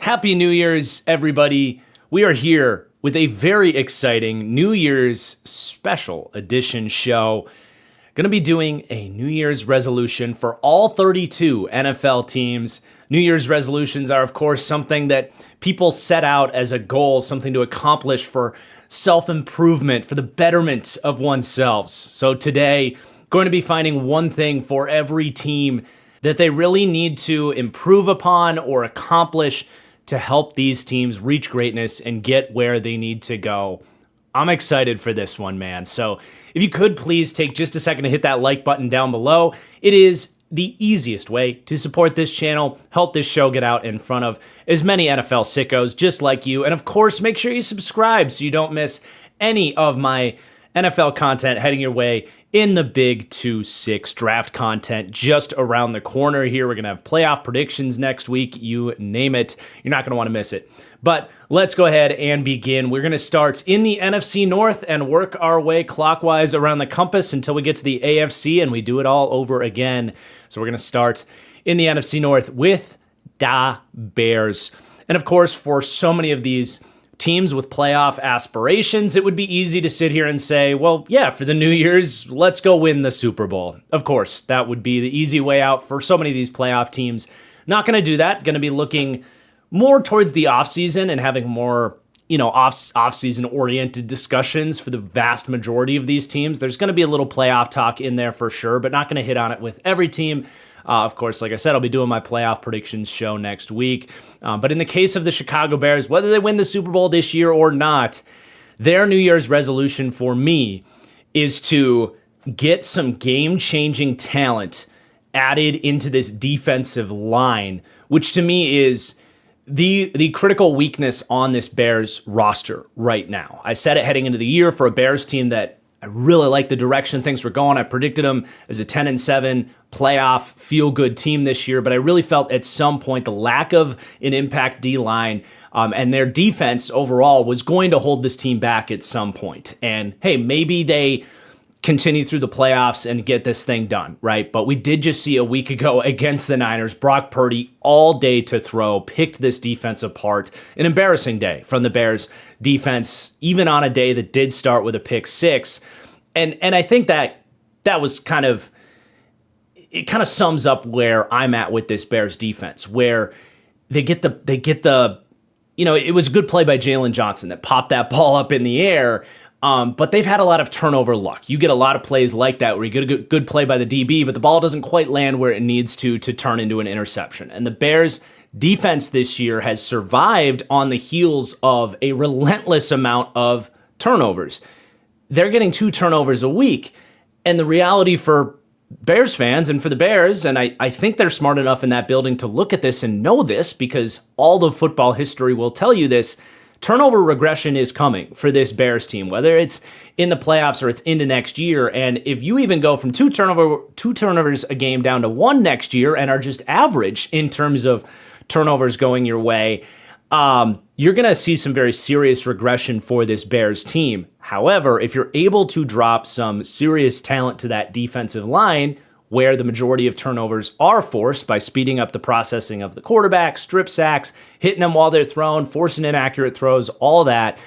Happy New Year's, everybody. We are here with a very exciting New Year's special edition show. Going to be doing a New Year's resolution for all 32 NFL teams. New Year's resolutions are, of course, something that people set out as a goal, something to accomplish for self-improvement, for the betterment of oneself. So today, going to be finding one thing for every team that they really need to improve upon or accomplish to help these teams reach greatness and get where they need to go. I'm excited for this one, man. So if you could please take just a second to hit that like button down below. It is the easiest way to support this channel, help this show get out in front of as many NFL sickos just like you. And of course, make sure you subscribe so you don't miss any of my NFL content heading your way in the Big 2-6 draft content just around the corner here. We're going to have playoff predictions next week. You name it. You're not going to want to miss it. But let's go ahead and begin. We're going to start in the NFC North and work our way clockwise around the compass until we get to the AFC and we do it all over again. So we're going to start in the NFC North with the Bears. And of course, for so many of these teams with playoff aspirations, it would be easy to sit here and say, well, yeah, for the New Year's, let's go win the Super Bowl. Of course, that would be the easy way out for so many of these playoff teams. Not going to do that. Going to be looking more towards the offseason and having more, off-season oriented discussions for the vast majority of these teams. There's going to be a little playoff talk in there for sure, but not going to hit on it with every team. Of course, like I said, I'll be doing my playoff predictions show next week. But in the case of the Chicago Bears, whether they win the Super Bowl this year or not, their New Year's resolution for me is to get some game-changing talent added into this defensive line, which to me is the critical weakness on this Bears roster right now. I said it heading into the year for a Bears team that I really like the direction things were going. I predicted them as a 10-7 playoff feel-good team this year, but I really felt at some point the lack of an impact D-line and their defense overall was going to hold this team back at some point. And hey, maybe they continue through the playoffs and get this thing done, right? But we did just see a week ago against the Niners, Brock Purdy all day to throw, picked this defense apart. An embarrassing day from the Bears defense, even on a day that did start with a pick six. And I think that was kind of sums up where I'm at with this Bears defense, where they get the it was a good play by Jalen Johnson that popped that ball up in the air. But they've had a lot of turnover luck. You get a lot of plays like that where you get a good play by the DB, but the ball doesn't quite land where it needs to turn into an interception. And the Bears defense this year has survived on the heels of a relentless amount of turnovers. They're getting 2 turnovers a week. And the reality for Bears fans and for the Bears, and I think they're smart enough in that building to look at this and know this because all of football history will tell you this, turnover regression is coming for this Bears team, whether it's in the playoffs or it's into next year. And if you even go from two turnovers a game down to 1 next year and are just average in terms of turnovers going your way, you're going to see some very serious regression for this Bears team. However, if you're able to drop some serious talent to that defensive line, where the majority of turnovers are forced by speeding up the processing of the quarterback, strip sacks, hitting them while they're thrown, forcing inaccurate throws, all that,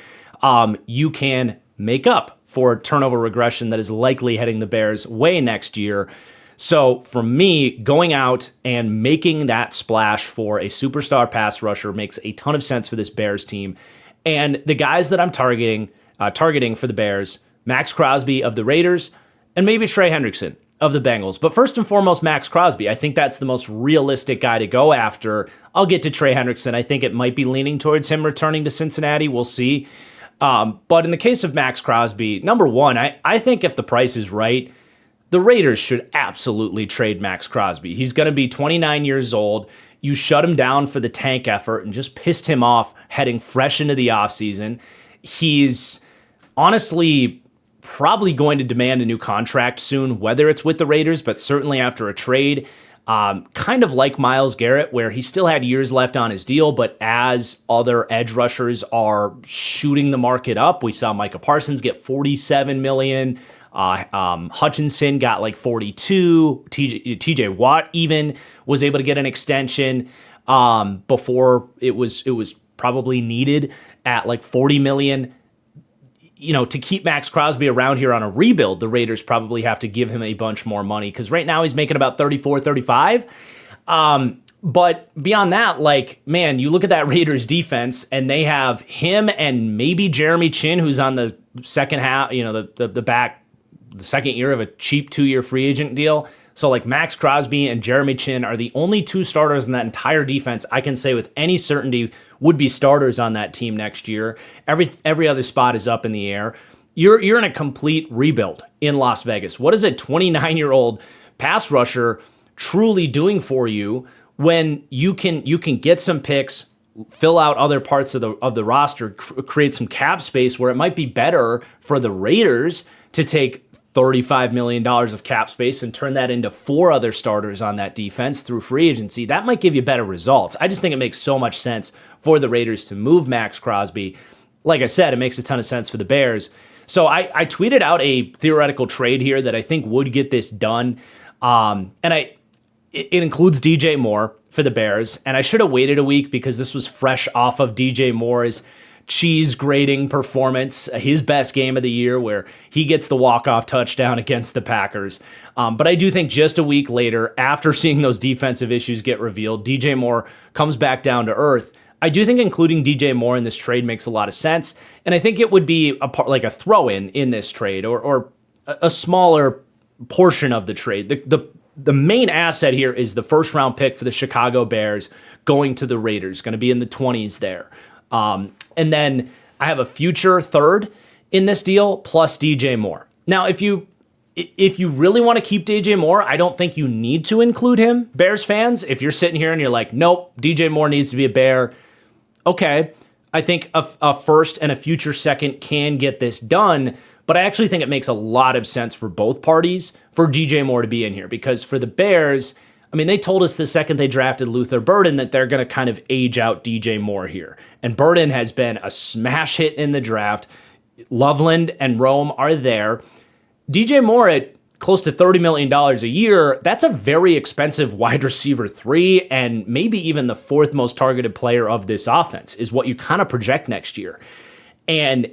you can make up for turnover regression that is likely heading the Bears' way next year. So for me, going out and making that splash for a superstar pass rusher makes a ton of sense for this Bears team. And the guys that I'm targeting for the Bears, Max Crosby of the Raiders, and maybe Trey Hendrickson of the Bengals. But first and foremost, Max Crosby. I think that's the most realistic guy to go after. I'll get to Trey Hendrickson. I think it might be leaning towards him returning to Cincinnati. We'll see. But in the case of Max Crosby, number one, I think if the price is right, the Raiders should absolutely trade Max Crosby. He's going to be 29 years old. You shut him down for the tank effort and just pissed him off heading fresh into the offseason. He's honestly probably going to demand a new contract soon, whether it's with the Raiders, but certainly after a trade. Kind of like Myles Garrett, where he still had years left on his deal, but as other edge rushers are shooting the market up, we saw Micah Parsons get $47 million. Hutchinson got like 42. TJ Watt even was able to get an extension. before it was probably needed at like $40 million. To keep Max Crosby around here on a rebuild, the Raiders probably have to give him a bunch more money because right now he's making about 34, 35. But beyond that, you look at that Raiders defense and they have him and maybe Jeremy Chin, who's on the second half, the second year of a cheap 2-year free agent deal. So Max Crosby and Jeremy Chin are the only 2 starters in that entire defense I can say with any certainty would be starters on that team next year. Every other spot is up in the air. You're in a complete rebuild in Las Vegas. What is a 29-year-old pass rusher truly doing for you when you can get some picks, fill out other parts of the roster, create some cap space where it might be better for the Raiders to take $35 million of cap space and turn that into 4 other starters on that defense through free agency. That might give you better results. I just think it makes so much sense for the Raiders to move Max Crosby. Like I said, it makes a ton of sense for the Bears. So I tweeted out a theoretical trade here that I think would get this done. It includes DJ Moore for the Bears. And I should have waited a week because this was fresh off of DJ Moore's cheese grating performance, his best game of the year where he gets the walk-off touchdown against the Packers. But I do think just a week later, after seeing those defensive issues get revealed, DJ Moore comes back down to earth. I do think including DJ Moore in this trade makes a lot of sense. And I think it would be a throw-in in this trade or a smaller portion of the trade. The main asset here is the first-round pick for the Chicago Bears going to the Raiders, going to be in the 20s there. And then I have a future third in this deal plus DJ Moore. Now, if you really want to keep DJ Moore, I don't think you need to include him, Bears fans. If you're sitting here and you're like, nope, DJ Moore needs to be a Bear. Okay, I think a first and a future second can get this done, but I actually think it makes a lot of sense for both parties for DJ Moore to be in here because for the Bears, they told us the second they drafted Luther Burden that they're going to kind of age out DJ Moore here. And Burden has been a smash hit in the draft. Loveland and Rome are there. DJ Moore at close to $30 million a year, that's a very expensive wide receiver 3 and maybe even the 4th most targeted player of this offense is what you kind of project next year. And,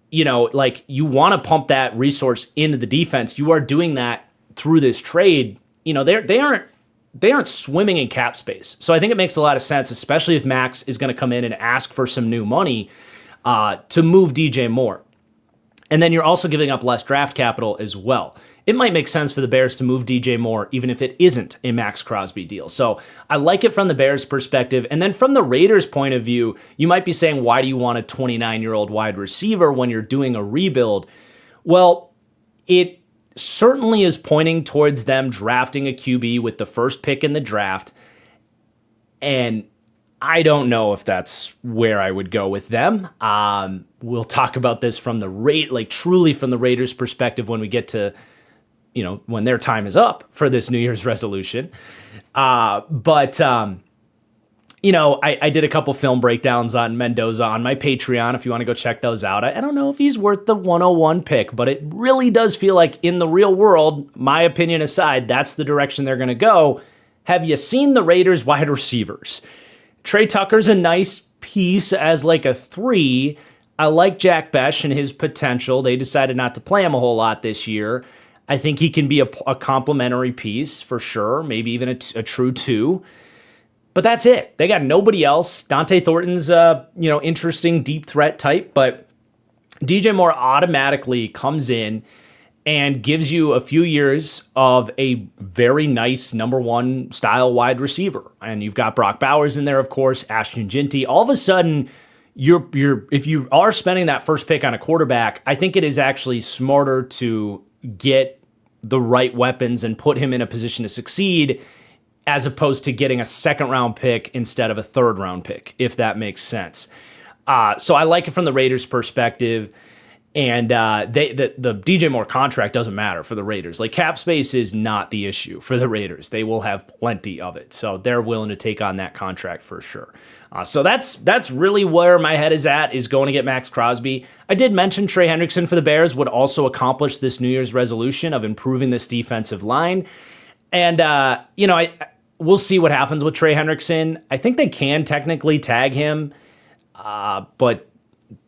you want to pump that resource into the defense. You are doing that through this trade. They aren't swimming in cap space. So I think it makes a lot of sense, especially if Max is going to come in and ask for some new money to move DJ Moore. And then you're also giving up less draft capital as well. It might make sense for the Bears to move DJ Moore, even if it isn't a Max Crosby deal. So I like it from the Bears' perspective. And then from the Raiders' point of view, you might be saying, why do you want a 29-year-old wide receiver when you're doing a rebuild? Well, it certainly is pointing towards them drafting a QB with the first pick in the draft. And I don't know if that's where I would go with them. We'll talk about this from the truly from the Raiders' perspective when we get to, when their time is up for this New Year's resolution. I did a couple film breakdowns on Mendoza on my Patreon if you want to go check those out. I don't know if he's worth the 101 pick, but it really does feel like in the real world, my opinion aside, that's the direction they're going to go. Have you seen the Raiders wide receivers? Trey Tucker's a nice piece as a 3. I like Jack Besh and his potential. They decided not to play him a whole lot this year. I think he can be a complementary piece for sure, maybe even a true 2. But that's it. They got nobody else. Dante Thornton's, interesting deep threat type, but DJ Moore automatically comes in and gives you a few years of a very nice number 1 style wide receiver. And you've got Brock Bowers in there, of course, Ashton Ginty. All of a sudden, if you are spending that first pick on a quarterback, I think it is actually smarter to get the right weapons and put him in a position to succeed as opposed to getting a second-round pick instead of a third-round pick, if that makes sense. So I like it from the Raiders' perspective. And the DJ Moore contract doesn't matter for the Raiders. Cap space is not the issue for the Raiders. They will have plenty of it. So they're willing to take on that contract for sure. So that's really where my head is at, is going to get Max Crosby. I did mention Trey Hendrickson for the Bears would also accomplish this New Year's resolution of improving this defensive line. And, we'll see what happens with Trey Hendrickson. I think they can technically tag him, but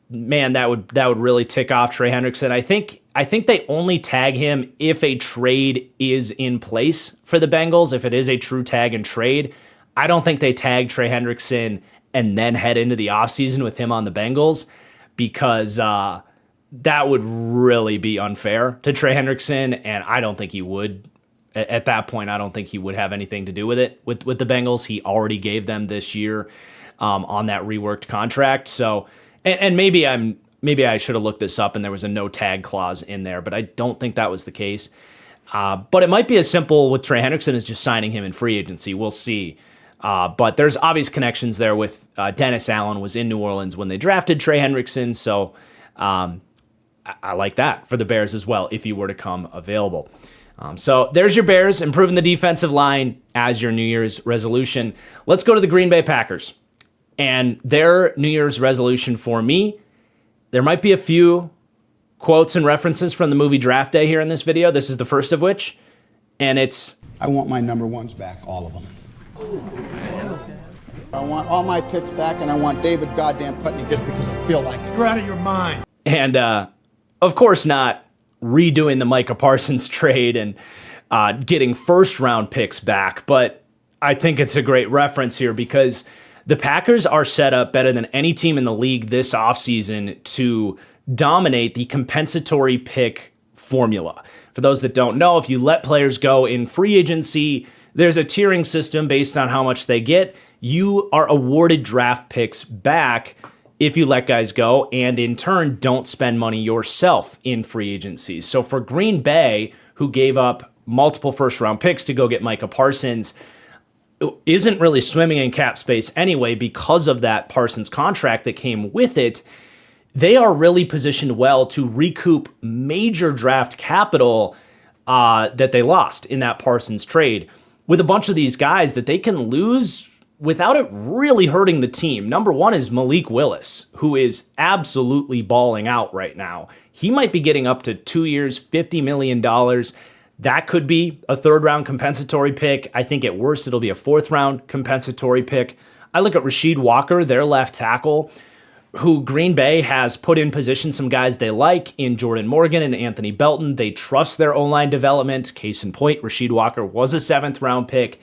man, that would really tick off Trey Hendrickson. I think they only tag him if a trade is in place for the Bengals, if it is a true tag and trade. I don't think they tag Trey Hendrickson and then head into the offseason with him on the Bengals, because that would really be unfair to Trey Hendrickson, and I don't think he would. At that point, I don't think he would have anything to do with it with the Bengals. He already gave them this year on that reworked contract. So, and maybe I should have looked this up and there was a no tag clause in there, but I don't think that was the case. But it might be as simple with Trey Hendrickson as just signing him in free agency. We'll see. But there's obvious connections there with Dennis Allen was in New Orleans when they drafted Trey Hendrickson. So I like that for the Bears as well if he were to come available. So there's your Bears, improving the defensive line as your New Year's resolution. Let's go to the Green Bay Packers. And their New Year's resolution for me, there might be a few quotes and references from the movie Draft Day here in this video. This is the first of which, and it's, I want my number ones back, all of them. I want all my picks back, and I want David goddamn Putney just because I feel like it. You're out of your mind. And of course not redoing the Micah Parsons trade and getting first-round picks back, but I think it's a great reference here because the Packers are set up better than any team in the league this offseason to dominate the compensatory pick formula. For those that don't know, if you let players go in free agency, there's a tiering system based on how much they get. You are awarded draft picks back if you let guys go, and in turn, don't spend money yourself in free agency. So for Green Bay, who gave up multiple first-round picks to go get Micah Parsons, isn't really swimming in cap space anyway because of that Parsons contract that came with it. They are really positioned well to recoup major draft capital that they lost in that Parsons trade with a bunch of these guys that they can lose without it really hurting the team. Number one is Malik Willis, who is absolutely balling out right now. He might be getting up to 2 years, $50 million. That could be a third-round compensatory pick. I think at worst it'll be a fourth-round compensatory pick. I look at Rasheed Walker, their left tackle, who Green Bay has put in position some guys they like in Jordan Morgan and Anthony Belton. They trust their O-line development. Case in point, Rasheed Walker was a seventh-round pick.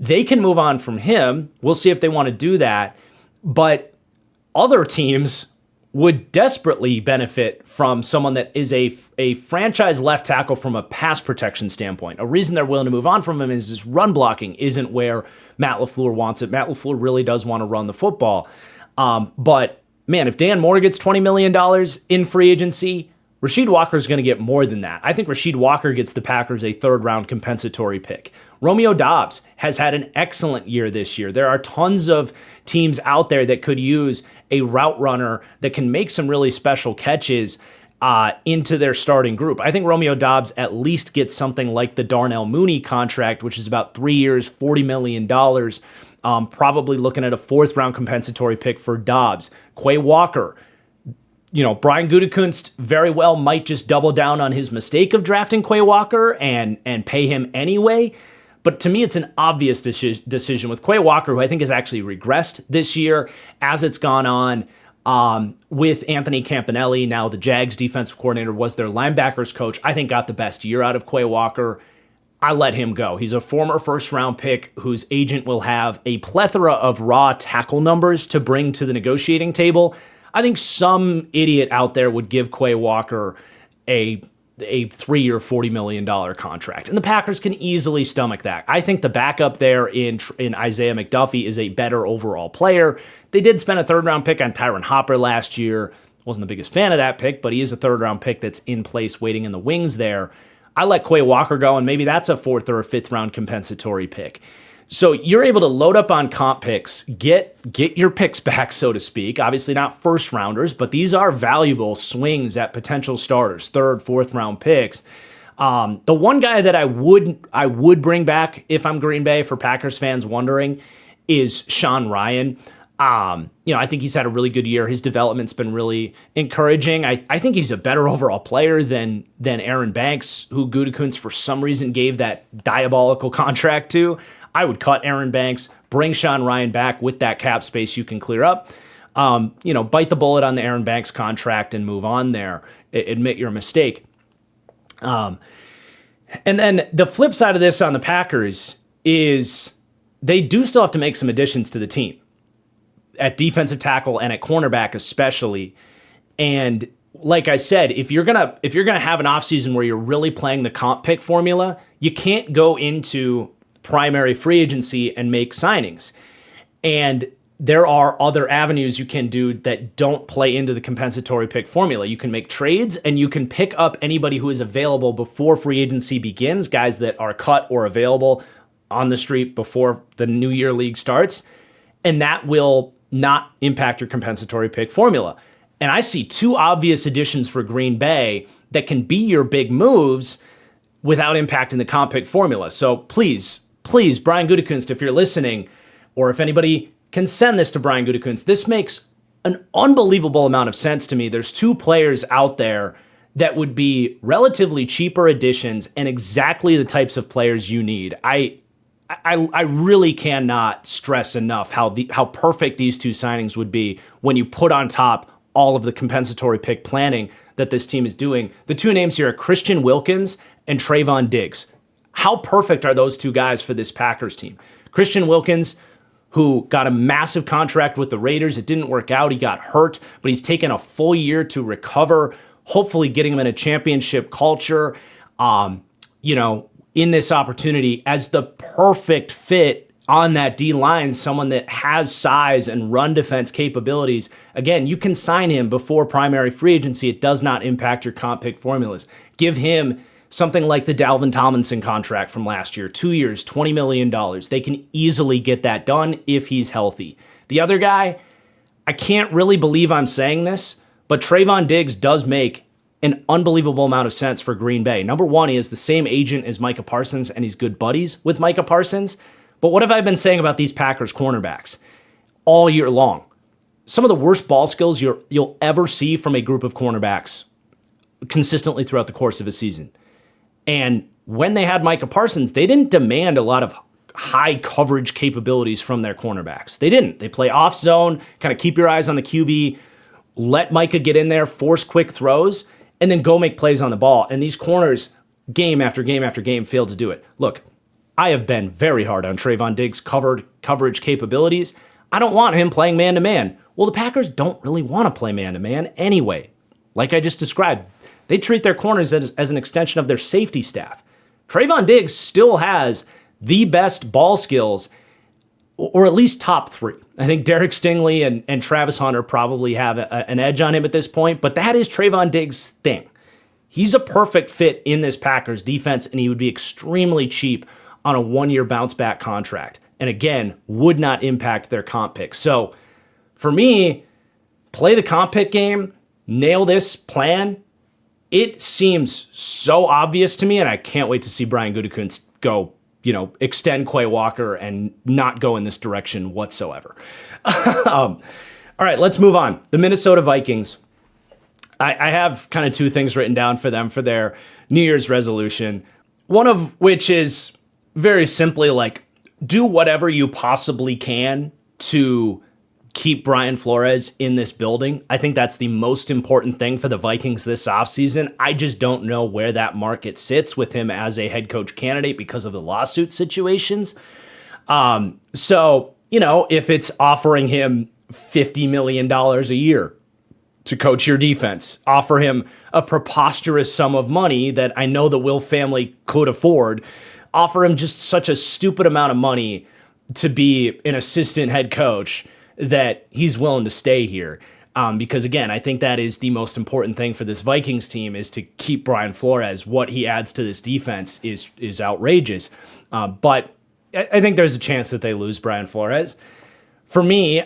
They can move on from him. We'll see if they want to do that. But other teams would desperately benefit from someone that is a franchise left tackle from a pass protection standpoint. A reason they're willing to move on from him is his run blocking isn't where Matt LaFleur wants it. Matt LaFleur really does want to run the football. But, man, if Dan Moore gets $20 million in free agency, Rasheed Walker is going to get more than that. I think Rasheed Walker gets the Packers a third-round compensatory pick. Romeo Doubs has had an excellent year this year. There are tons of teams out there that could use a route runner that can make some really special catches into their starting group. I think Romeo Doubs at least gets something like the Darnell Mooney contract, which is about 3 years, $40 million. Probably looking at a fourth-round compensatory pick for Doubs. Quay Walker, Brian Gutekunst very well might just double down on his mistake of drafting Quay Walker and pay him anyway. But to me, it's an obvious decision with Quay Walker, who I think has actually regressed this year as it's gone on with Anthony Campanelli. Now the Jags defensive coordinator was their linebackers coach. I think got the best year out of Quay Walker. I let him go. He's a former first-round pick whose agent will have a plethora of raw tackle numbers to bring to the negotiating table. I think some idiot out there would give Quay Walker a 3-year, $40 million contract. And the Packers can easily stomach that. I think the backup there in Isaiah McDuffie is a better overall player. They did spend a third-round pick on Tyron Hopper last year. Wasn't the biggest fan of that pick, but he is a third-round pick that's in place waiting in the wings there. I let Quay Walker go, and maybe that's a fourth or a fifth-round compensatory pick. So you're able to load up on comp picks, get your picks back, so to speak. Obviously not first rounders, but these are valuable swings at potential starters, third, fourth round picks. The one guy that I would bring back if I'm Green Bay, for Packers fans wondering, is Sean Rhyan. I think he's had a really good year. His development's been really encouraging. I think he's a better overall player than Aaron Banks, who Gutekunst for some reason gave that diabolical contract to. I would cut Aaron Banks, bring Sean Ryan back with that cap space you can clear up. Bite the bullet on the Aaron Banks contract and move on there. Admit your mistake. And then the flip side of this on the Packers is they do still have to make some additions to the team at defensive tackle and at cornerback especially. And like I said, if you're gonna have an offseason where you're really playing the comp pick formula, you can't go into primary free agency and make signings. And there are other avenues you can do that don't play into the compensatory pick formula. You can make trades and you can pick up anybody who is available before free agency begins, guys that are cut or available on the street before the New Year League starts. And that will not impact your compensatory pick formula. And I see two obvious additions for Green Bay that can be your big moves without impacting the comp pick formula. So please, Brian Gutekunst, if you're listening, or if anybody can send this to Brian Gutekunst, this makes an unbelievable amount of sense to me. There's two players out there that would be relatively cheaper additions and exactly the types of players you need. I really cannot stress enough how perfect these two signings would be when you put on top all of the compensatory pick planning that this team is doing. The two names here are Christian Wilkins and Trayvon Diggs. How perfect are those two guys for this Packers team? Christian Wilkins, who got a massive contract with the Raiders. It didn't work out. He got hurt, but he's taken a full year to recover, hopefully getting him in a championship culture, in this opportunity as the perfect fit on that D-line, someone that has size and run defense capabilities. Again, you can sign him before primary free agency. It does not impact your comp pick formulas. Give him something like the Dalvin Tomlinson contract from last year, 2 years, $20 million. They can easily get that done if he's healthy. The other guy, I can't really believe I'm saying this, but Trayvon Diggs does make an unbelievable amount of sense for Green Bay. Number one, he is the same agent as Micah Parsons, and he's good buddies with Micah Parsons. But what have I been saying about these Packers cornerbacks all year long? Some of the worst ball skills you'll ever see from a group of cornerbacks consistently throughout the course of a season. And when they had Micah Parsons, they didn't demand a lot of high coverage capabilities from their cornerbacks. They didn't. They play off zone, kind of keep your eyes on the QB, let Micah get in there, force quick throws, and then go make plays on the ball. And these corners, game after game after game, failed to do it. Look, I have been very hard on Trayvon Diggs' coverage capabilities. I don't want him playing man-to-man. Well, the Packers don't really want to play man-to-man anyway. Like I just described, they treat their corners as an extension of their safety staff. Trayvon Diggs still has the best ball skills, or at least top three. I think Derek Stingley and Travis Hunter probably have an edge on him at this point, but that is Trayvon Diggs' thing. He's a perfect fit in this Packers defense, and he would be extremely cheap on a one-year bounce-back contract. And again, would not impact their comp pick. So for me, play the comp pick game, nail this plan. It seems so obvious to me, and I can't wait to see Brian Gutekunst go, extend Quay Walker and not go in this direction whatsoever. All right, let's move on. The Minnesota Vikings. I have kind of two things written down for them for their New Year's resolution, one of which is very simply do whatever you possibly can to keep Brian Flores in this building. I think that's the most important thing for the Vikings this offseason. I just don't know where that market sits with him as a head coach candidate because of the lawsuit situations. So, if it's offering him $50 million a year to coach your defense, offer him a preposterous sum of money that I know the Will family could afford, offer him just such a stupid amount of money to be an assistant head coach that he's willing to stay here. Because again, I think that is the most important thing for this Vikings team is to keep Brian Flores. What he adds to this defense is outrageous. But I think there's a chance that they lose Brian Flores. For me,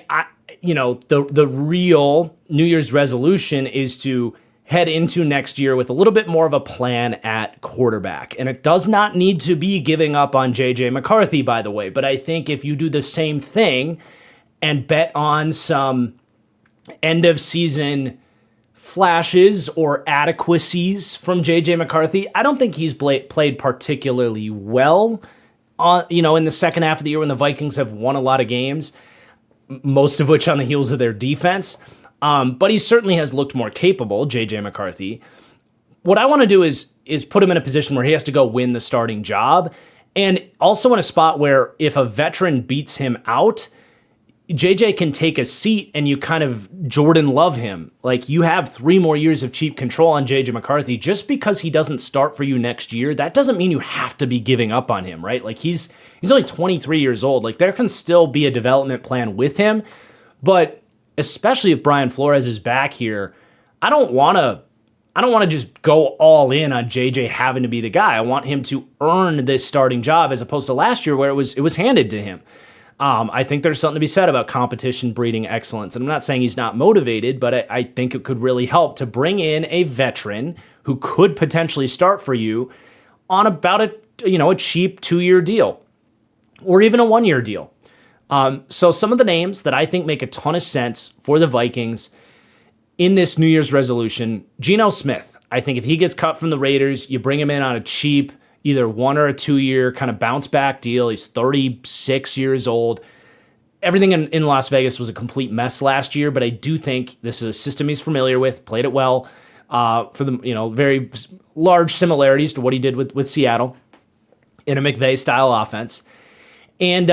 the real New Year's resolution is to head into next year with a little bit more of a plan at quarterback. And it does not need to be giving up on J.J. McCarthy, by the way. But I think if you do the same thing and bet on some end of season flashes or adequacies from JJ McCarthy. I don't think he's played particularly well in the second half of the year when the Vikings have won a lot of games, most of which on the heels of their defense. But he certainly has looked more capable, JJ McCarthy. What I want to do is put him in a position where he has to go win the starting job, and also in a spot where if a veteran beats him out, JJ can take a seat and you kind of Jordan Love him. Like, you have 3 more years of cheap control on JJ McCarthy. Just because he doesn't start for you next year, that doesn't mean you have to be giving up on him, right? Like, he's only 23 years old. Like, there can still be a development plan with him. But especially if Brian Flores is back here, I don't want to just go all in on JJ having to be the guy. I want him to earn this starting job as opposed to last year where it was handed to him. I think there's something to be said about competition breeding excellence. And I'm not saying he's not motivated, but I think it could really help to bring in a veteran who could potentially start for you on about a cheap 2-year deal or even a 1-year deal. So some of the names that I think make a ton of sense for the Vikings in this New Year's resolution, Geno Smith. I think if he gets cut from the Raiders, you bring him in on a cheap either 1 or a 2-year kind of bounce back deal. He's 36 years old. Everything in Las Vegas was a complete mess last year, but I do think this is a system he's familiar with, played it well, for the very large similarities to what he did with Seattle in a McVay style offense. And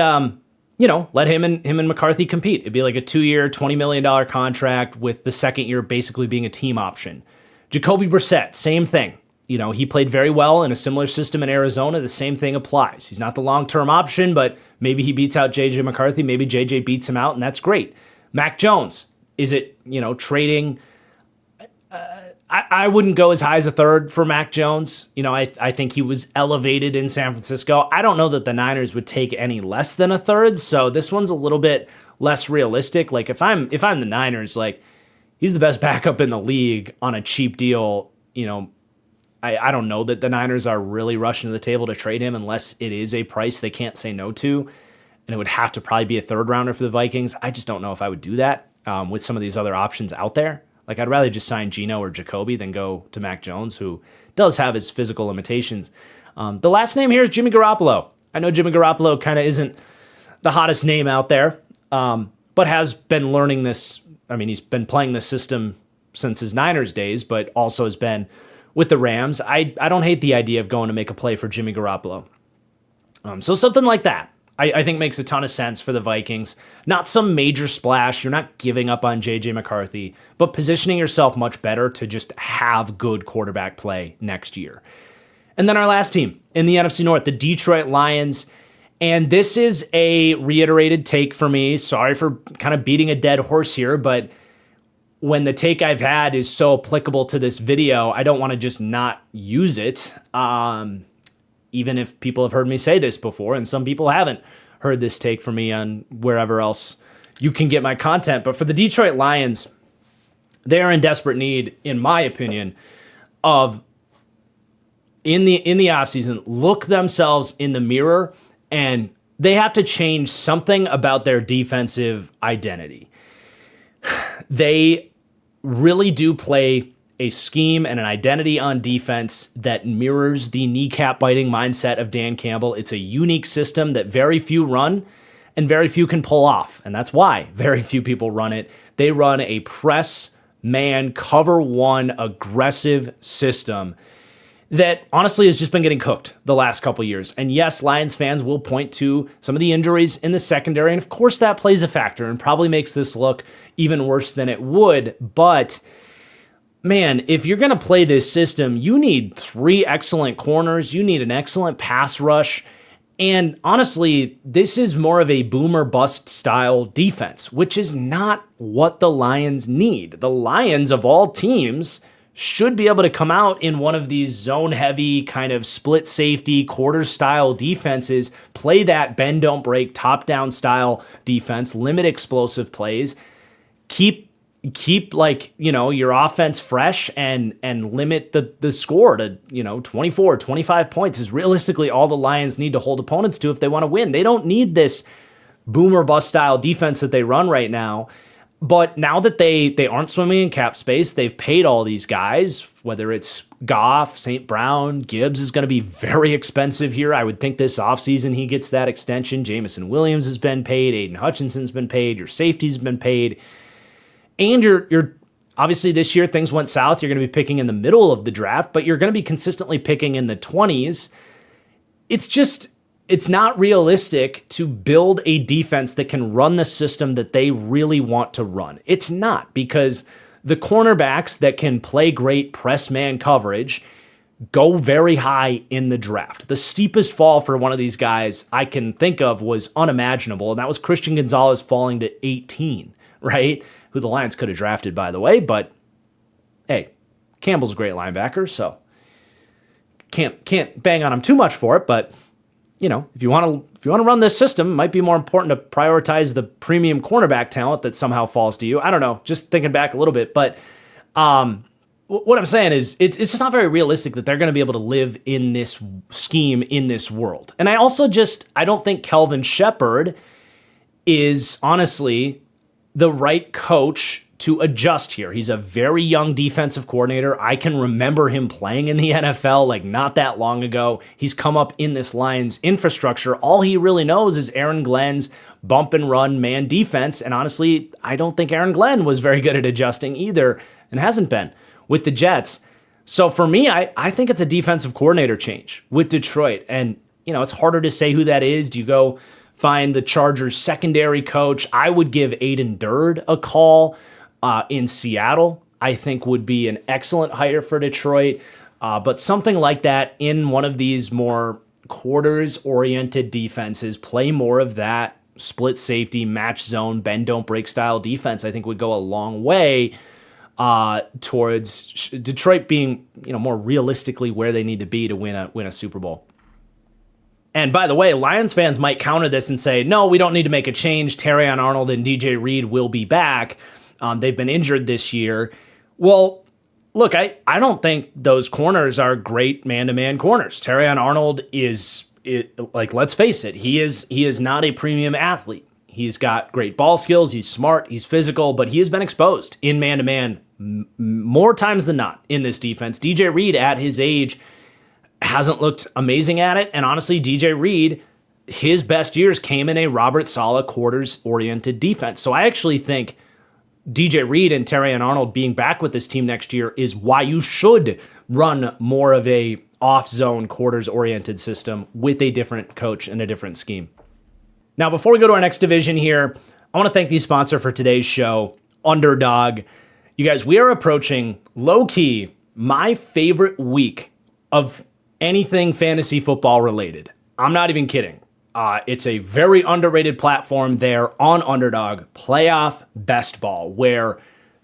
let him and McCarthy compete. It'd be like a 2-year, $20 million contract with the second year basically being a team option. Jacoby Brissett, same thing. He played very well in a similar system in Arizona. The same thing applies. He's not the long-term option, but maybe he beats out JJ McCarthy. Maybe JJ beats him out, and that's great. Mac Jones, is it, trading? I wouldn't go as high as a third for Mac Jones. I think he was elevated in San Francisco. I don't know that the Niners would take any less than a third, so this one's a little bit less realistic. Like, if I'm the Niners, like, he's the best backup in the league on a cheap deal, I don't know that the Niners are really rushing to the table to trade him unless it is a price they can't say no to, and it would have to probably be a third rounder for the Vikings. I just don't know if I would do that with some of these other options out there. Like, I'd rather just sign Geno or Jacoby than go to Mac Jones, who does have his physical limitations. The last name here is Jimmy Garoppolo. I know Jimmy Garoppolo kind of isn't the hottest name out there, but has been learning this. I mean, he's been playing this system since his Niners days, but also has been with the Rams. I don't hate the idea of going to make a play for Jimmy Garoppolo. So something like that, I think makes a ton of sense for the Vikings. Not some major splash. You're not giving up on J.J. McCarthy, but positioning yourself much better to just have good quarterback play next year. And then our last team in the NFC North, the Detroit Lions. And this is a reiterated take for me. Sorry for kind of beating a dead horse here, but when the take I've had is so applicable to this video, I don't want to just not use it, even if people have heard me say this before, and some people haven't heard this take from me on wherever else you can get my content. But for the Detroit Lions, they are in desperate need, in my opinion, of in the offseason, look themselves in the mirror, and they have to change something about their defensive identity. They really do play a scheme and an identity on defense that mirrors the kneecap-biting mindset of Dan Campbell. It's a unique system that very few run and very few can pull off, and that's why very few people run it. They run a press, man, cover one, aggressive system that honestly has just been getting cooked the last couple years. And yes, Lions fans will point to some of the injuries in the secondary, and of course that plays a factor and probably makes this look even worse than it would. But man, if you're going to play this system, you need 3 excellent corners, you need an excellent pass rush, and honestly, this is more of a boom or bust style defense, which is not what the Lions need. The Lions, of all teams, should be able to come out in one of these zone-heavy kind of split safety, quarter-style defenses, play that bend, don't break, top-down style defense, limit explosive plays, keep your offense fresh and limit the score to 24, 25 points is realistically all the Lions need to hold opponents to if they want to win. They don't need this boom or bust style defense that they run right now. But now that they aren't swimming in cap space, they've paid all these guys, whether it's Goff, St. Brown, Gibbs is going to be very expensive here. I would think this offseason he gets that extension. Jamison Williams has been paid. Aiden Hutchinson's been paid. Your safety's been paid. And you're obviously this year things went south. You're going to be picking in the middle of the draft, but you're going to be consistently picking in the 20s. It's not realistic to build a defense that can run the system that they really want to run. It's not, because the cornerbacks that can play great press man coverage go very high in the draft. The steepest fall for one of these guys I can think of was unimaginable, and that was Christian Gonzalez falling to 18, right? Who the Lions could have drafted, by the way, but hey, Campbell's a great linebacker, so can't bang on him too much for it, but if you want to run this system, it might be more important to prioritize the premium cornerback talent that somehow falls to you. I don't know, just thinking back a little bit. But what I'm saying is it's just not very realistic that they're going to be able to live in this scheme, in this world. And I don't think Kelvin Shepherd is honestly the right coach to adjust here. He's a very young defensive coordinator. I can remember him playing in the NFL not that long ago. He's come up in this Lions infrastructure. All he really knows is Aaron Glenn's bump and run man defense. And honestly, I don't think Aaron Glenn was very good at adjusting either, and hasn't been with the Jets. So for me, I think it's a defensive coordinator change with Detroit. And, it's harder to say who that is. Do you go find the Chargers secondary coach? I would give Aiden Durd a call. In Seattle, I think would be an excellent hire for Detroit. But something like that in one of these more quarters-oriented defenses, play more of that split safety, match zone, bend, don't break style defense, I think would go a long way towards Detroit being more realistically where they need to be to win a Super Bowl. And by the way, Lions fans might counter this and say, no, we don't need to make a change. Terrion Arnold and DJ Reed will be back. They've been injured this year. Well, look, I don't think those corners are great man-to-man corners. Terrion Arnold let's face it, he is not a premium athlete. He's got great ball skills, he's smart, he's physical, but he has been exposed in man-to-man more times than not in this defense. DJ Reed, at his age, hasn't looked amazing at it, and honestly, DJ Reed, his best years came in a Robert Saleh quarters-oriented defense. So I actually think DJ Reed and Terrion Arnold being back with this team next year is why you should run more of a off-zone quarters-oriented system with a different coach and a different scheme. Now, before we go to our next division here, I want to thank the sponsor for today's show, Underdog. You guys, we are approaching, low-key, my favorite week of anything fantasy football related. I'm not even kidding. It's a very underrated platform there on Underdog, Playoff Best Ball, where,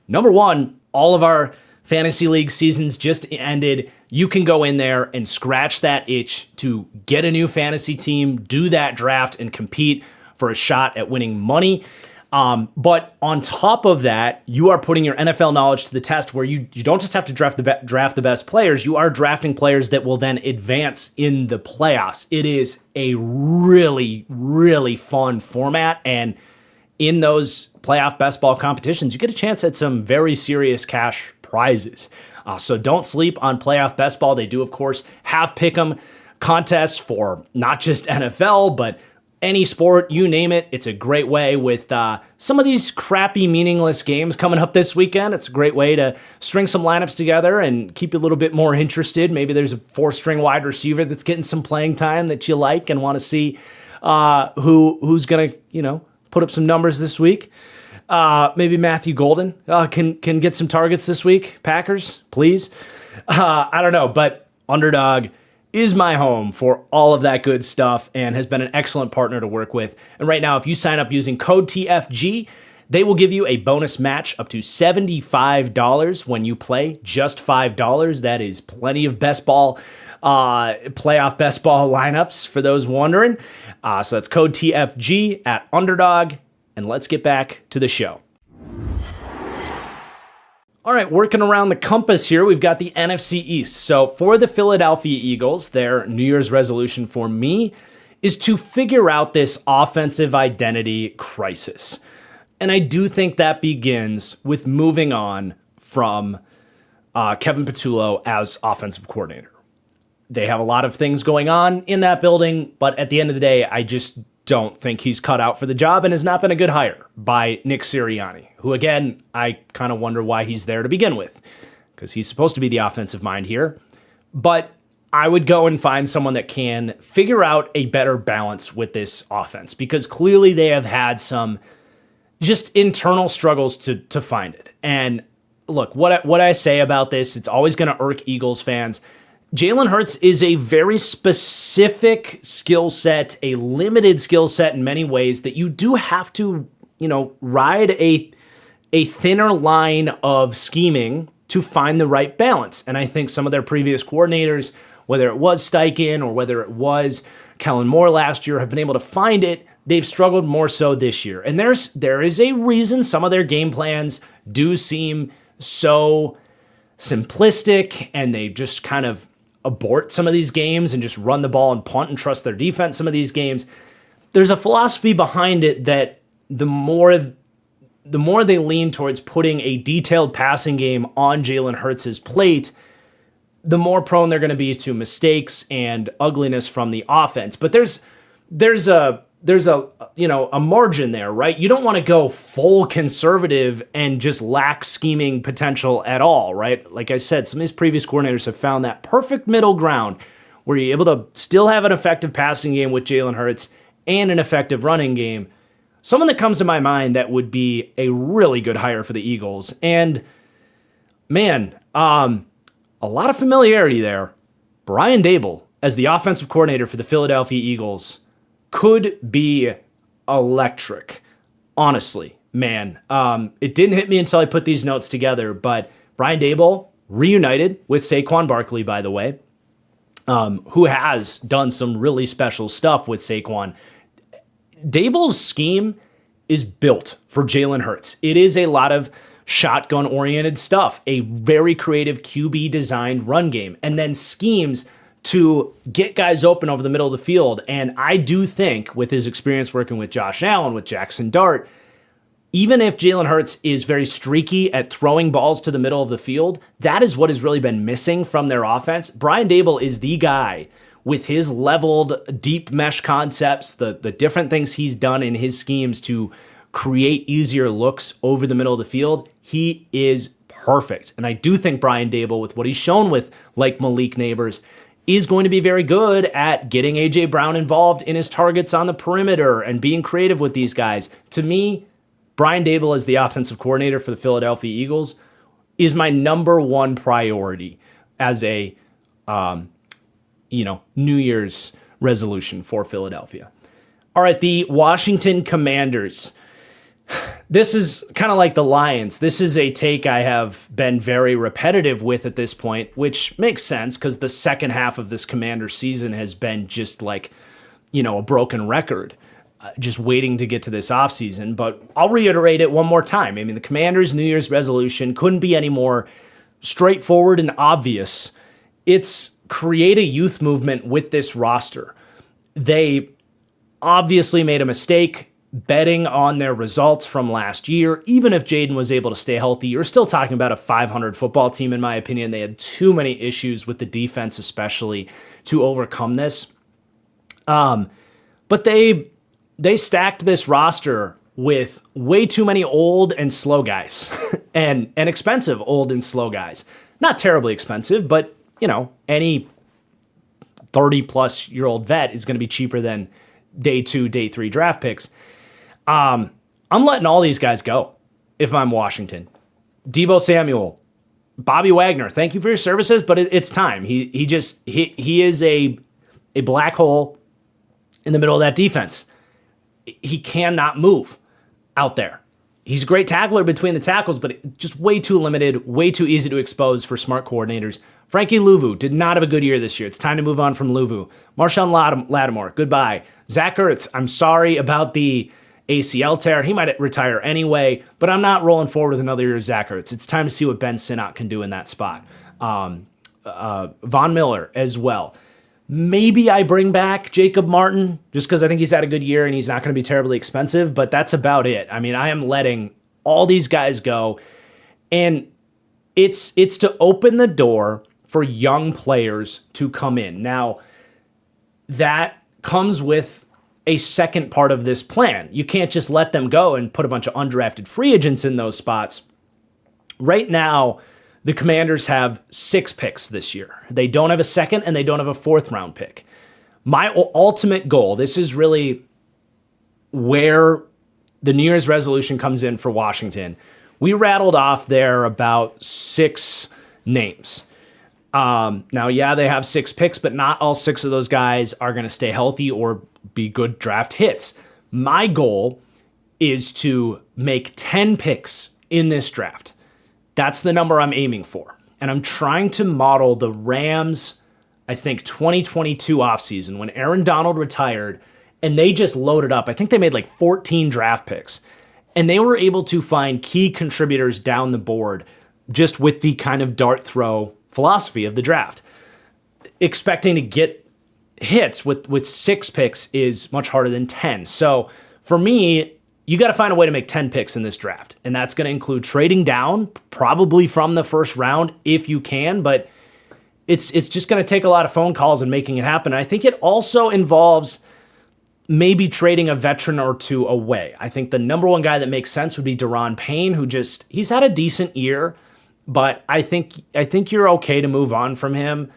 number one, all of our fantasy league seasons just ended. You can go in there and scratch that itch to get a new fantasy team, do that draft, and compete for a shot at winning money. But on top of that, you are putting your NFL knowledge to the test, where you don't just have to draft the best players, you are drafting players that will then advance in the playoffs. It is a really, really fun format, and in those playoff best ball competitions, you get a chance at some very serious cash prizes. So don't sleep on playoff best ball. They do, of course, have pick'em contests for not just NFL, but any sport, you name it. It's a great way with some of these crappy, meaningless games coming up this weekend. It's a great way to string some lineups together and keep you a little bit more interested. Maybe there's a 4-string wide receiver that's getting some playing time that you like and want to see who's going to, put up some numbers this week. Maybe Matthew Golden can get some targets this week. Packers, please. I don't know, but Underdog is my home for all of that good stuff and has been an excellent partner to work with. And right now, if you sign up using code TFG, they will give you a bonus match up to $75 when you play just $5. That is plenty of best ball, playoff best ball lineups for those wondering. So that's code TFG at Underdog. And let's get back to the show. All right, working around the compass here, we've got the NFC East. So for the Philadelphia Eagles, their New Year's resolution for me is to figure out this offensive identity crisis. And I do think that begins with moving on from Kevin Patullo as offensive coordinator. They have a lot of things going on in that building, but at the end of the day, I just don't think he's cut out for the job and has not been a good hire by Nick Sirianni, who, again, I kind of wonder why he's there to begin with, because he's supposed to be the offensive mind here. But I would go and find someone that can figure out a better balance with this offense, because clearly they have had some just internal struggles to find it. And look, what I say about this, it's always going to irk Eagles fans. Jalen Hurts is a very specific skill set, a limited skill set in many ways that you do have to, ride a thinner line of scheming to find the right balance. And I think some of their previous coordinators, whether it was Steichen or whether it was Kellen Moore last year, have been able to find it. They've struggled more so this year. And there is a reason some of their game plans do seem so simplistic, and they just kind of abort some of these games and just run the ball and punt and trust their defense some of these games. There's a philosophy behind it that the more they lean towards putting a detailed passing game on Jalen Hurts' plate, the more prone they're going to be to mistakes and ugliness from the offense. But there's a margin there, right? You don't want to go full conservative and just lack scheming potential at all, right? Like I said, some of these previous coordinators have found that perfect middle ground where you're able to still have an effective passing game with Jalen Hurts and an effective running game. Someone that comes to my mind that would be a really good hire for the Eagles. And man, a lot of familiarity there. Brian Daboll as the offensive coordinator for the Philadelphia Eagles could be electric. Honestly, man. It didn't hit me until I put these notes together, but Brian Daboll reunited with Saquon Barkley, by the way, who has done some really special stuff with Saquon. Daboll's scheme is built for Jalen Hurts. It is a lot of shotgun-oriented stuff, a very creative QB-designed run game, and then schemes to get guys open over the middle of the field. And I do think with his experience working with Josh Allen, with Jackson Dart, even if Jalen Hurts is very streaky at throwing balls to the middle of the field, that is what has really been missing from their offense. Brian Daboll is the guy with his leveled deep mesh concepts, the different things he's done in his schemes to create easier looks over the middle of the field. He is perfect. And I do think Brian Daboll, with what he's shown with like Malik Neighbors, is going to be very good at getting A.J. Brown involved in his targets on the perimeter and being creative with these guys. To me, Brian Daboll as the offensive coordinator for the Philadelphia Eagles is my number one priority as a New Year's resolution for Philadelphia. All right, the Washington Commanders. This is kind of like the Lions. This is a take I have been very repetitive with at this point, which makes sense because the second half of this Commander season has been just like, a broken record, just waiting to get to this offseason. But I'll reiterate it one more time. I mean, the Commanders' New Year's resolution couldn't be any more straightforward and obvious. It's create a youth movement with this roster. They obviously made a mistake betting on their results from last year. Even if Jaden was able to stay healthy, you're still talking about a 500 football team, in my opinion. They had too many issues with the defense, especially, to overcome this. But they stacked this roster with way too many old and slow guys and expensive old and slow guys. Not terribly expensive, but, any 30-plus year old vet is going to be cheaper than day 2, day 3 draft picks. I'm letting all these guys go if I'm Washington. Deebo Samuel, Bobby Wagner, thank you for your services, but it's time. He is a black hole in the middle of that defense. He cannot move out there. He's a great tackler between the tackles, but just way too limited, way too easy to expose for smart coordinators. Frankie Louvu did not have a good year this year. It's time to move on from Louvu. Marshawn Lattimore, goodbye. Zach Ertz, I'm sorry about the ACL tear. He might retire anyway, but I'm not rolling forward with another year of Zach Ertz. It's time to see what Ben Sinnott can do in that spot. Von Miller as well. Maybe I bring back Jacob Martin just because I think he's had a good year and he's not going to be terribly expensive, but that's about it. I mean, I am letting all these guys go, and it's to open the door for young players to come in. Now, that comes with a second part of this plan. You can't just let them go and put a bunch of undrafted free agents in those spots. Right now, the Commanders have 6 picks this year. They don't have a second and they don't have a 4th round pick. My ultimate goal, this is really where the New Year's resolution comes in for Washington. We rattled off there about 6 names. Now, yeah, they have 6 picks, but not all 6 of those guys are going to stay healthy or be good draft hits. My goal is to make 10 picks in this draft. That's the number I'm aiming for. And I'm trying to model the Rams, I think, 2022 offseason when Aaron Donald retired and they just loaded up. I think they made like 14 draft picks. And they were able to find key contributors down the board just with the kind of dart throw philosophy of the draft. Expecting to get hits with 6 picks is much harder than 10. So for me, you got to find a way to make 10 picks in this draft. And that's going to include trading down, probably from the first round if you can, but it's just going to take a lot of phone calls and making it happen. And I think it also involves maybe trading a veteran or 2 away. I think the number one guy that makes sense would be Daron Payne, who he's had a decent year, but I think you're okay to move on from him.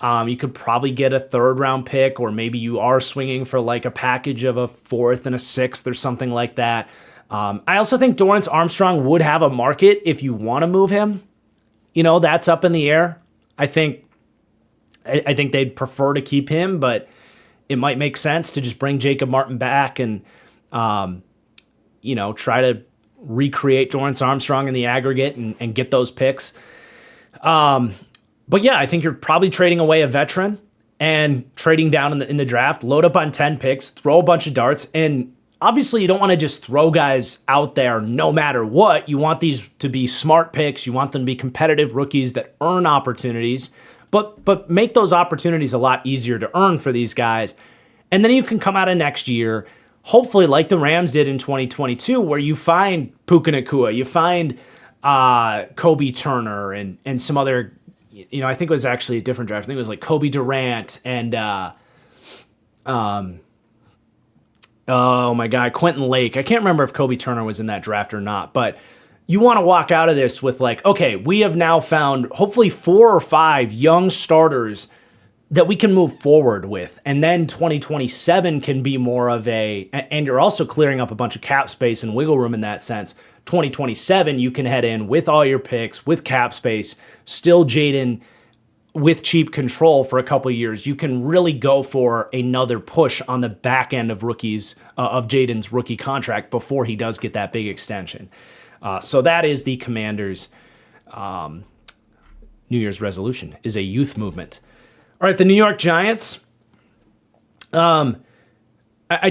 You could probably get a 3rd round pick, or maybe you are swinging for like a package of a 4th and a 6th or something like that. I also think Dorrance Armstrong would have a market if you want to move him. You know, that's up in the air. I think they'd prefer to keep him, but it might make sense to just bring Jacob Martin back and, try to recreate Dorrance Armstrong in the aggregate and get those picks. But yeah, I think you're probably trading away a veteran and trading down in the draft, load up on 10 picks, throw a bunch of darts. And obviously you don't want to just throw guys out there no matter what. You want these to be smart picks. You want them to be competitive rookies that earn opportunities, but make those opportunities a lot easier to earn for these guys. And then you can come out of next year, hopefully like the Rams did in 2022, where you find Puka Nacua, you find Kobe Turner and some other, I think it was actually a different draft. I think it was like Kobe Durant and, oh my God, Quentin Lake. I can't remember if Kobe Turner was in that draft or not, but you want to walk out of this with like, okay, we have now found hopefully 4 or 5 young starters that we can move forward with. And then 2027 can be more of and you're also clearing up a bunch of cap space and wiggle room in that sense. 2027, you can head in with all your picks, with cap space, still Jaden with cheap control for a couple of years. You can really go for another push on the back end of of Jaden's rookie contract before he does get that big extension. So that is the Commanders' New Year's resolution, is a youth movement. All right, the New York Giants. I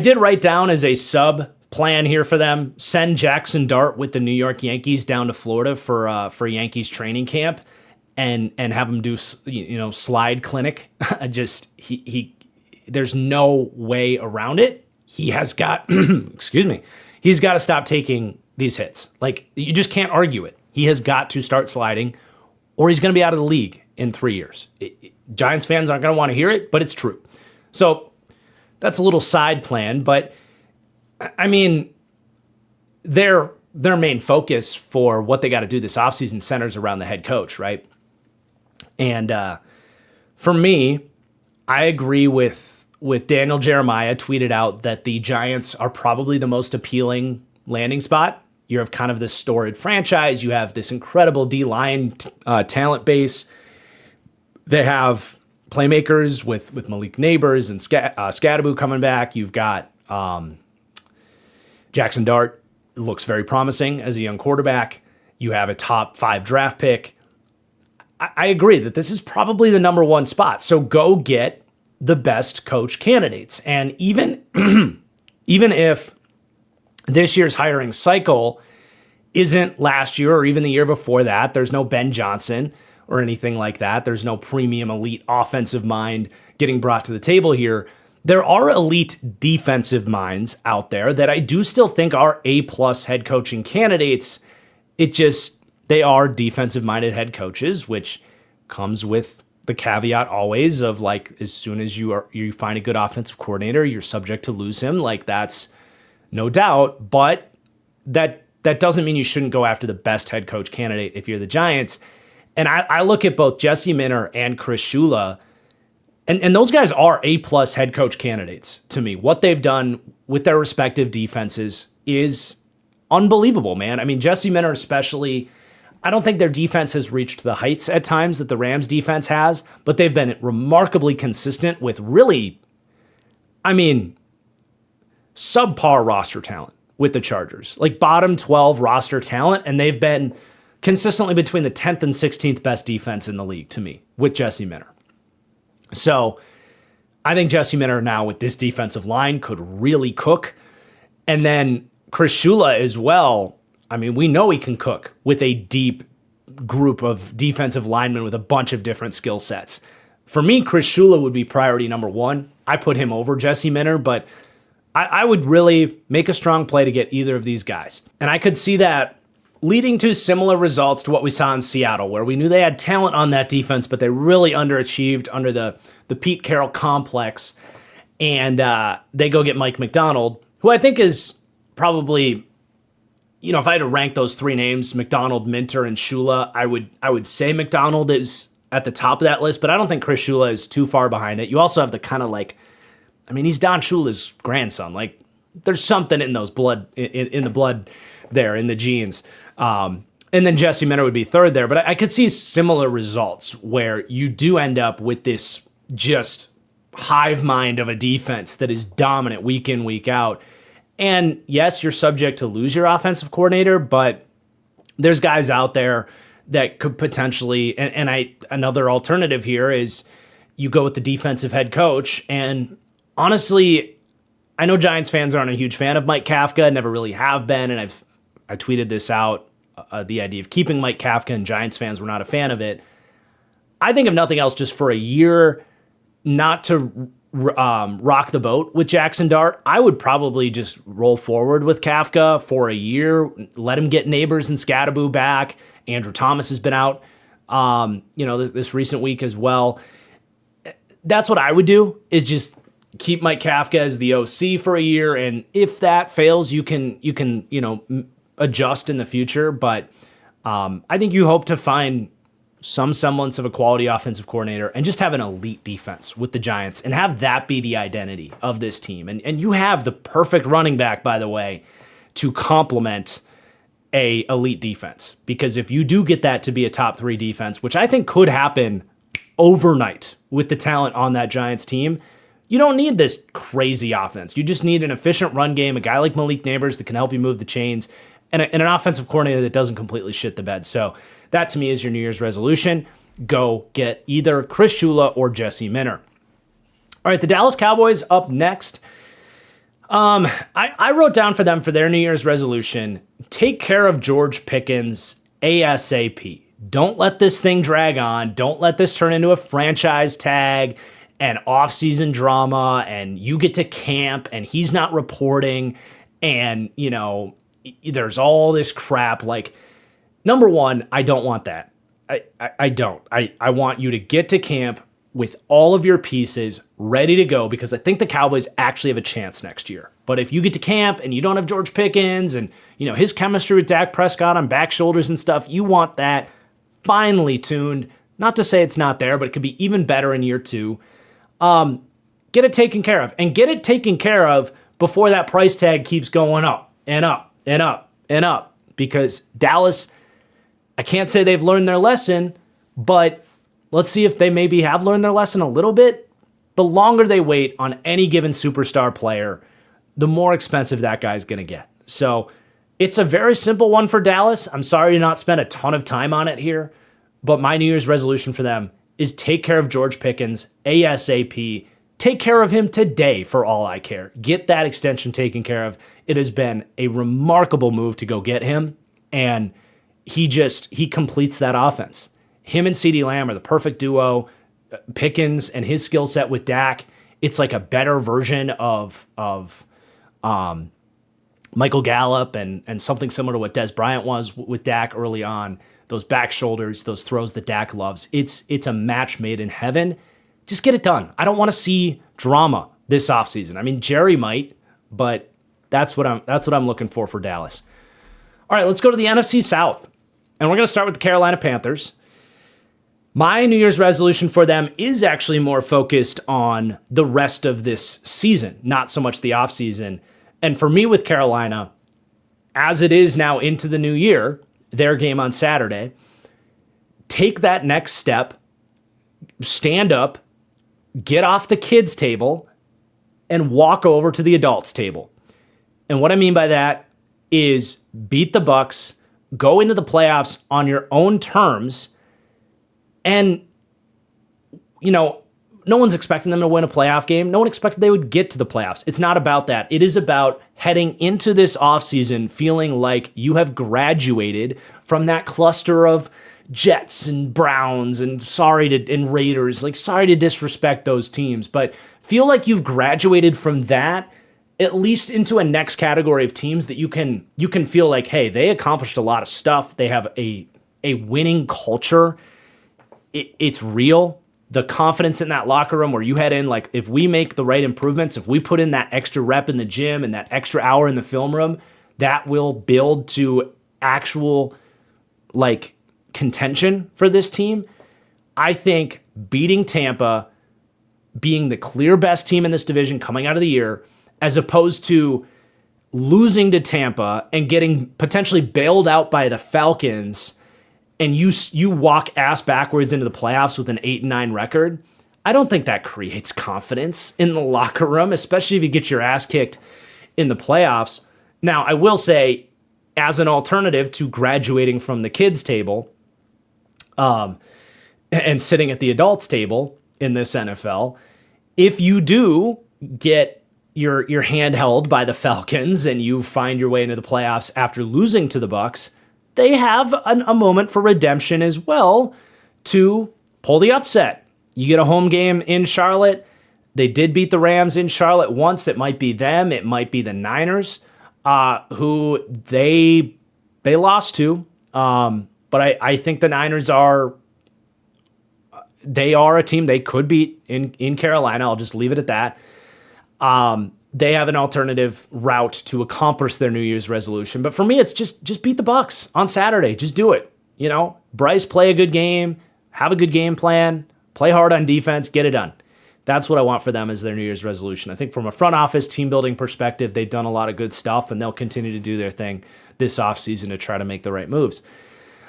did write down as a sub plan here for them, send Jackson Dart with the New York Yankees down to Florida for Yankees training camp and have him do slide clinic. There's no way around it. He has got he's got to stop taking these hits. Like, you just can't argue it. He has got to start sliding or he's going to be out of the league in 3 years. Giants fans aren't going to want to hear it, but it's true. So that's a little side plan, but I mean, their main focus for what they got to do this offseason centers around the head coach, right? And for me, I agree with Daniel Jeremiah tweeted out that the Giants are probably the most appealing landing spot. You have kind of this storied franchise. You have this incredible D-line talent base. They have playmakers with Malik Neighbors and Scadaboo coming back. You've got Jackson Dart looks very promising as a young quarterback. You have a top 5 draft pick. I agree that this is probably the number 1 spot. So go get the best coach candidates. And even if this year's hiring cycle isn't last year or even the year before that, there's no Ben Johnson. or anything like that. There's no premium elite offensive mind getting brought to the table here. There are elite defensive minds out there that I do still think are A-plus head coaching candidates. They are defensive-minded head coaches, which comes with the caveat always of like, as soon as you find a good offensive coordinator, you're subject to lose him. Like, that's no doubt, but that doesn't mean you shouldn't go after the best head coach candidate if you're the Giants. And I look at both Jesse Minter and Chris Shula, and those guys are A-plus head coach candidates to me. What they've done with their respective defenses is unbelievable, man. I mean, Jesse Minter especially, I don't think their defense has reached the heights at times that the Rams defense has, but they've been remarkably consistent with really, subpar roster talent with the Chargers. Like bottom 12 roster talent, and they've been consistently between the 10th and 16th best defense in the league to me with Jesse Minter. So I think Jesse Minter now with this defensive line could really cook. And then Chris Shula as well. I mean, we know he can cook with a deep group of defensive linemen with a bunch of different skill sets. For me, Chris Shula would be priority number one. I put him over Jesse Minter, but I would really make a strong play to get either of these guys. And I could see that leading to similar results to what we saw in Seattle, where we knew they had talent on that defense, but they really underachieved under the Pete Carroll complex. And they go get Mike Macdonald, who I think is probably, if I had to rank those three names, Macdonald, Minter, and Shula, I would say Macdonald is at the top of that list, but I don't think Chris Shula is too far behind it. You also have the kind of he's Don Shula's grandson. Like, there's something in those blood, in the blood there, in the genes. And then Jesse Minter would be third there, but I could see similar results where you do end up with this just hive mind of a defense that is dominant week in, week out. And yes, you're subject to lose your offensive coordinator, but there's guys out there that could potentially, another alternative here is you go with the defensive head coach. And honestly, I know Giants fans aren't a huge fan of Mike Kafka, never really have been, and I tweeted this out, the idea of keeping Mike Kafka, and Giants fans were not a fan of it. I think if nothing else, just for a year, not to rock the boat with Jackson Dart, I would probably just roll forward with Kafka for a year, let him get Neighbors and Scattaboo back. Andrew Thomas has been out, this recent week as well. That's what I would do, is just keep Mike Kafka as the OC for a year, and if that fails, you can adjust in the future. But I think you hope to find some semblance of a quality offensive coordinator and just have an elite defense with the Giants and have that be the identity of this team. And you have the perfect running back, by the way, to complement a elite defense. Because if you do get that to be a top 3 defense, which I think could happen overnight with the talent on that Giants team, you don't need this crazy offense. You just need an efficient run game, a guy like Malik Neighbors that can help you move the chains, and an offensive coordinator that doesn't completely shit the bed. So that, to me, is your New Year's resolution. Go get either Chris Shula or Jesse Minter. All right, the Dallas Cowboys up next. I wrote down for them for their New Year's resolution, take care of George Pickens ASAP. Don't let this thing drag on. Don't let this turn into a franchise tag and off-season drama, and you get to camp and he's not reporting, and, there's all this crap. Like, number one, I don't want that. I don't. I want you to get to camp with all of your pieces ready to go, because I think the Cowboys actually have a chance next year. But if you get to camp and you don't have George Pickens and, his chemistry with Dak Prescott on back shoulders and stuff, you want that finely tuned. Not to say it's not there, but it could be even better in year 2. Get it taken care of, and get it taken care of before that price tag keeps going up and up and up and up, because Dallas, I can't say they've learned their lesson, but let's see if they maybe have learned their lesson a little bit. The longer they wait on any given superstar player, the more expensive that guy's going to get. So it's a very simple one for Dallas. I'm sorry to not spend a ton of time on it here, but my New Year's resolution for them is take care of George Pickens ASAP. Take care of him today for all I care. Get that extension taken care of. It has been a remarkable move to go get him, and he completes that offense. him and CeeDee Lamb are the perfect duo. Pickens and his skill set with Dak, it's like a better version of Michael Gallup and something similar to what Des Bryant was with Dak early on. Those back shoulders, those throws that Dak loves. It's a match made in heaven. Just get it done. I don't want to see drama this offseason. I mean, Jerry might, but that's what I'm looking for Dallas. All right, let's go to the NFC South. And we're going to start with the Carolina Panthers. My New Year's resolution for them is actually more focused on the rest of this season, not so much the offseason. And for me with Carolina, as it is now into the new year, their game on Saturday, take that next step, stand up, get off the kids' table, and walk over to the adults' table. And what I mean by that is beat the Bucs, go into the playoffs on your own terms. And, no one's expecting them to win a playoff game. No one expected they would get to the playoffs. It's not about that. It is about heading into this offseason feeling like you have graduated from that cluster of Jets and Browns and Raiders. Like, sorry to disrespect those teams, but feel like you've graduated from that at least into a next category of teams that you can feel like, hey, they accomplished a lot of stuff. They have a winning culture. It's real. The confidence in that locker room where you head in, like, if we make the right improvements, if we put in that extra rep in the gym and that extra hour in the film room, that will build to actual, like, contention for this team. I think beating Tampa, being the clear best team in this division coming out of the year, as opposed to losing to Tampa and getting potentially bailed out by the Falcons, and you walk ass backwards into the playoffs with an 8-9 record, I don't think that creates confidence in the locker room, especially if you get your ass kicked in the playoffs. Now, I will say, as an alternative to graduating from the kids' table and sitting at the adults' table in this NFL, if you do get your hand held by the Falcons and you find your way into the playoffs after losing to the Bucs, they have a moment for redemption as well to pull the upset. You get a home game in Charlotte. They did beat the Rams in Charlotte once. It might be them. It might be the Niners, who they lost to. But I think the Niners are a team they could beat in Carolina. I'll just leave it at that. They have an alternative route to accomplish their New Year's resolution. But for me, it's just beat the Bucs on Saturday. Just do it. Bryce, play a good game, have a good game plan, play hard on defense, get it done. That's what I want for them as their New Year's resolution. I think from a front office team building perspective, they've done a lot of good stuff, and they'll continue to do their thing this offseason to try to make the right moves.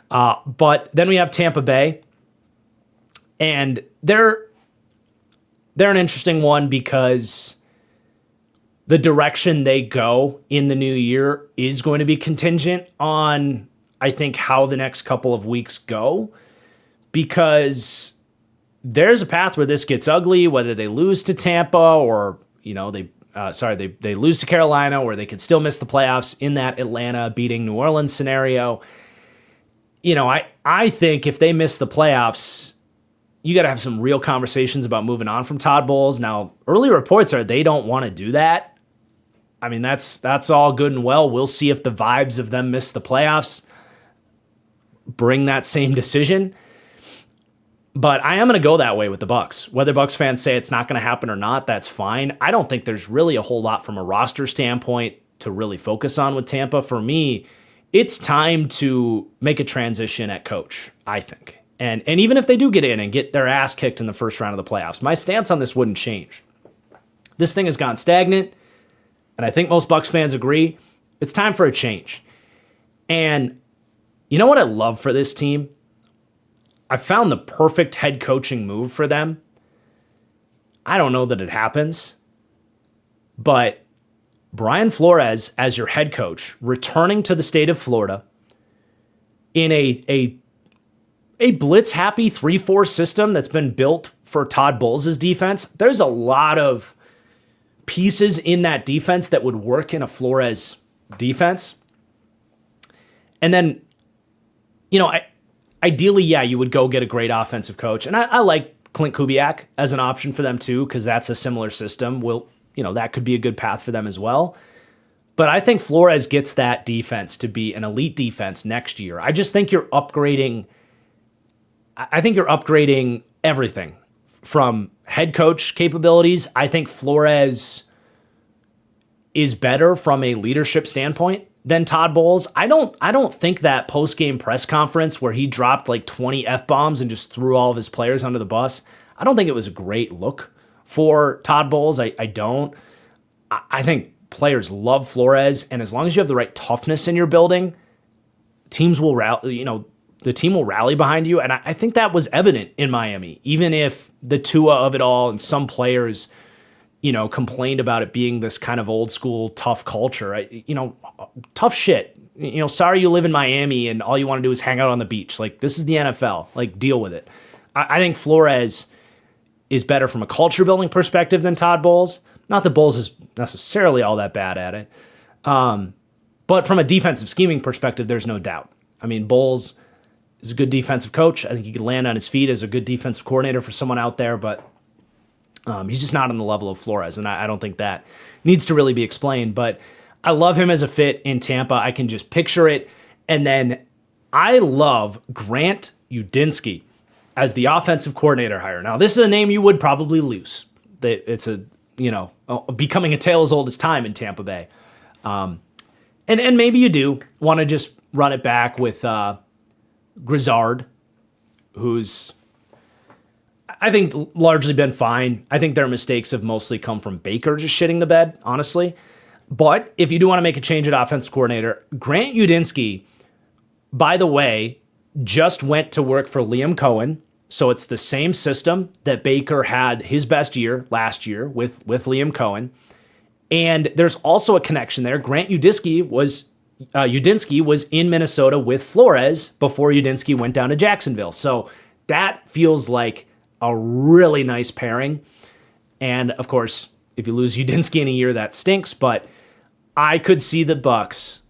But then we have Tampa Bay, and they're an interesting one because the direction they go in the new year is going to be contingent on, I think, how the next couple of weeks go, because there's a path where this gets ugly, whether they lose to Tampa or, they lose to Carolina, or they could still miss the playoffs in that Atlanta beating New Orleans scenario. I think if they miss the playoffs, you got to have some real conversations about moving on from Todd Bowles. Now, early reports are they don't want to do that. I mean, that's all good and well. We'll see if the vibes of them miss the playoffs bring that same decision. But I am going to go that way with the Bucs. Whether Bucs fans say it's not going to happen or not, that's fine. I don't think there's really a whole lot from a roster standpoint to really focus on with Tampa. For me, it's time to make a transition at coach, I think. And even if they do get in and get their ass kicked in the first round of the playoffs, my stance on this wouldn't change. This thing has gone stagnant, and I think most Bucs fans agree. It's time for a change. And you know what I love for this team? I found the perfect head coaching move for them. I don't know that it happens, but Brian Flores as your head coach, returning to the state of Florida in a blitz-happy 3-4 system that's been built for Todd Bowles' defense. There's a lot of pieces in that defense that would work in a Flores defense. And then, ideally, yeah, you would go get a great offensive coach. And I like Clint Kubiak as an option for them too, because that's a similar system. That could be a good path for them as well. But I think Flores gets that defense to be an elite defense next year. I just think you're upgrading. I think you're upgrading everything from head coach capabilities. I think Flores is better from a leadership standpoint than Todd Bowles. I don't think that post-game press conference where he dropped like 20 F-bombs and just threw all of his players under the bus, I don't think it was a great look for Todd Bowles. I don't. I think players love Flores, and as long as you have the right toughness in your building, teams will rally, the team will rally behind you. And I think that was evident in Miami, even if the Tua of it all and some players, complained about it being this kind of old school tough culture. Tough shit. Sorry you live in Miami and all you want to do is hang out on the beach. Like, this is the NFL. Like, deal with it. I think Flores is better from a culture building perspective than Todd Bowles. Not that Bowles is necessarily all that bad at it. But from a defensive scheming perspective, there's no doubt. I mean, Bowles is a good defensive coach. I think he could land on his feet as a good defensive coordinator for someone out there, but he's just not on the level of Flores, and I don't think that needs to really be explained. But I love him as a fit in Tampa. I can just picture it. And then I love Grant Udinski as the offensive coordinator hire. Now, this is a name you would probably lose. It's becoming a tale as old as time in Tampa Bay. And maybe you do want to just run it back with Grizzard, who's, I think, largely been fine. I think their mistakes have mostly come from Baker just shitting the bed, honestly. But if you do want to make a change at offensive coordinator, Grant Udinski, by the way, just went to work for Liam Cohen. So it's the same system that Baker had his best year last year with Liam Cohen. And there's also a connection there. Grant Udinski was in Minnesota with Flores before Udinski went down to Jacksonville. So that feels like a really nice pairing. And of course, if you lose Udinski in a year, that stinks. But I could see the Bucs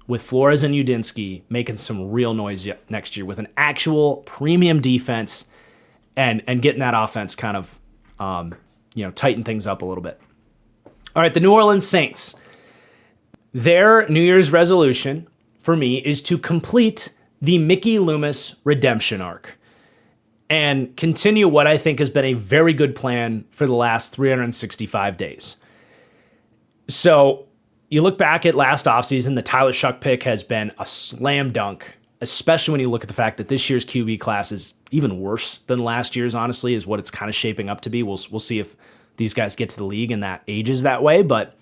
with Flores and Udinski making some real noise next year with an actual premium defense and getting that offense kind of tighten things up a little bit. All right, the New Orleans Saints. Their New Year's resolution for me is to complete the Mickey Loomis redemption arc and continue what I think has been a very good plan for the last 365 days. So you look back at last offseason, the Tyler Shuck pick has been a slam dunk, especially when you look at the fact that this year's QB class is even worse than last year's, honestly, is what it's kind of shaping up to be. We'll see if these guys get to the league and that ages that way, but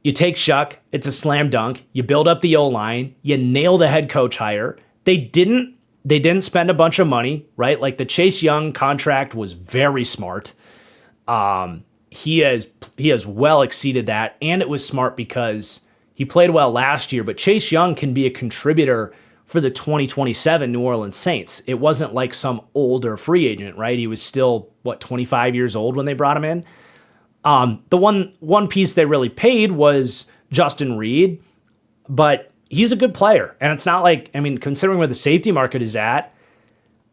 you take Shuck, it's a slam dunk. You build up the O-line, you nail the head coach hire. They didn't spend a bunch of money, right? Like the Chase Young contract was very smart. He has well exceeded that, and it was smart because he played well last year, but Chase Young can be a contributor for the 2027 New Orleans Saints. It wasn't like some older free agent, right? He was still, 25 years old when they brought him in. The one piece they really paid was Justin Reed, but he's a good player. And it's not like, considering where the safety market is at,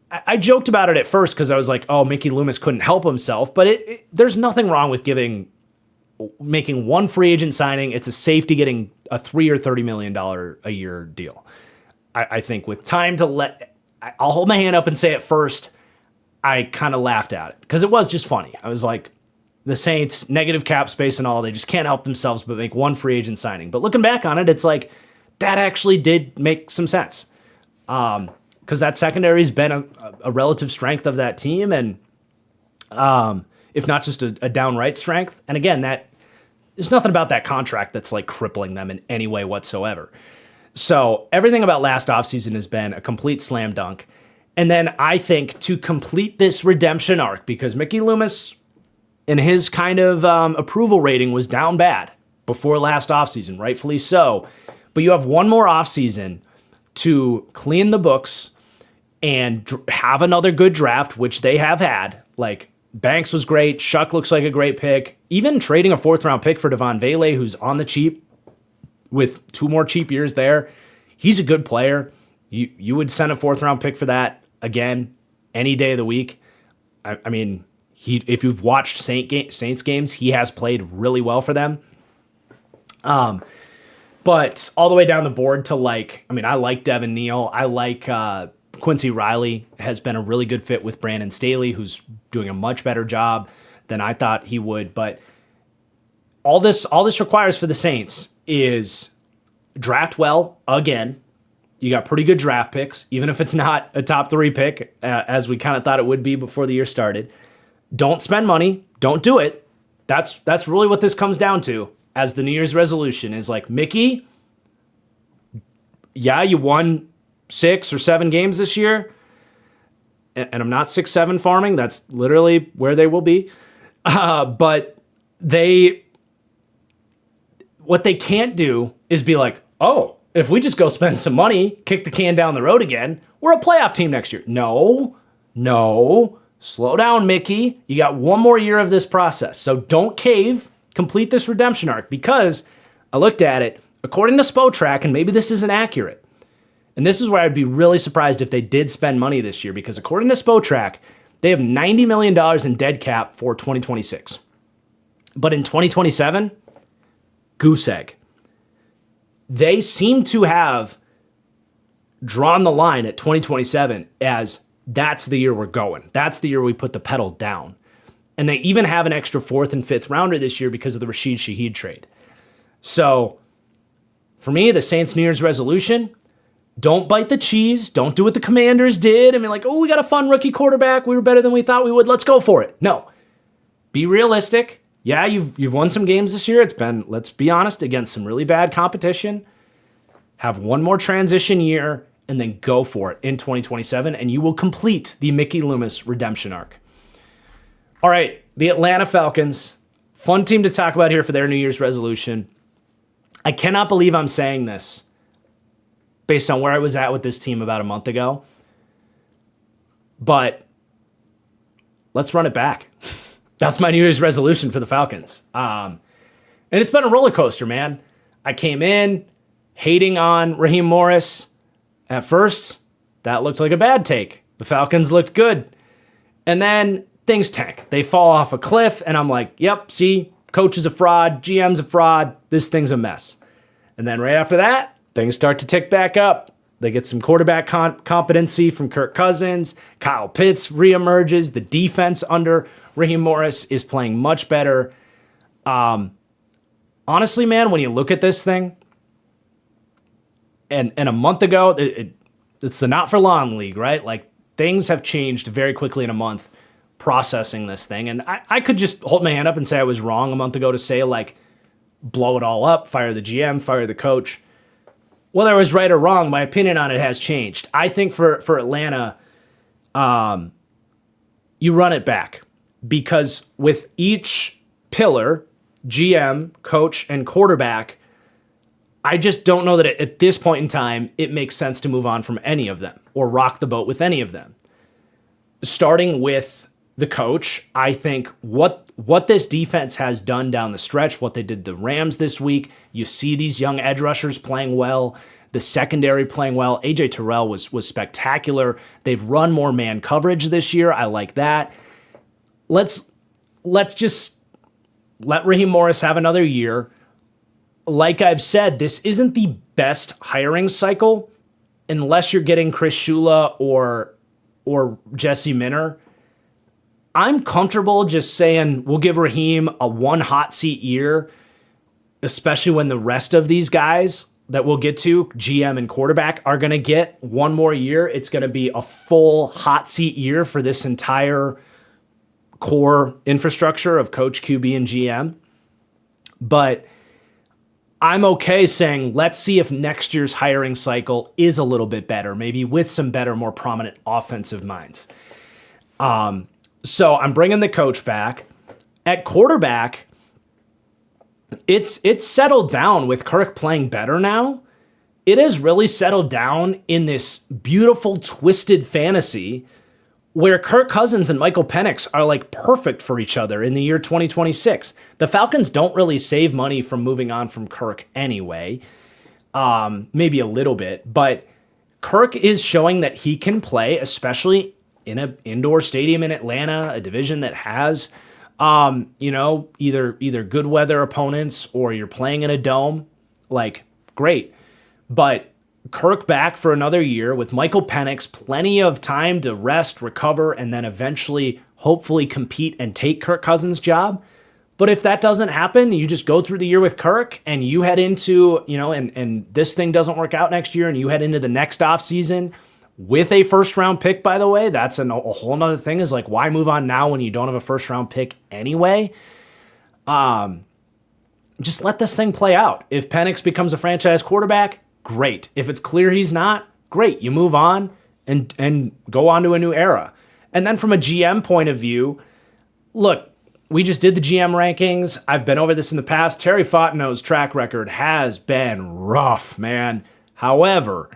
I joked about it at first because I was like, oh, Mickey Loomis couldn't help himself, but there's nothing wrong with making one free agent signing. It's a safety getting a $3 or $30 million a year deal. I think with time to I'll hold my hand up and say at first, I kind of laughed at it because it was just funny. I was like, the Saints, negative cap space and all, they just can't help themselves but make one free agent signing. But looking back on it, it's like, that actually did make some sense. Because that secondary's been a relative strength of that team, and if not just a downright strength. And again, there's nothing about that contract that's like crippling them in any way whatsoever. So everything about last offseason has been a complete slam dunk. And then I think to complete this redemption arc, because Mickey Loomis and his kind of approval rating was down bad before last offseason, rightfully so. But you have one more offseason to clean the books and have another good draft, which they have had. Like, Banks was great. Shuck looks like a great pick. Even trading a 4th-round pick for Devon Vele, who's on the cheap with 2 more cheap years there. He's a good player. You would send a 4th-round pick for that again any day of the week. I mean, if you've watched Saints games, he has played really well for them. But all the way down the board to I like Devin Neal. I like Quincy Riley has been a really good fit with Brandon Staley, who's doing a much better job than I thought he would. But all this requires for the Saints is draft well again. You got pretty good draft picks, even if it's not a top 3 pick, as we kind of thought it would be before the year started. Don't spend money. Don't do it. That's really what this comes down to as the New Year's resolution is Mickey, yeah, you won 6 or 7 games this year, and I'm not 6-7 farming. That's literally where they will be. But what they can't do is be oh, if we just go spend some money, kick the can down the road again, we're a playoff team next year. No. Slow down, Mickey. You got one more year of this process. So don't cave. Complete this redemption arc, because I looked at it, according to Spotrac, and maybe this isn't accurate, and this is where I'd be really surprised if they did spend money this year, because according to Spotrac, they have $90 million in dead cap for 2026. But in 2027, goose egg. They seem to have drawn the line at 2027 as that's the year we're going. That's the year we put the pedal down. And they even have an extra 4th and 5th rounder this year because of the Rashid Shaheed trade. So for me, the Saints' New Year's resolution, don't bite the cheese. Don't do what the Commanders did. I mean, we got a fun rookie quarterback. We were better than we thought we would. Let's go for it. No. Be realistic. Yeah, you've won some games this year. It's been, let's be honest, against some really bad competition. Have one more transition year and then go for it in 2027, and you will complete the Mickey Loomis redemption arc. All right, the Atlanta Falcons, fun team to talk about here for their New Year's resolution. I cannot believe I'm saying this based on where I was at with this team about a month ago, but let's run it back. That's my New Year's resolution for the Falcons. And it's been a roller coaster, man. I came in hating on Raheem Morris. At first, that looked like a bad take. The Falcons looked good. And then things tank. They fall off a cliff, and I'm like, yep, see, coach is a fraud, GM's a fraud, this thing's a mess. And then right after that, things start to tick back up. They get some quarterback competency from Kirk Cousins. Kyle Pitts reemerges. The defense under Raheem Morris is playing much better. Honestly, man, when you look at this thing, and a month ago, it's the not for long league, right? Things have changed very quickly in a month processing this thing. And I could just hold my hand up and say I was wrong a month ago to say, blow it all up, fire the GM, fire the coach. Whether I was right or wrong, my opinion on it has changed. I think for Atlanta, you run it back, because with each pillar, GM, coach, and quarterback, I just don't know that at this point in time it makes sense to move on from any of them or rock the boat with any of them. Starting with the coach, I think what this defense has done down the stretch, what they did the Rams this week, you see these young edge rushers playing well, the secondary playing well. AJ Terrell was spectacular. They've run more man coverage this year. I like that. Let's just let Raheem Morris have another year. Like I've said, this isn't the best hiring cycle unless you're getting Chris Shula or Jesse Minner. I'm comfortable just saying we'll give Raheem a one hot seat year, especially when the rest of these guys that we'll get to, GM and quarterback, are going to get one more year. It's going to be a full hot seat year for this entire core infrastructure of coach, QB, and GM. But I'm okay saying, let's see if next year's hiring cycle is a little bit better, maybe with some better, more prominent offensive minds. So I'm bringing the coach back. At quarterback, it's settled down with Kirk playing better now. It has really settled down in this beautiful, twisted fantasy where Kirk Cousins and Michael Penix are perfect for each other in the year 2026. The Falcons don't really save money from moving on from Kirk anyway. Maybe a little bit, but Kirk is showing that he can play, especially in an indoor stadium in Atlanta, a division that has, either good weather opponents or you're playing in a dome. Like, great. But Kirk back for another year with Michael Penix, plenty of time to rest, recover, and then eventually, hopefully, compete and take Kirk Cousins' job. But if that doesn't happen, you just go through the year with Kirk and you head into, and this thing doesn't work out next year and you head into the next offseason with a first-round pick, by the way. That's a whole nother thing, is like, why move on now when you don't have a first-round pick anyway? Just let this thing play out. If Penix becomes a franchise quarterback, great. If it's clear he's not, great. You move on and go on to a new era. And then from a GM point of view, look, we just did the GM rankings. I've been over this in the past. Terry Fontenot's track record has been rough, man. However,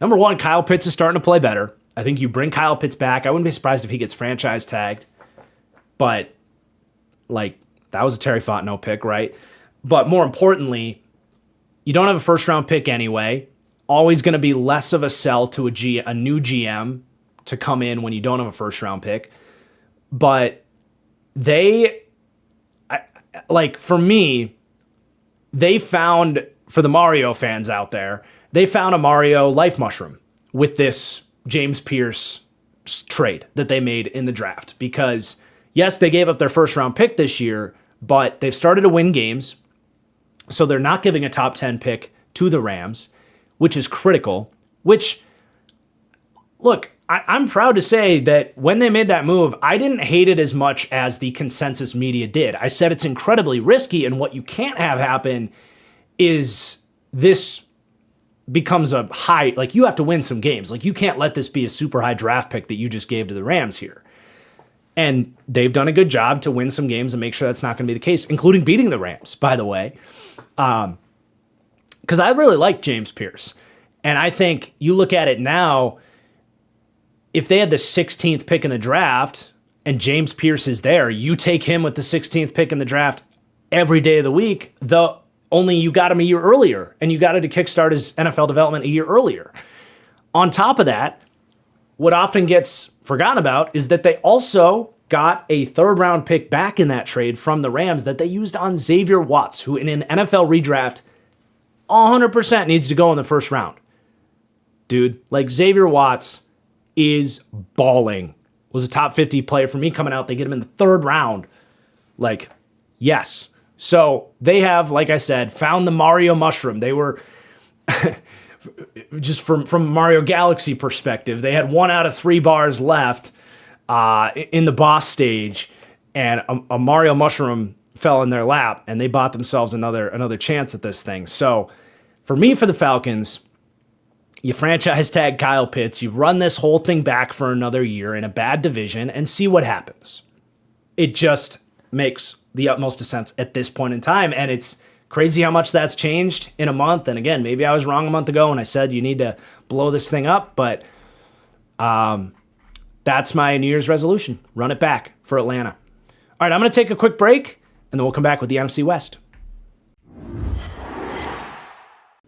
number one, Kyle Pitts is starting to play better. I think you bring Kyle Pitts back. I wouldn't be surprised if he gets franchise tagged. But, that was a Terry Fontenot pick, right? But more importantly, you don't have a first-round pick anyway. Always going to be less of a sell to a new GM to come in when you don't have a first-round pick. But for me, they found, for the Mario fans out there, they found a Mario life mushroom with this James Pierce trade that they made in the draft. Because, yes, they gave up their first-round pick this year, but they've started to win games. So they're not giving a top 10 pick to the Rams, which is critical, which, look, I'm proud to say that when they made that move, I didn't hate it as much as the consensus media did. I said it's incredibly risky, and what you can't have happen is this becomes a high, you have to win some games. You can't let this be a super high draft pick that you just gave to the Rams here. And they've done a good job to win some games and make sure that's not going to be the case, including beating the Rams, by the way. Because I really like James Pierce. And I think you look at it now, if they had the 16th pick in the draft and James Pierce is there, you take him with the 16th pick in the draft every day of the week, only you got him a year earlier, and you got it to kickstart his NFL development a year earlier. On top of that, what often gets forgotten about is that they also got a third-round pick back in that trade from the Rams that they used on Xavier Watts, who in an NFL redraft 100% needs to go in the first round. Dude, Xavier Watts is balling. Was a top 50 player for me coming out. They get him in the third round. Yes. So they have, like I said, found the Mario mushroom. They were, just from Mario Galaxy perspective, they had 1 out of 3 bars left in the boss stage, and a Mario mushroom fell in their lap, and they bought themselves another chance at this thing. So for me, for the Falcons, you franchise tag Kyle Pitts, you run this whole thing back for another year in a bad division and see what happens. It just makes the utmost of sense at this point in time, and it's crazy how much that's changed in a month. And again, maybe I was wrong a month ago when I said you need to blow this thing up, but that's my New Year's resolution. Run it back for Atlanta. All right, I'm going to take a quick break, and then we'll come back with the NFC West.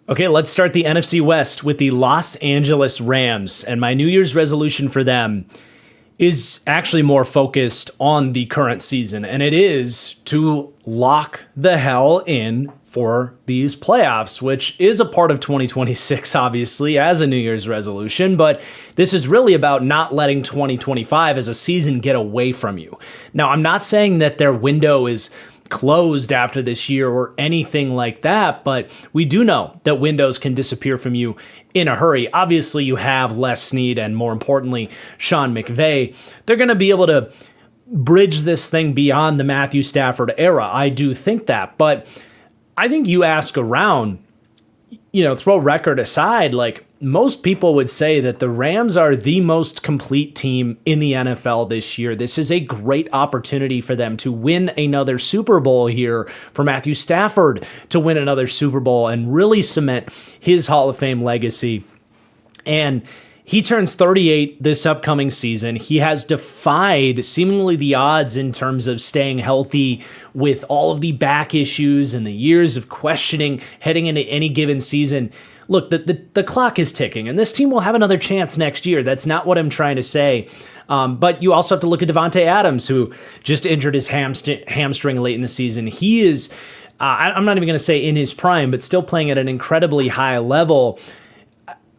Okay, let's start the NFC West with the Los Angeles Rams, and my New Year's resolution for them is actually more focused on the current season, and it is to lock the hell in for these playoffs, which is a part of 2026, obviously, as a New Year's resolution, but this is really about not letting 2025 as a season get away from you. Now, I'm not saying that their window is closed after this year or anything like that, but we do know that windows can disappear from you in a hurry. Obviously, you have Les Snead and, more importantly, Sean McVay. They're going to be able to bridge this thing beyond the Matthew Stafford era. I do think that, but I think you ask around, throw record aside, most people would say that the Rams are the most complete team in the NFL this year. This is a great opportunity for them to win another Super Bowl here, for Matthew Stafford to win another Super Bowl and really cement his Hall of Fame legacy. And he turns 38 this upcoming season. He has defied seemingly the odds in terms of staying healthy with all of the back issues and the years of questioning heading into any given season. look, the clock is ticking, and this team will have another chance next year. That's not what I'm trying to say. But you also have to look at Devontae Adams, who just injured his hamstring late in the season. He is, I'm not even going to say in his prime, but still playing at an incredibly high level.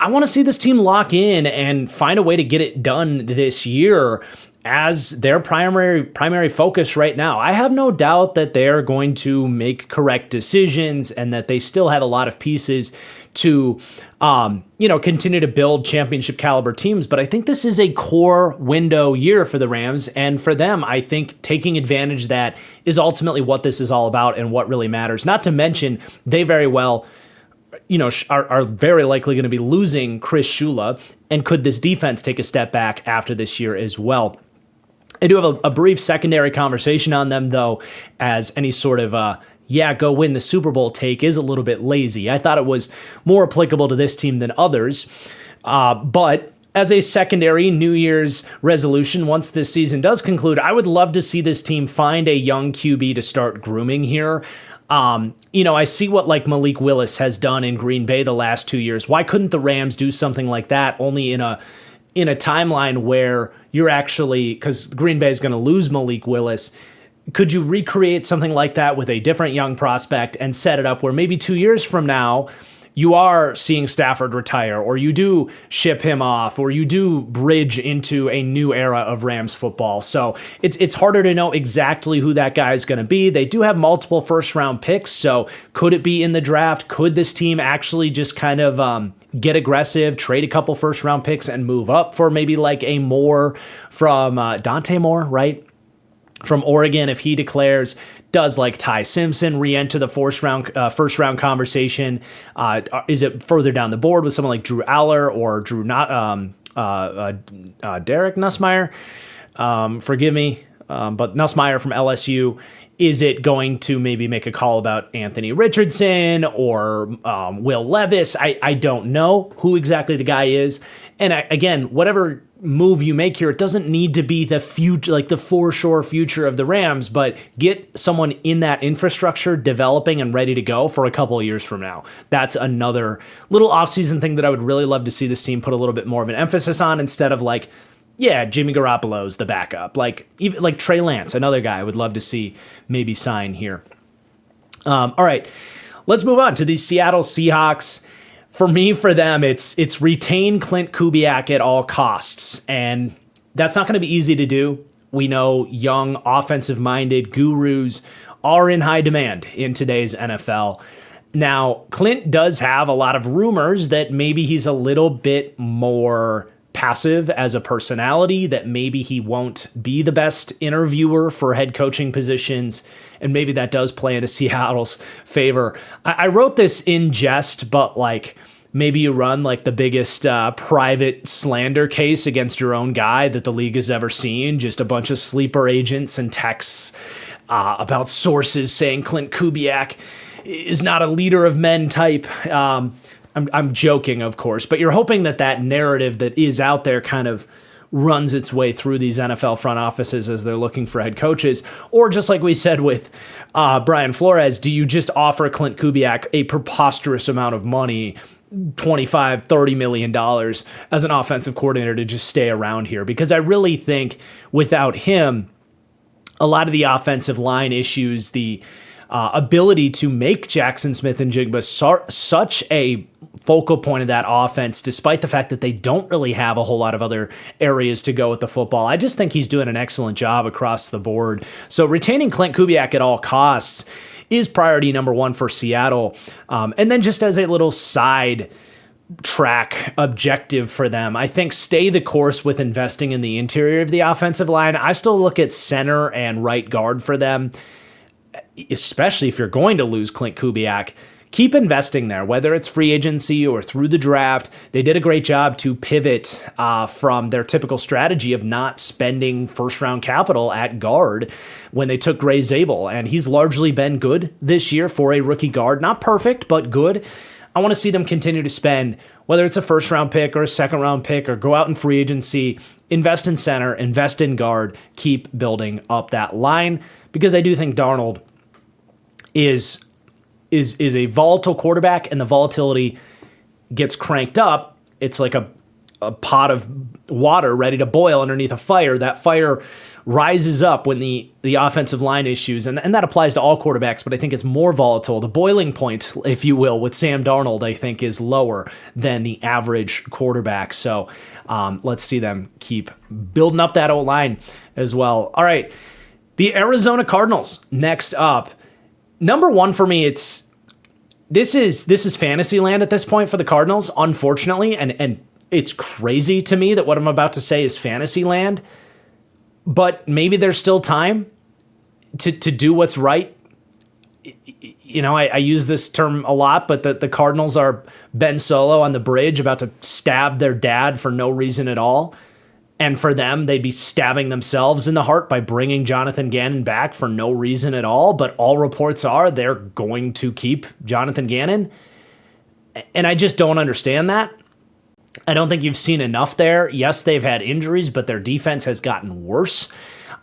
I want to see this team lock in and find a way to get it done this year as their primary focus right now. I have no doubt that they're going to make correct decisions and that they still have a lot of pieces to, continue to build championship caliber teams. But I think this is a core window year for the Rams. And for them, I think taking advantage of that is ultimately what this is all about and what really matters. Not to mention, they very well are very likely going to be losing Chris Shula. And could this defense take a step back after this year as well? I do have a brief secondary conversation on them, though, as any sort of, go win the Super Bowl take is a little bit lazy. I thought it was more applicable to this team than others. But as a secondary New Year's resolution, once this season does conclude, I would love to see this team find a young QB to start grooming here. I see what like Malik Willis has done in Green Bay the last 2 years. Why couldn't the Rams do something like that only in a timeline where you're actually, because Green Bay is going to lose Malik Willis, could you recreate something like that with a different young prospect and set it up where maybe 2 years from now you are seeing Stafford retire, or you do ship him off, or you do bridge into a new era of Rams football? So it's harder to know exactly who that guy is going to be. They do have multiple first-round picks, so could it be in the draft? Could this team actually just kind of get aggressive, trade a couple first-round picks, and move up for maybe like a Moore from Dante Moore, right? From Oregon, if he declares, does like Ty Simpson re-enter the first round conversation? Is it further down the board with someone like Drew Aller or Derek Nussmeier? Forgive me, but Nussmeier from LSU. Is it going to maybe make a call about Anthony Richardson or Will Levis? I don't know who exactly the guy is. And again, whatever move you make here, it doesn't need to be the future, like the for sure future of the Rams, but get someone in that infrastructure developing and ready to go for a couple of years from now. That's another little offseason thing that I would really love to see this team put a little bit more of an emphasis on, instead of like, Jimmy Garoppolo's the backup. Even like Trey Lance, another guy I would love to see maybe sign here. All right, let's move on to the Seattle Seahawks. For me, for them, it's retain Clint Kubiak at all costs, and that's not going to be easy to do. We know young, offensive-minded gurus are in high demand in today's NFL. Now, Clint does have a lot of rumors that maybe he's a little bit more passive as a personality, that maybe he won't be the best interviewer for head coaching positions, and maybe that does play into Seattle's favor. I wrote this in jest, but like maybe you run like the biggest private slander case against your own guy that the league has ever seen, just a bunch of sleeper agents and texts about sources saying Clint Kubiak is not a leader of men type. I'm joking, of course, but you're hoping that narrative that is out there kind of runs its way through these NFL front offices as they're looking for head coaches. Or just like we said with Brian Flores, do you just offer Clint Kubiak a preposterous amount of money, $25, $30 million as an offensive coordinator to just stay around here? Because I really think without him, a lot of the offensive line issues, the ability to make Jackson Smith-Njigba such a focal point of that offense, despite the fact that they don't really have a whole lot of other areas to go with the football. I just think he's doing an excellent job across the board. So retaining Clint Kubiak at all costs is priority number one for Seattle. And then just as a little side track objective for them, I think stay the course with investing in the interior of the offensive line. I still look at center and right guard for them, especially if you're going to lose Clint Kubiak. Keep investing there, whether it's free agency or through the draft. They did a great job to pivot from their typical strategy of not spending first-round capital at guard when they took Gray Zabel, and he's largely been good this year for a rookie guard. Not perfect, but good. I want to see them continue to spend, whether it's a first-round pick or a second-round pick, or go out in free agency, invest in center, invest in guard, keep building up that line, because I do think Darnold is a volatile quarterback, and the volatility gets cranked up, it's like a pot of water ready to boil underneath a fire. That fire rises up when the offensive line issues, and that applies to all quarterbacks, but I think it's more volatile. The boiling point, if you will, with Sam Darnold, I think is lower than the average quarterback. So let's see them keep building up that O-line as well. All right, the Arizona Cardinals next up. Number one for me, this is fantasy land at this point for the Cardinals, unfortunately, and it's crazy to me that what I'm about to say is fantasy land, but maybe there's still time to do what's right. You know, I use this term a lot, but the Cardinals are Ben Solo on the bridge about to stab their dad for no reason at all. And for them, they'd be stabbing themselves in the heart by bringing Jonathan Gannon back for no reason at all. But all reports are they're going to keep Jonathan Gannon. And I just don't understand that. I don't think you've seen enough there. Yes, they've had injuries, but their defense has gotten worse.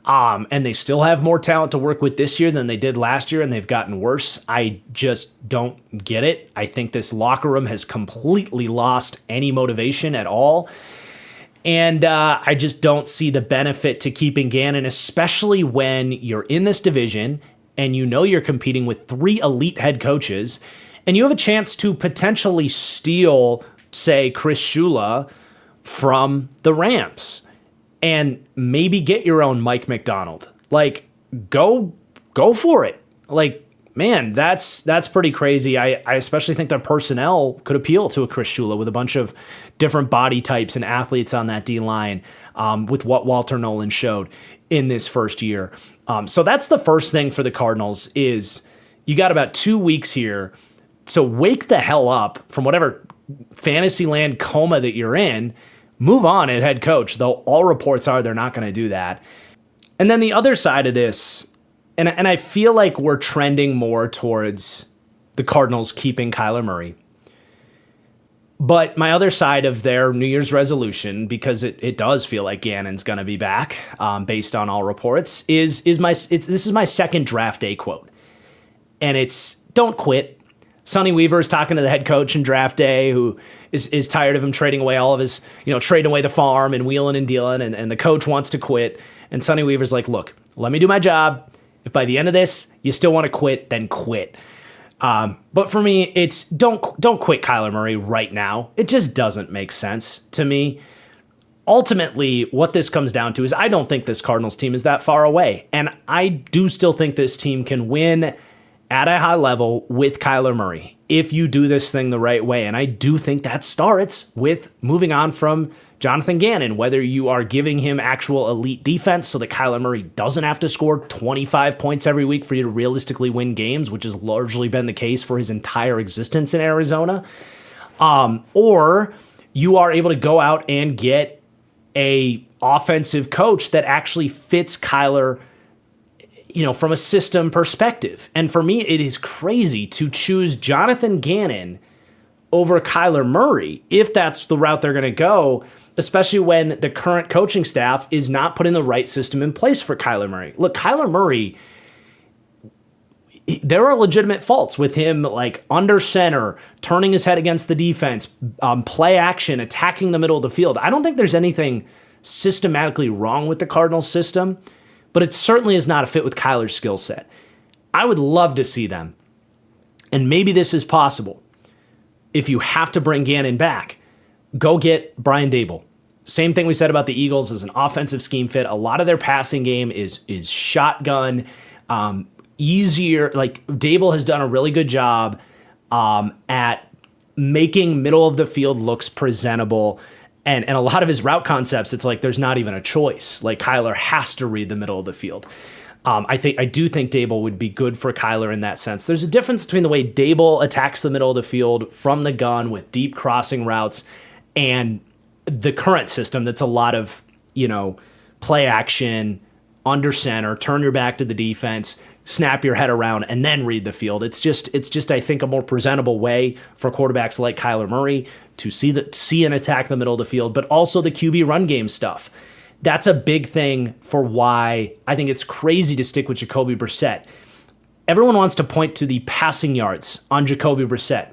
And they still have more talent to work with this year than they did last year, and they've gotten worse. I just don't get it. I think this locker room has completely lost any motivation at all. And I just don't see the benefit to keeping Gannon, especially when you're in this division and you know you're competing with 3 elite head coaches, and you have a chance to potentially steal, say, Chris Shula from the Rams and maybe get your own Mike McDonald. Like, go for it. Like, man, that's pretty crazy. I especially think their personnel could appeal to a Chris Shula with a bunch of different body types and athletes on that D-line with what Walter Nolan showed in this first year. So that's the first thing for the Cardinals is you got about 2 weeks here to wake the hell up from whatever Fantasyland coma that you're in, move on at head coach, though all reports are they're not going to do that. And then the other side of this, and I feel like we're trending more towards the Cardinals keeping Kyler Murray. But my other side of their New Year's resolution, because it does feel like Gannon's going to be back based on all reports, this is my second draft day quote. And it's, don't quit. Sonny Weaver is talking to the head coach in draft day who is tired of him trading away all of his, trading away the farm and wheeling and dealing, and the coach wants to quit. And Sonny Weaver's like, look, let me do my job. If by the end of this you still want to quit, then quit. But for me, it's don't quit Kyler Murray right now. It just doesn't make sense to me. Ultimately, what this comes down to is I don't think this Cardinals team is that far away. And I do still think this team can win at a high level with Kyler Murray if you do this thing the right way. And I do think that starts with moving on from Jonathan Gannon, whether you are giving him actual elite defense so that Kyler Murray doesn't have to score 25 points every week for you to realistically win games, which has largely been the case for his entire existence in Arizona, or you are able to go out and get a offensive coach that actually fits Kyler from a system perspective. And for me, it is crazy to choose Jonathan Gannon over Kyler Murray if that's the route they're going to go, especially when the current coaching staff is not putting the right system in place for Kyler Murray. Look, Kyler Murray, there are legitimate faults with him, like under center, turning his head against the defense, play action, attacking the middle of the field. I don't think there's anything systematically wrong with the Cardinals system, but it certainly is not a fit with Kyler's skill set. I would love to see them, and maybe this is possible. If you have to bring Gannon back, go get Brian Daboll. Same thing we said about the Eagles as an offensive scheme fit. A lot of their passing game is shotgun, easier. Like Daboll has done a really good job at making middle of the field looks presentable. And a lot of his route concepts, it's like there's not even a choice. Like Kyler has to read the middle of the field. I do think Daboll would be good for Kyler in that sense. There's a difference between the way Daboll attacks the middle of the field from the gun with deep crossing routes and the current system that's a lot of, play action, under center, turn your back to the defense, snap your head around, and then read the field. It's just I think, a more presentable way for quarterbacks like Kyler Murray to see and attack the middle of the field, but also the QB run game stuff. That's a big thing for why I think it's crazy to stick with Jacoby Brissett. Everyone wants to point to the passing yards on Jacoby Brissett.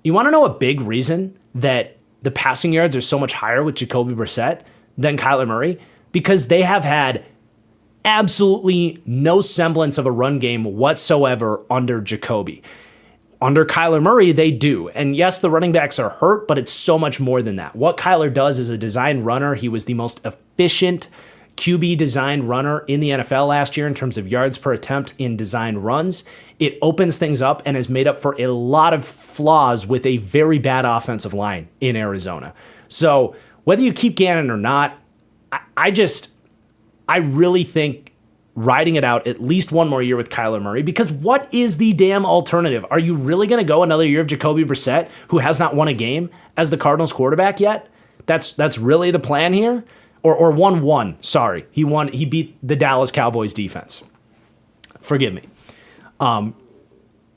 You want to know a big reason that the passing yards are so much higher with Jacoby Brissett than Kyler Murray because they have had absolutely no semblance of a run game whatsoever under Jacoby. Under Kyler Murray, they do. And yes, the running backs are hurt, but it's so much more than that. What Kyler does is a design runner. He was the most efficient QB designed runner in the NFL last year in terms of yards per attempt in designed runs. It opens things up and has made up for a lot of flaws with a very bad offensive line in Arizona. So whether you keep Gannon or not, I really think riding it out at least one more year with Kyler Murray, because what is the damn alternative? Are you really going to go another year of Jacoby Brissett, who has not won a game as the Cardinals quarterback yet? That's really the plan here? Or won. Sorry. He beat the Dallas Cowboys defense. Forgive me.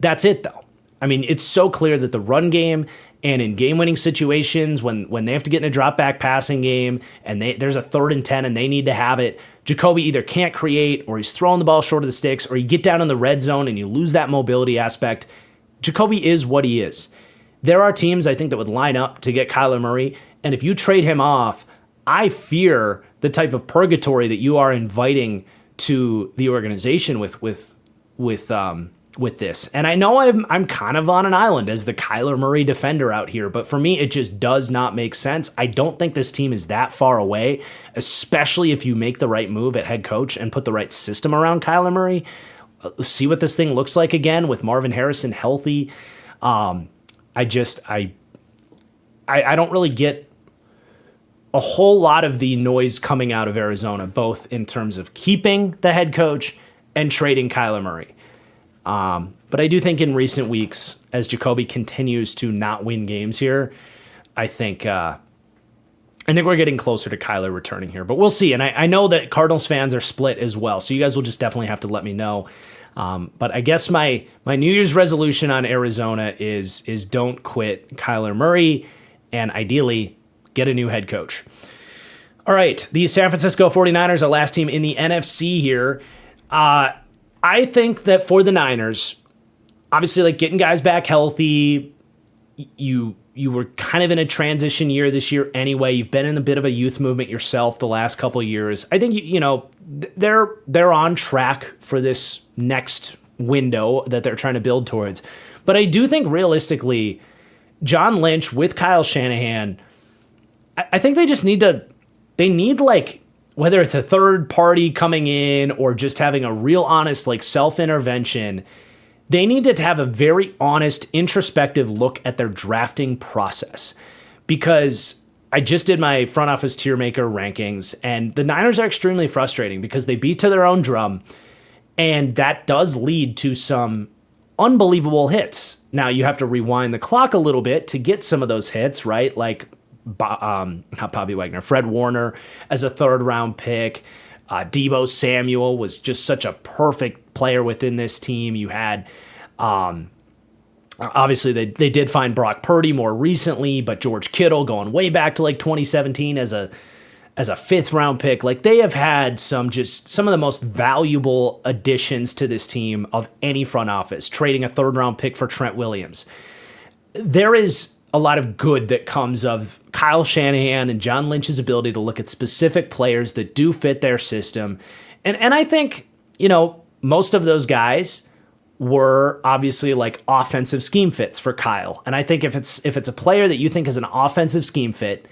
That's it, though. I mean, it's so clear that the run game and in game-winning situations, when they have to get in a drop-back passing game and there's a 3rd and 10 and they need to have it, Jacoby either can't create or he's throwing the ball short of the sticks, or you get down in the red zone and you lose that mobility aspect. Jacoby is what he is. There are teams, I think, that would line up to get Kyler Murray, and if you trade him off, I fear the type of purgatory that you are inviting to the organization with this. And I know I'm kind of on an island as the Kyler Murray defender out here, but for me, it just does not make sense. I don't think this team is that far away, especially if you make the right move at head coach and put the right system around Kyler Murray. See what this thing looks like again with Marvin Harrison healthy. I don't really get a whole lot of the noise coming out of Arizona, both in terms of keeping the head coach and trading Kyler Murray. But I do think in recent weeks, as Jacoby continues to not win games here, I think we're getting closer to Kyler returning here. But we'll see. And I know that Cardinals fans are split as well, so you guys will just definitely have to let me know. But I guess my New Year's resolution on Arizona is don't quit Kyler Murray, and ideally get a new head coach. All right, the San Francisco 49ers, our last team in the NFC here. I think that for the Niners, obviously, like getting guys back healthy, you were kind of in a transition year this year anyway. You've been in a bit of a youth movement yourself the last couple of years. I think they're on track for this next window that they're trying to build towards. But I do think realistically, John Lynch with Kyle Shanahan, I think they just need like, whether it's a third party coming in or just having a real honest like self-intervention, they need to have a very honest, introspective look at their drafting process. Because I just did my front office tier maker rankings, and the Niners are extremely frustrating because they beat to their own drum, and that does lead to some unbelievable hits. Now, you have to rewind the clock a little bit to get some of those hits, right? Like, not Bobby Wagner, Fred Warner as a 3rd round pick. Deebo Samuel was just such a perfect player within this team. You had, obviously they did find Brock Purdy more recently, but George Kittle going way back to like 2017 as a 5th round pick. Like, they have had some of the most valuable additions to this team of any front office, trading a 3rd round pick for Trent Williams. There is a lot of good that comes of Kyle Shanahan and John Lynch's ability to look at specific players that do fit their system. And I think, most of those guys were obviously like offensive scheme fits for Kyle. And I think if it's a player that you think is an offensive scheme fit,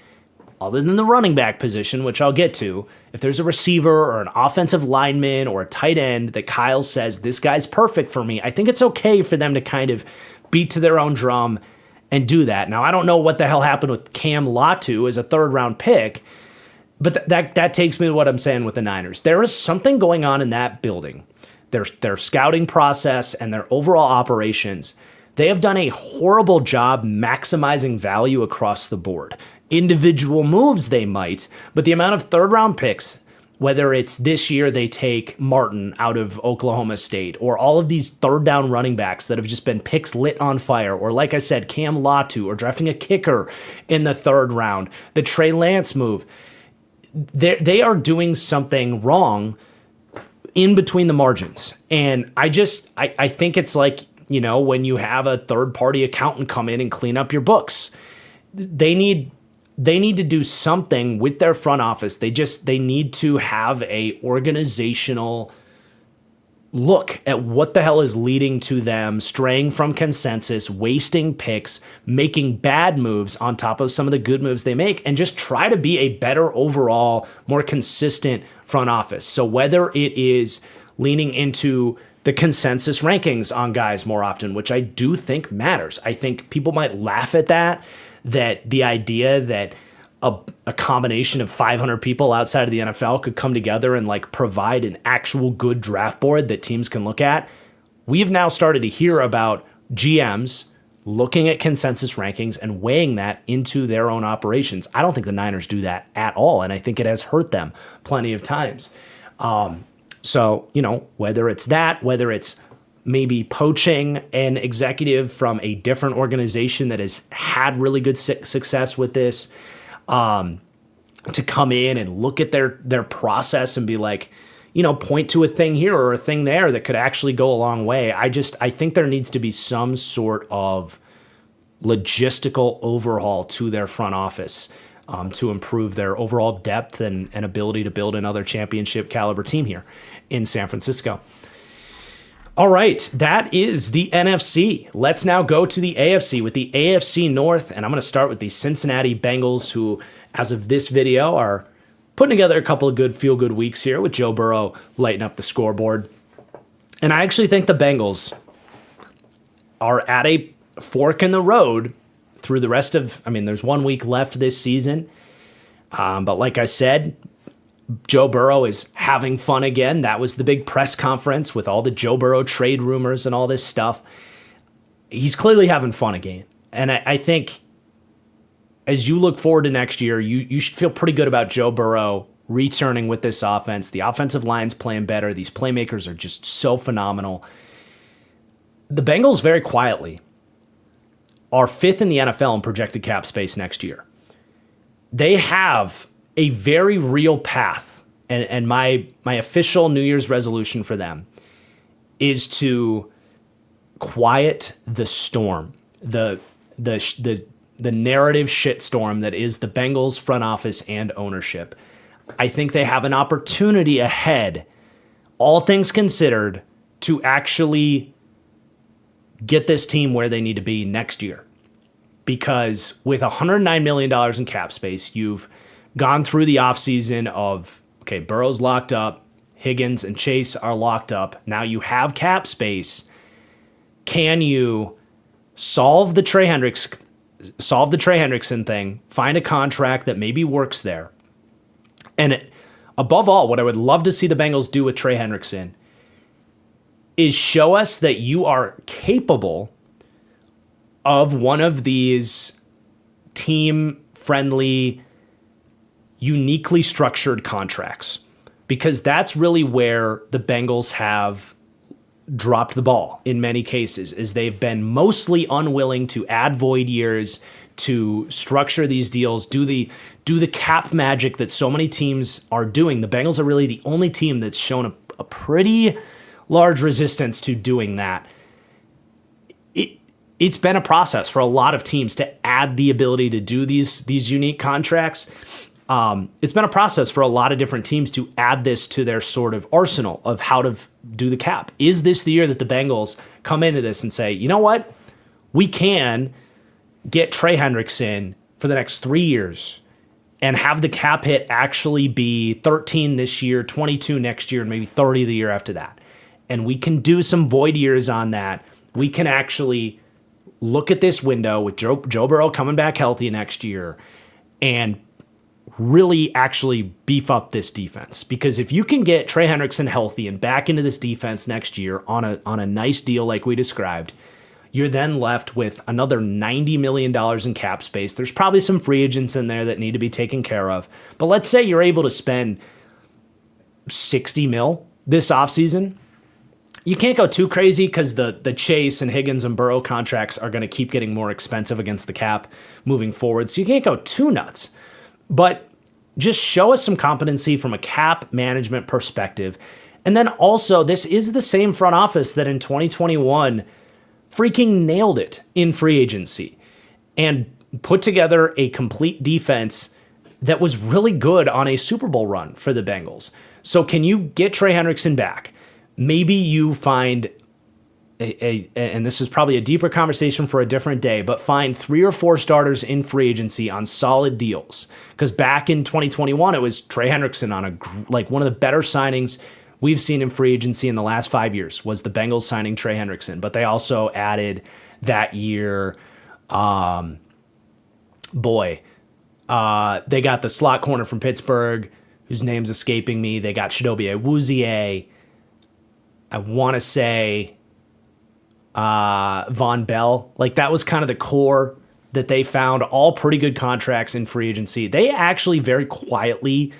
other than the running back position, which I'll get to, if there's a receiver or an offensive lineman or a tight end that Kyle says, this guy's perfect for me, I think it's okay for them to kind of beat to their own drum and do that. Now, I don't know what the hell happened with Cam Latu as a 3rd round pick, but that takes me to what I'm saying with the Niners. There is something going on in that building. Their scouting process and their overall operations, they have done a horrible job maximizing value across the board. Individual moves they might, but the amount of 3rd round picks, whether it's this year they take Martin out of Oklahoma State, or all of these 3rd down running backs that have just been picks lit on fire, or like I said, Cam Latu, or drafting a kicker in the 3rd round, the Trey Lance move, they are doing something wrong in between the margins. And I think it's like, when you have a third-party accountant come in and clean up your books. they need to do something with their front office. They need to have a organizational look at what the hell is leading to them straying from consensus, wasting picks, making bad moves on top of some of the good moves they make, and just try to be a better overall, more consistent front office. So whether it is leaning into the consensus rankings on guys more often, which I do think matters. I think people might laugh at that the idea that a combination of 500 people outside of the NFL could come together and like provide an actual good draft board that teams can look at. We've now started to hear about GMs looking at consensus rankings and weighing that into their own operations. I don't think the Niners do that at all, and I think it has hurt them plenty of times. So, whether it's that, whether it's maybe poaching an executive from a different organization that has had really good success with this, to come in and look at their process and be like, point to a thing here or a thing there that could actually go a long way. I think there needs to be some sort of logistical overhaul to their front office to improve their overall depth and ability to build another championship caliber team here in San Francisco. All right, that is the NFC. Let's now go to the AFC with the AFC North, and I'm going to start with the Cincinnati Bengals, who, as of this video, are putting together a couple of good feel-good weeks here with Joe Burrow lighting up the scoreboard. And I actually think the Bengals are at a fork in the road through the rest of, there's 1 week left this season, but like I said, Joe Burrow is having fun again. That was the big press conference with all the Joe Burrow trade rumors and all this stuff. He's clearly having fun again. And I think as you look forward to next year, you should feel pretty good about Joe Burrow returning with this offense. The offensive line's playing better. These playmakers are just so phenomenal. The Bengals, very quietly, are fifth in the NFL in projected cap space next year. They have a very real path, and my official New Year's resolution for them is to quiet the storm, the narrative shitstorm that is the Bengals front office and ownership. I think they have an opportunity ahead, all things considered, to actually get this team where they need to be next year. Because with $109 million in cap space, you've gone through the offseason of, okay, Burrow's locked up, Higgins and Chase are locked up. Now you have cap space. Can you solve the Trey Hendrickson thing, find a contract that maybe works there? And above all, what I would love to see the Bengals do with Trey Hendrickson is show us that you are capable of one of these team-friendly, uniquely structured contracts, because that's really where the Bengals have dropped the ball in many cases, is they've been mostly unwilling to add void years, to structure these deals, do the cap magic that so many teams are doing. The Bengals are really the only team that's shown a pretty large resistance to doing that. It's been a process for a lot of teams to add the ability to do these unique contracts. It's been a process for a lot of different teams to add this to their sort of arsenal of how to do the cap. Is this the year that the Bengals come into this and say, you know what? We can get Trey Hendrickson for the next 3 years and have the cap hit actually be 13 this year, 22 next year, and maybe 30 the year after that. And we can do some void years on that. We can actually look at this window with Joe Burrow coming back healthy next year and really actually beef up this defense. Because if you can get Trey Hendrickson healthy and back into this defense next year on a nice deal like we described, you're then left with another $90 million in cap space. There's probably some free agents in there that need to be taken care of. But let's say you're able to spend $60 million this offseason. You can't go too crazy because the Chase and Higgins and Burrow contracts are going to keep getting more expensive against the cap moving forward. So you can't go too nuts. But just show us some competency from a cap management perspective. And then also, this is the same front office that in 2021 freaking nailed it in free agency. And put together a complete defense that was really good on a Super Bowl run for the Bengals. So can you get Trey Hendrickson back? Maybe you find and this is probably a deeper conversation for a different day, but find 3 or 4 starters in free agency on solid deals. Because back in 2021, it was Trey Hendrickson on one of the better signings we've seen in free agency in the last 5 years was the Bengals signing Trey Hendrickson. But they also added that year, they got the slot corner from Pittsburgh, whose name's escaping me. They got Chidobe Awuzie. I want to say Von Bell. Like, that was kind of the core that they found, all pretty good contracts in free agency. They actually very quietly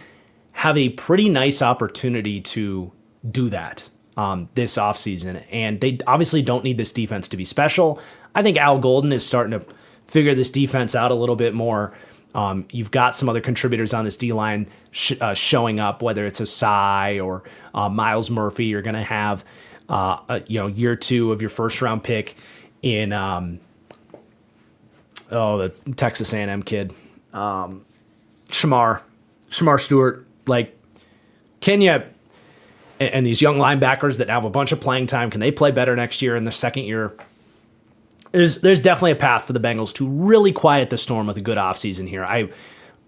have a pretty nice opportunity to do that this offseason. And they obviously don't need this defense to be special. I think Al Golden is starting to figure this defense out a little bit more. You've got some other contributors on this D-line showing up, whether it's Asai or Miles Murphy. You're going to have year 2 of your first-round pick in the Texas A&M kid, Shamar Stewart. Like, can you and these young linebackers that have a bunch of playing time, can they play better next year in their second year? There's definitely a path for the Bengals to really quiet the storm with a good offseason here.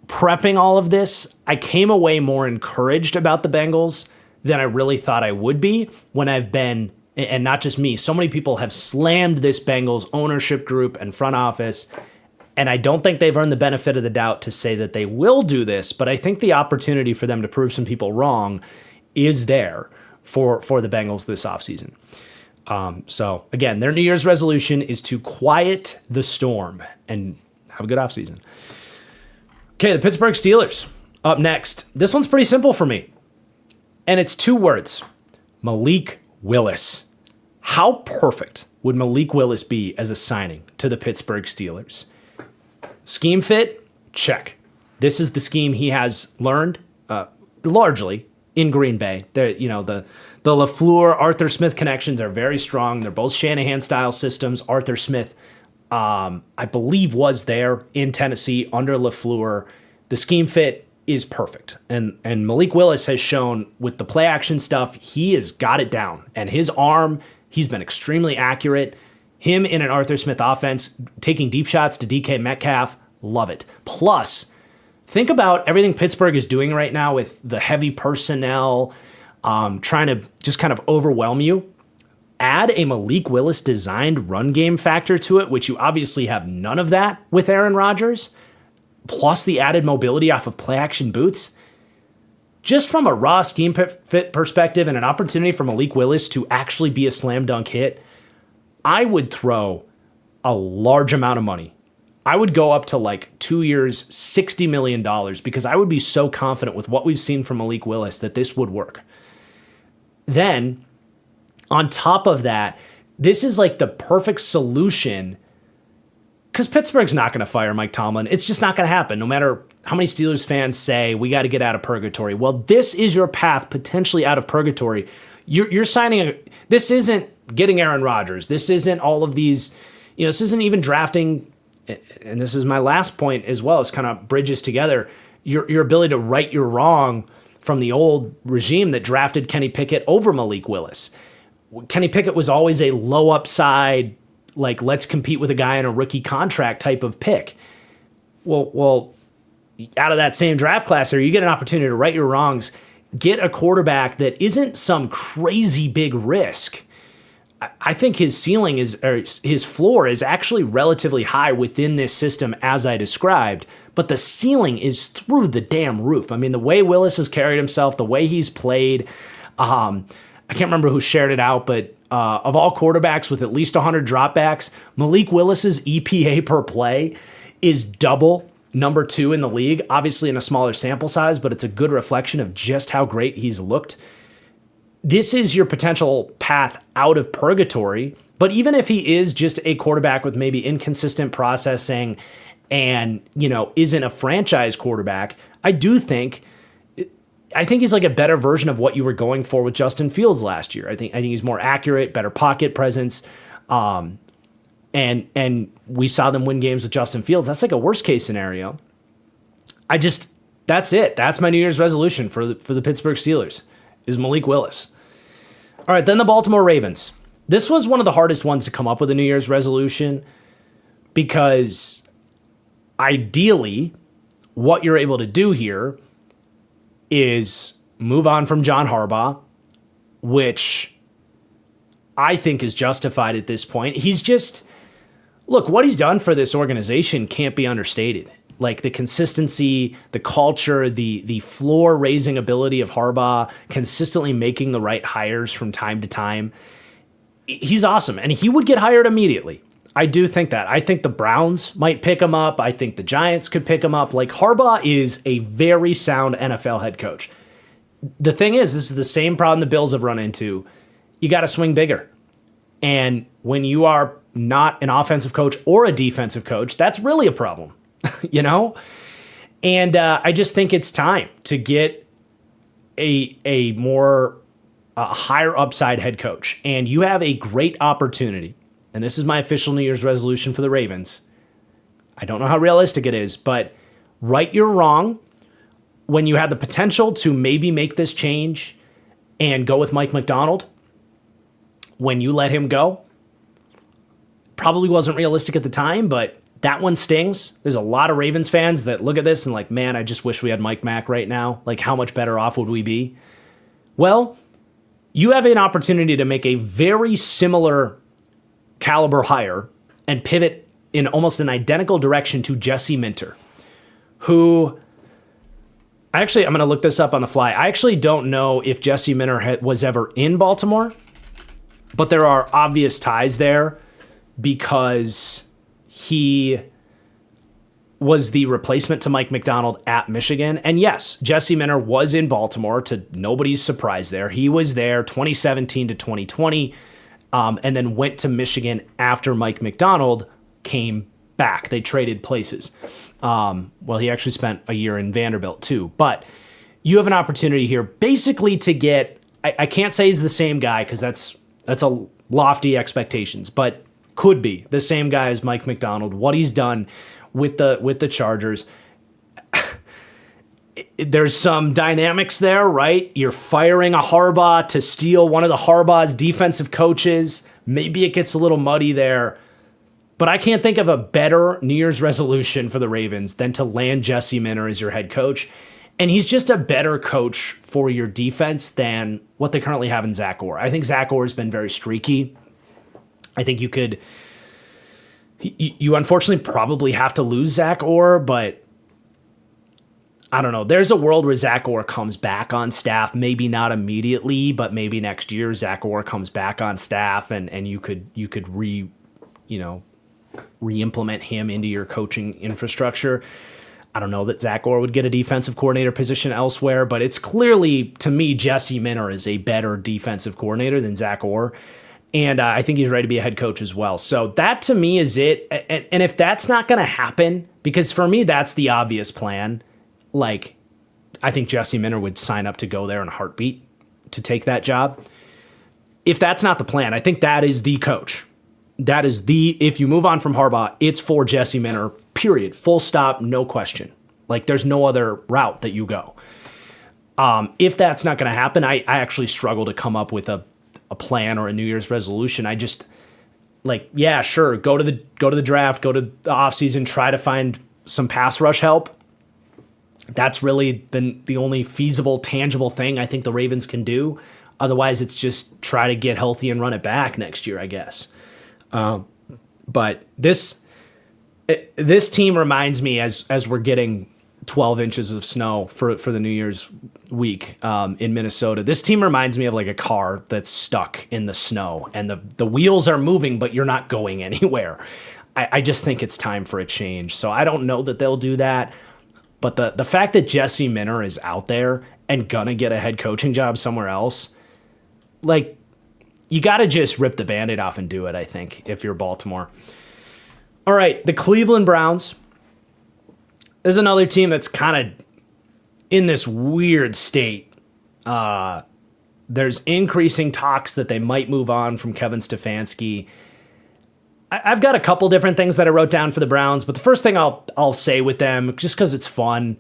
Prepping all of this, I came away more encouraged about the Bengals than I really thought I would be when I've been, and not just me, so many people have slammed this Bengals ownership group and front office, and I don't think they've earned the benefit of the doubt to say that they will do this, but I think the opportunity for them to prove some people wrong is there for the Bengals this offseason. So, again, their New Year's resolution is to quiet the storm and have a good offseason. Okay, the Pittsburgh Steelers up next. This one's pretty simple for me, and it's 2 words: Malik Willis. How perfect would Malik Willis be as a signing to the Pittsburgh Steelers? Scheme fit? Check. This is the scheme he has learned largely in Green Bay. The LaFleur, Arthur Smith connections are very strong. They're both Shanahan-style systems. Arthur Smith, I believe, was there in Tennessee under LaFleur. The scheme fit is perfect. And Malik Willis has shown with the play-action stuff, he has got it down. And his arm, he's been extremely accurate. Him in an Arthur Smith offense, taking deep shots to DK Metcalf, love it. Plus, think about everything Pittsburgh is doing right now with the heavy personnel, trying to just kind of overwhelm you. Add a Malik Willis designed run game factor to it, which you obviously have none of that with Aaron Rodgers, plus the added mobility off of play action boots. Just from a raw scheme fit perspective and an opportunity for Malik Willis to actually be a slam dunk hit, I would throw a large amount of money. I would go up to like 2 years, $60 million, because I would be so confident with what we've seen from Malik Willis that this would work. Then, on top of that, this is like the perfect solution, because Pittsburgh's not going to fire Mike Tomlin. It's just not going to happen, no matter how many Steelers fans say, we got to get out of purgatory. Well, this is your path potentially out of purgatory. You're signing this isn't getting Aaron Rodgers. This isn't all of these, this isn't even drafting, and this is my last point as well, it's kind of bridges together, your ability to right your wrong from the old regime that drafted Kenny Pickett over Malik Willis. Kenny Pickett was always a low upside, like, let's compete with a guy in a rookie contract type of pick. Well, out of that same draft class here, you get an opportunity to right your wrongs, get a quarterback that isn't some crazy big risk. I think his ceiling his floor is actually relatively high within this system as I described, but the ceiling is through the damn roof. I mean, the way Willis has carried himself, the way he's played, I can't remember who shared it out, but of all quarterbacks with at least 100 dropbacks, Malik Willis's EPA per play is double number 2 in the league, obviously in a smaller sample size, but it's a good reflection of just how great he's looked. This is your potential path out of purgatory, but even if he is just a quarterback with maybe inconsistent processing and, isn't a franchise quarterback, I think he's like a better version of what you were going for with Justin Fields last year. I think he's more accurate, better pocket presence. and we saw them win games with Justin Fields. That's like a worst case scenario. That's it. That's my New Year's resolution for the Pittsburgh Steelers is Malik Willis. All right, then the Baltimore Ravens. This was one of the hardest ones to come up with a New Year's resolution because ideally what you're able to do here is move on from John Harbaugh, which I think is justified at this point. Look, what he's done for this organization can't be understated. Like the consistency, the culture, the floor-raising ability of Harbaugh, consistently making the right hires from time to time. He's awesome, and he would get hired immediately. I do think that. I think the Browns might pick him up. I think the Giants could pick him up. Like Harbaugh is a very sound NFL head coach. The thing is, this is the same problem the Bills have run into. You got to swing bigger. And when you are not an offensive coach or a defensive coach, that's really a problem. You know? And I just think it's time to get a more higher upside head coach. And you have a great opportunity. And this is my official New Year's resolution for the Ravens. I don't know how realistic it is, but right your wrong, when you had the potential to maybe make this change and go with Mike Macdonald, when you let him go, probably wasn't realistic at the time, but that one stings. There's a lot of Ravens fans that look at this and like, man, I just wish we had Mike Mack right now. Like, how much better off would we be? Well, you have an opportunity to make a very similar caliber hire and pivot in almost an identical direction to Jesse Minter, who I'm going to look this up on the fly. I actually don't know if Jesse Minter was ever in Baltimore, but there are obvious ties there because he was the replacement to Mike Macdonald at Michigan. And yes, Jesse Minter was in Baltimore, to nobody's surprise there. He was there 2017 to 2020, and then went to Michigan after Mike Macdonald came back. They traded places. Well, he actually spent a year in Vanderbilt too. But you have an opportunity here basically to get, I can't say he's the same guy because that's a lofty expectations, but could be the same guy as Mike Macdonald. What he's done with the Chargers, there's some dynamics there, right? You're firing a Harbaugh to steal one of the Harbaugh's defensive coaches. Maybe it gets a little muddy there, but I can't think of a better New Year's resolution for the Ravens than to land Jesse Minter as your head coach. And he's just a better coach for your defense than what they currently have in Zach Orr. I think Zach Orr has been very streaky. I think you unfortunately probably have to lose Zach Orr, but I don't know. There's a world where Zach Orr comes back on staff, maybe not immediately, but maybe next year Zach Orr comes back on staff and you could re-implement him into your coaching infrastructure. I don't know that Zach Orr would get a defensive coordinator position elsewhere, but it's clearly, to me, Jesse Minter is a better defensive coordinator than Zach Orr. And I think he's ready to be a head coach as well. So that to me is it. And if that's not going to happen, because for me, that's the obvious plan. Like, I think Jesse Minter would sign up to go there in a heartbeat to take that job. If that's not the plan, I think that is the coach. That is if you move on from Harbaugh, it's for Jesse Minter, period. Full stop, no question. Like, there's no other route that you go. If that's not going to happen, I actually struggle to come up with a plan or a New Year's resolution. I just yeah, sure. Go to the draft, go to the offseason, try to find some pass rush help. That's really the only feasible, tangible thing I think the Ravens can do. Otherwise, it's just try to get healthy and run it back next year, I guess. But this team reminds me as we're getting 12 inches of snow for the New Year's week in Minnesota. This team reminds me of like a car that's stuck in the snow and the wheels are moving, but you're not going anywhere. I just think it's time for a change. So I don't know that they'll do that. But the fact that Jesse Minter is out there and gonna get a head coaching job somewhere else, like, you got to just rip the Band-Aid off and do it, I think, if you're Baltimore. All right, the Cleveland Browns. There's another team that's kind of in this weird state. There's increasing talks that they might move on from Kevin Stefanski. I've got a couple different things that I wrote down for the Browns, but the first thing I'll say with them, just because it's fun,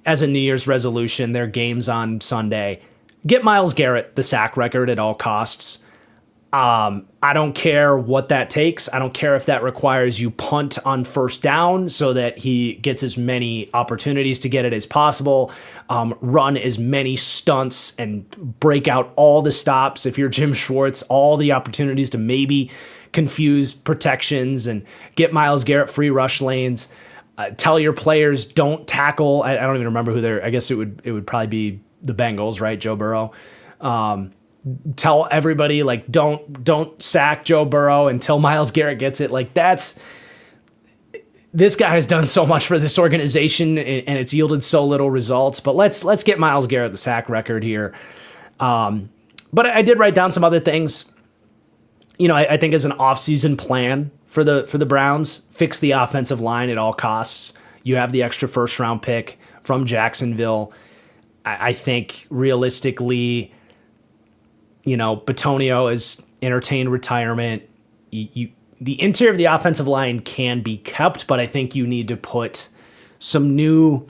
as a New Year's resolution, their games on Sunday, get Myles Garrett the sack record at all costs. I don't care what that takes. I don't care if that requires you punt on first down so that he gets as many opportunities to get it as possible, run as many stunts and break out all the stops. If you're Jim Schwartz, all the opportunities to maybe confuse protections and get Myles Garrett free rush lanes. Tell your players don't tackle. I don't even remember who they're. I guess it would probably be the Bengals, right? Joe Burrow. Tell everybody like don't sack Joe Burrow until Myles Garrett gets it. Like this guy has done so much for this organization and it's yielded so little results. But let's get Myles Garrett the sack record here. But I did write down some other things. You know, I think as an offseason plan for the Browns, fix the offensive line at all costs. You have the extra first round pick from Jacksonville. I think realistically, you know, Bitonio has entertained retirement. The interior of the offensive line can be kept, but I think you need to put some new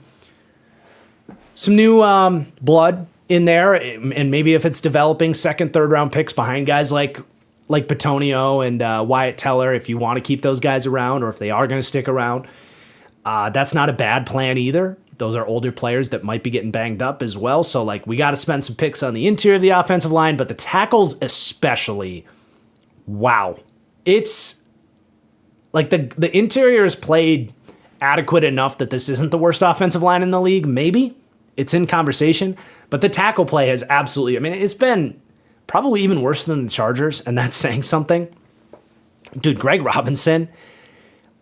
blood in there, and maybe if it's developing second, third round picks behind guys like Bitonio and Wyatt Teller, if you want to keep those guys around or if they are going to stick around, that's not a bad plan either. Those are older players that might be getting banged up as well. So, like, we got to spend some picks on the interior of the offensive line, but the tackles especially, wow. It's like the interior is played adequate enough that this isn't the worst offensive line in the league. Maybe it's in conversation, but the tackle play has absolutely, I mean, it's been probably even worse than the Chargers, and that's saying something. Dude, Greg Robinson,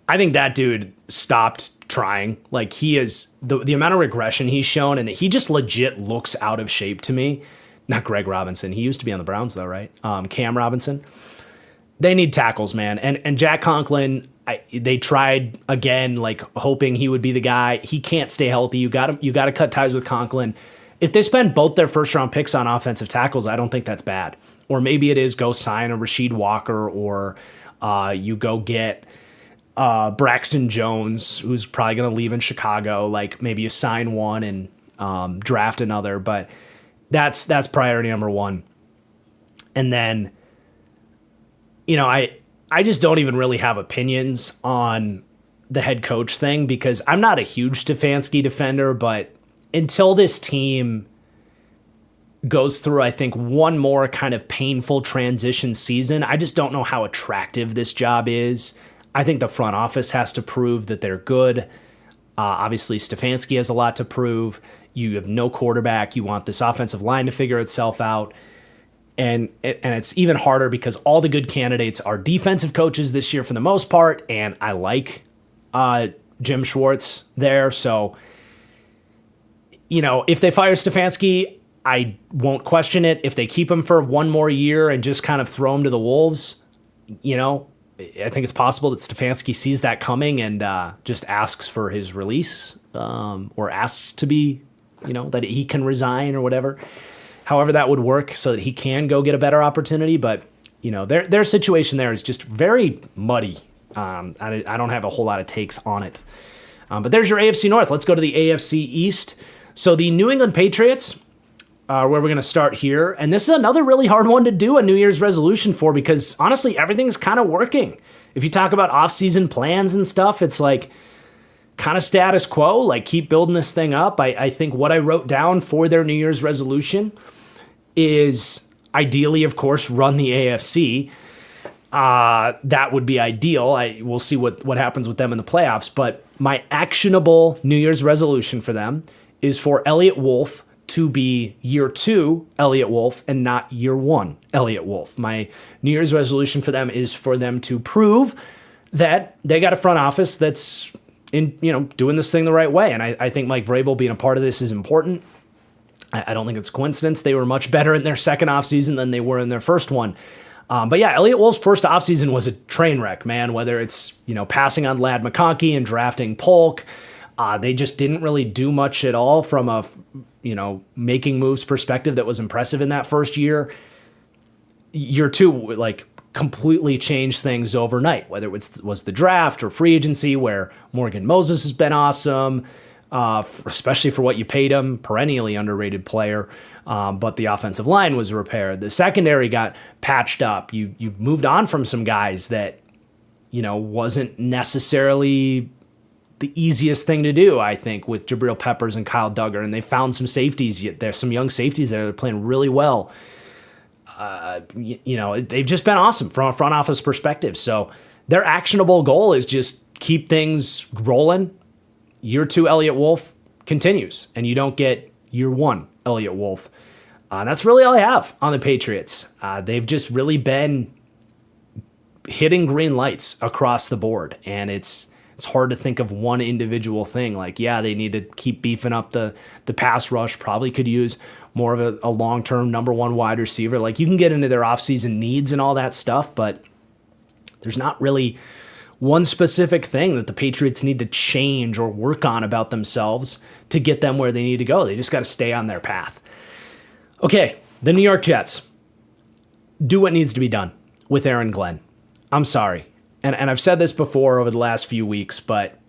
I think that dude stopped trying. Like, he is the amount of regression he's shown, and he just legit looks out of shape to me. Not Greg Robinson. He used to be on the Browns though, right? Cam Robinson. They need tackles, man. And Jack Conklin, they tried again, like hoping he would be the guy. He can't stay healthy. You got to cut ties with Conklin. If they spend both their first round picks on offensive tackles, I don't think that's bad. Or maybe it is go sign a Rasheed Walker, or you go get Braxton Jones, who's probably going to leave in Chicago. Like, maybe you sign one and draft another, but that's priority number one. And then, you know, I just don't even really have opinions on the head coach thing, because I'm not a huge Stefanski defender, but until this team goes through, I think, one more kind of painful transition season, I just don't know how attractive this job is. I think the front office has to prove that they're good. Obviously, Stefanski has a lot to prove. You have no quarterback. You want this offensive line to figure itself out. And it's even harder because all the good candidates are defensive coaches this year for the most part, and I like Jim Schwartz there. So, you know, if they fire Stefanski, I won't question it. If they keep him for one more year and just kind of throw him to the wolves, you know, I think it's possible that Stefanski sees that coming and just asks for his release, or asks to be, you know, that he can resign or whatever. However that would work so that he can go get a better opportunity. But, you know, their situation there is just very muddy. I don't have a whole lot of takes on it. But there's your AFC North. Let's go to the AFC East. So the New England Patriots are where we're going to start here. And this is another really hard one to do a New Year's resolution for, because honestly, everything's kind of working. If you talk about off-season plans and stuff, it's like kind of status quo, like keep building this thing up. I think what I wrote down for their New Year's resolution is ideally, of course, run the AFC. That would be ideal. We'll see what happens with them in the playoffs. But my actionable New Year's resolution for them is for Elliott Wolf to be year 2 Elliott Wolf and not year 1 Elliott Wolf. My New Year's resolution for them is for them to prove that they got a front office that's doing this thing the right way. And I think Mike Vrabel being a part of this is important. I don't think it's a coincidence. They were much better in their second offseason than they were in their first one. But yeah, Elliott Wolf's first offseason was a train wreck, man, whether it's, passing on Ladd McConkey and drafting Polk. They just didn't really do much at all from a, making moves perspective that was impressive in that first year. Year 2, like, completely change things overnight, whether it was the draft or free agency, where Morgan Moses has been awesome, especially for what you paid him, perennially underrated player. But the offensive line was repaired. The secondary got patched up. You moved on from some guys that, wasn't necessarily the easiest thing to do, I think, with Jabril Peppers and Kyle Duggar. And they found some safeties. There's some young safeties that are playing really well. They've just been awesome from a front office perspective. So their actionable goal is just keep things rolling. Year 2 Elliott Wolf continues, and you don't get year 1 Elliott Wolf. That's really all I have on the Patriots. They've just really been hitting green lights across the board, and it's hard to think of one individual thing. Like, yeah, they need to keep beefing up the pass rush, probably could use more of a long-term number 1 wide receiver. Like, you can get into their offseason needs and all that stuff, but there's not really one specific thing that the Patriots need to change or work on about themselves to get them where they need to go. They just got to stay on their path. Okay, the New York Jets. Do what needs to be done with Aaron Glenn. I'm sorry. And I've said this before over the last few weeks, but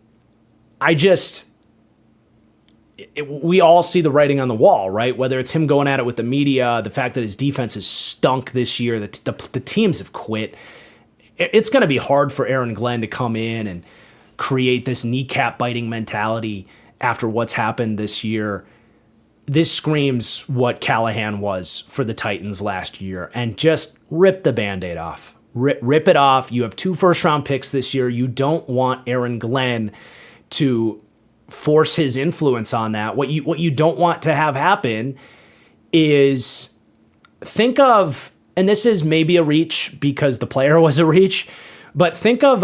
we all see the writing on the wall, right? Whether it's him going at it with the media, the fact that his defense has stunk this year, the teams have quit. It's going to be hard for Aaron Glenn to come in and create this kneecap-biting mentality after what's happened this year. This screams what Callahan was for the Titans last year, and just rip the Band-Aid off. Rip it off. You have 2 first-round picks this year. You don't want Aaron Glenn to force his influence on that. What you don't want to have happen is think of, and this is maybe a reach because the player was a reach, but think of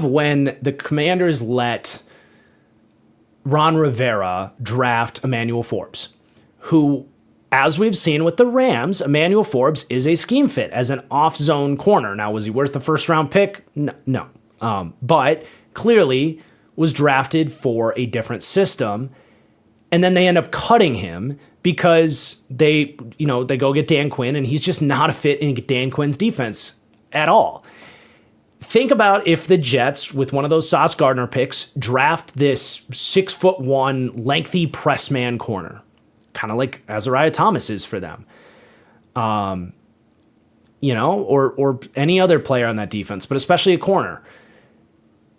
when the Commanders let Ron Rivera draft Emmanuel Forbes, who, as we've seen with the Rams, Emmanuel Forbes is a scheme fit as an off-zone corner. Now, was he worth the first-round pick? No. But clearly was drafted for a different system, and then they end up cutting him because they go get Dan Quinn, and he's just not a fit in Dan Quinn's defense at all. Think about if the Jets, with one of those Sauce Gardner picks, draft this 6'1" lengthy press man corner, kind of like Azariah Thomas is for them, or any other player on that defense, but especially a corner.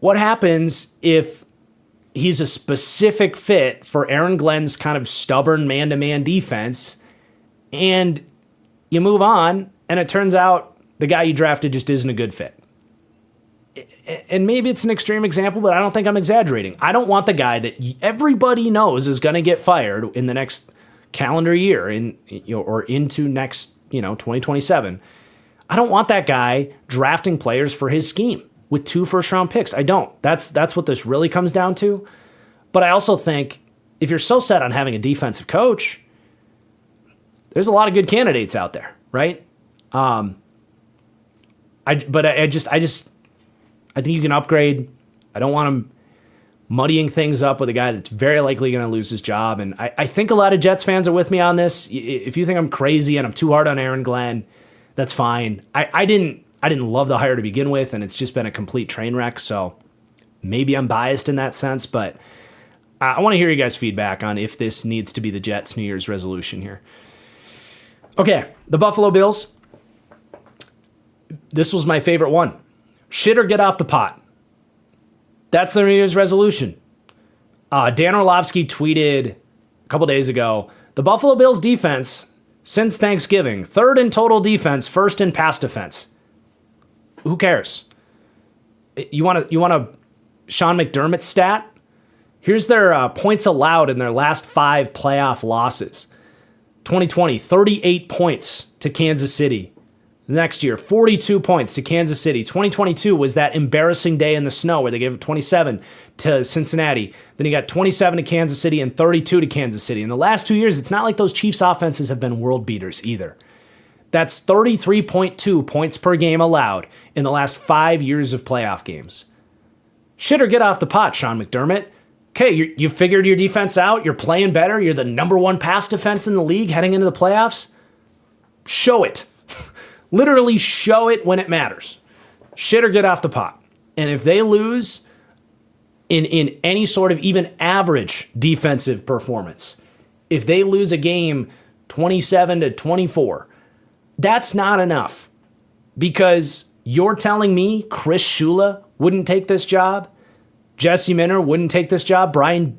What happens if he's a specific fit for Aaron Glenn's kind of stubborn man-to-man defense, and you move on, and it turns out the guy you drafted just isn't a good fit? And maybe it's an extreme example, but I don't think I'm exaggerating. I don't want the guy that everybody knows is going to get fired in the next calendar year or into next 2027. I don't want that guy drafting players for his scheme with 2 first-round picks. I don't. That's what this really comes down to. But I also think if you're so set on having a defensive coach, there's a lot of good candidates out there, right? I think you can upgrade. I don't want him muddying things up with a guy that's very likely going to lose his job. And I think a lot of Jets fans are with me on this. If you think I'm crazy and I'm too hard on Aaron Glenn, that's fine. I didn't love the hire to begin with, and it's just been a complete train wreck. So maybe I'm biased in that sense, but I want to hear you guys' feedback on if this needs to be the Jets' New Year's resolution here. Okay, the Buffalo Bills. This was my favorite one. Shit or get off the pot. That's their New Year's resolution. Dan Orlovsky tweeted a couple days ago, the Buffalo Bills defense since Thanksgiving, 3rd in total defense, 1st in pass defense. Who cares? You want a Sean McDermott stat? Here's their points allowed in their last 5 playoff losses. 2020, 38 points to Kansas City. Next year, 42 points to Kansas City. 2022 was that embarrassing day in the snow where they gave 27 to Cincinnati. Then you got 27 to Kansas City and 32 to Kansas City. In the last 2 years, it's not like those Chiefs offenses have been world beaters either. That's 33.2 points per game allowed in the last 5 years of playoff games. Shit or get off the pot, Sean McDermott. Okay, you figured your defense out. You're playing better. You're the number 1 pass defense in the league heading into the playoffs. Show it. Literally show it when it matters. Shit or get off the pot. And if they lose in any sort of even average defensive performance, if they lose a game 27-24, that's not enough. Because you're telling me Chris Shula wouldn't take this job? Jesse Minter wouldn't take this job?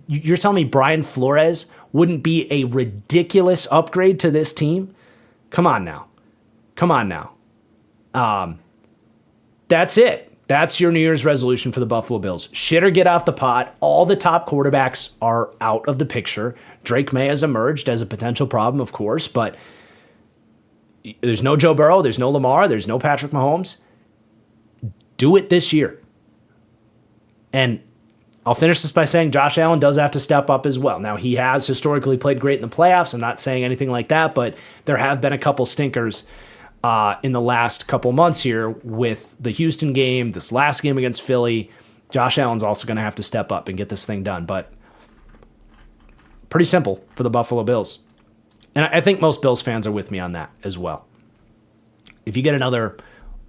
You're telling me Brian Flores wouldn't be a ridiculous upgrade to this team? Come on now. That's it. That's your New Year's resolution for the Buffalo Bills. Shit or get off the pot. All the top quarterbacks are out of the picture. Drake May has emerged as a potential problem, of course, but there's no Joe Burrow, there's no Lamar, there's no Patrick Mahomes. Do it this year. And I'll finish this by saying Josh Allen does have to step up as well. Now, he has historically played great in the playoffs. I'm not saying anything like that, but there have been a couple stinkers in the last couple months here with the Houston game, this last game against Philly. Josh Allen's also going to have to step up and get this thing done. But pretty simple for the Buffalo Bills. And I think most Bills fans are with me on that as well. If you get another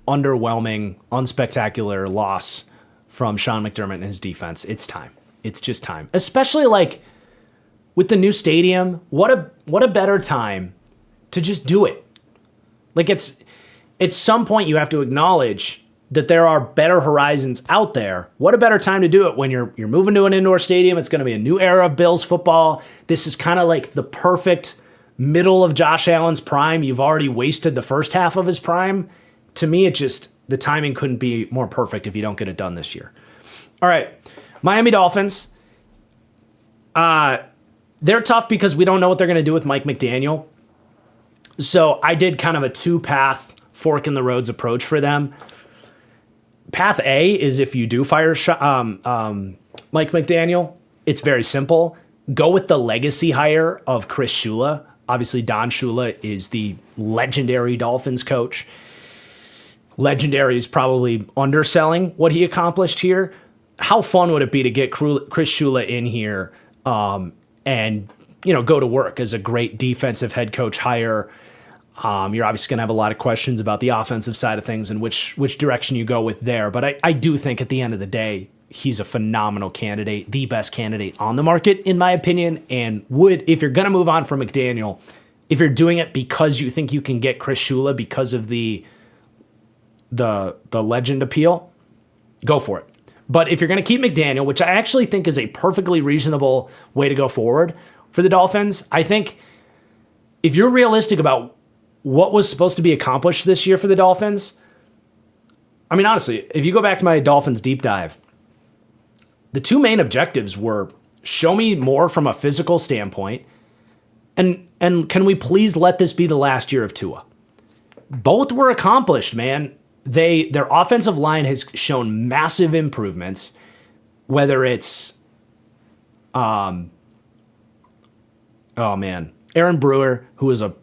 underwhelming, unspectacular loss from Sean McDermott and his defense, it's time. It's just time. Especially like with the new stadium, what a better time to just do it. Like it's at some point you have to acknowledge that there are better horizons out there. What a better time to do it when you're moving to an indoor stadium. It's going to be a new era of Bills football. This is kind of like the perfect middle of Josh Allen's prime. You've already wasted the first half of his prime. To me, the timing couldn't be more perfect if you don't get it done this year. All right, Miami Dolphins. They're tough because we don't know what they're going to do with Mike McDaniel. So I did kind of a two-path fork in the roads approach for them. Path A is if you do fire Mike McDaniel, it's very simple. Go with the legacy hire of Chris Shula. Obviously, Don Shula is the legendary Dolphins coach. Legendary is probably underselling what he accomplished here. How fun would it be to get Chris Shula in here and go to work as a great defensive head coach hire? You're obviously going to have a lot of questions about the offensive side of things and which direction you go with there. But I do think at the end of the day, he's a phenomenal candidate, the best candidate on the market, in my opinion, and if you're going to move on from McDaniel, if you're doing it because you think you can get Chris Shula because of the legend appeal, go for it. But if you're going to keep McDaniel, which I actually think is a perfectly reasonable way to go forward for the Dolphins, I think if you're realistic about what was supposed to be accomplished this year for the Dolphins, I mean, honestly, if you go back to my Dolphins deep dive, the two main objectives were show me more from a physical standpoint, and can we please let this be the last year of Tua? Both were accomplished, man. Their offensive line has shown massive improvements, whether it's Aaron Brewer, who is a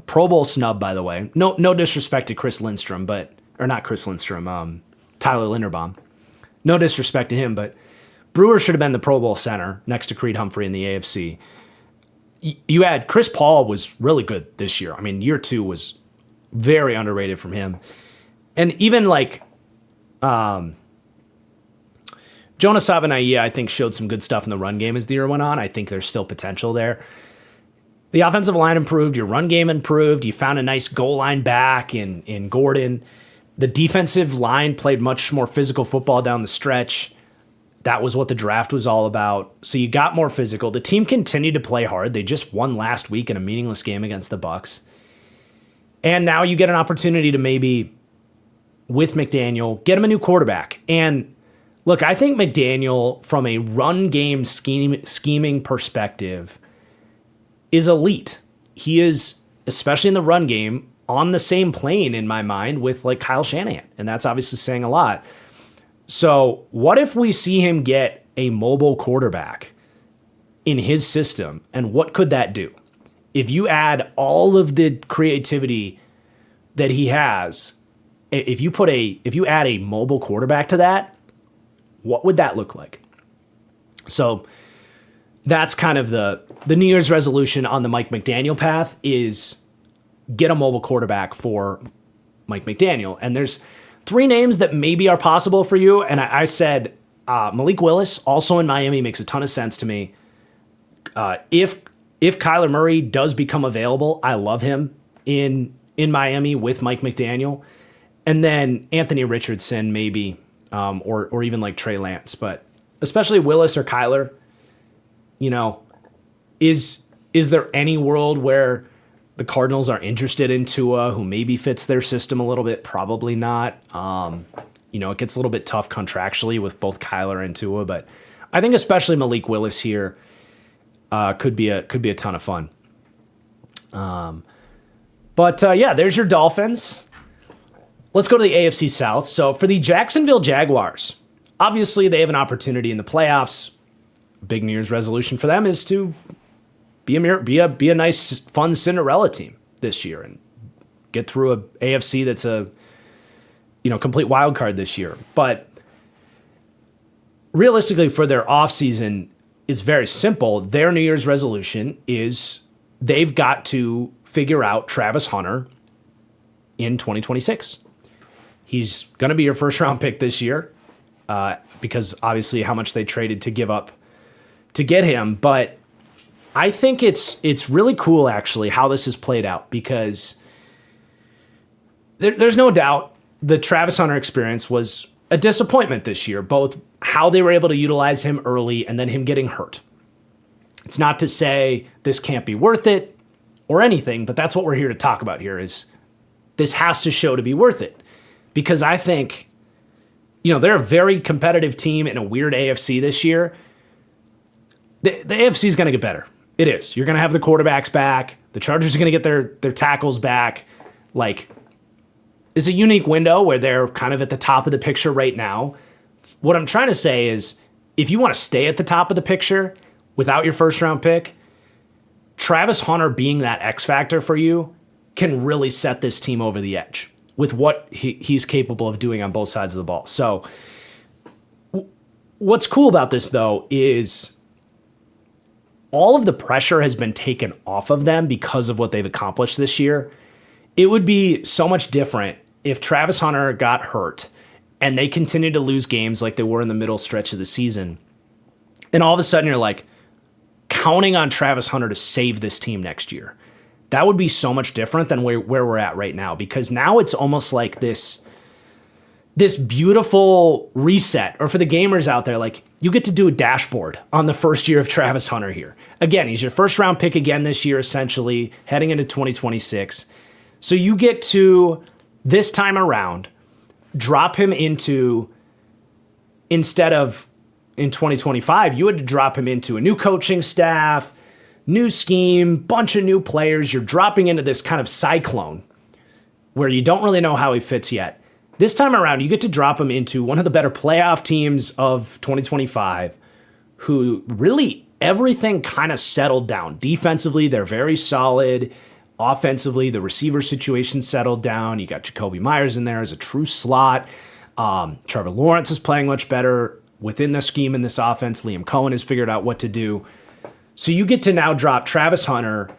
Pro Bowl snub, by the way. No disrespect to Tyler Linderbaum. No disrespect to him, but Brewer should have been the Pro Bowl center next to Creed Humphrey in the AFC. You had Chris Paul was really good this year. I mean, year two was very underrated from him. And even like Jonah Savanaia, I think, showed some good stuff in the run game as the year went on. I think there's still potential there. The offensive line improved. Your run game improved. You found a nice goal line back in Gordon. The defensive line played much more physical football down the stretch. That was what the draft was all about. So you got more physical. The team continued to play hard. They just won last week in a meaningless game against the Bucs. And now you get an opportunity to maybe, with McDaniel, get him a new quarterback. And look, I think McDaniel, from a run game scheming perspective, is elite. He is, especially in the run game, on the same plane in my mind with like Kyle Shanahan. And that's obviously saying a lot. So what if we see him get a mobile quarterback in his system? And what could that do? If you add all of the creativity that he has, if you add a mobile quarterback to that, what would that look like? So that's kind of the New Year's resolution on the Mike McDaniel path, is get a mobile quarterback for Mike McDaniel. And there's three names that maybe are possible for you. And I said Malik Willis, also in Miami, makes a ton of sense to me. If Kyler Murray does become available, I love him in Miami with Mike McDaniel. And then Anthony Richardson, maybe, or even like Trey Lance. But especially Willis or Kyler, is there any world where the Cardinals are interested in Tua, who maybe fits their system a little bit? Probably not. It gets a little bit tough contractually with both Kyler and Tua, but I think especially Malik Willis here could be a ton of fun. There's your Dolphins. Let's go to the AFC South. So for the Jacksonville Jaguars, obviously they have an opportunity in the playoffs. Big New Year's resolution for them is to be a nice, fun Cinderella team this year and get through a AFC that's a complete wild card this year. But realistically, for their offseason, it's very simple. Their New Year's resolution is they've got to figure out Travis Hunter in 2026. He's going to be your first round pick this year because obviously how much they traded to give up to get him. But I think it's really cool actually how this has played out because there's no doubt the Travis Hunter experience was a disappointment this year, both how they were able to utilize him early and then him getting hurt. It's not to say this can't be worth it or anything, but that's what we're here to talk about here is this has to show to be worth it. Because I think, they're a very competitive team in a weird AFC this year. The AFC is going to get better. It is. You're going to have the quarterbacks back. The Chargers are going to get their tackles back. It's a unique window where they're kind of at the top of the picture right now. What I'm trying to say is if you want to stay at the top of the picture without your first round pick, Travis Hunter being that X factor for you can really set this team over the edge with what he's capable of doing on both sides of the ball. So what's cool about this, though, is all of the pressure has been taken off of them because of what they've accomplished this year. It would be so much different if Travis Hunter got hurt and they continued to lose games like they were in the middle stretch of the season. And all of a sudden you're like counting on Travis Hunter to save this team next year. That would be so much different than where we're at right now, because now it's almost like this beautiful reset, or for the gamers out there, like you get to do a dashboard on the first year of Travis Hunter here. Again, he's your first round pick again this year, essentially heading into 2026. So you get to this time around, drop him into, instead of in 2025, you had to drop him into a new coaching staff, new scheme, bunch of new players. You're dropping into this kind of cyclone where you don't really know how he fits yet. This time around, you get to drop him into one of the better playoff teams of 2025, who really everything kind of settled down. Defensively, they're very solid. Offensively, the receiver situation settled down. You got Jacoby Myers in there as a true slot. Trevor Lawrence is playing much better within the scheme in this offense. Liam Cohen has figured out what to do. So you get to now drop Travis Hunter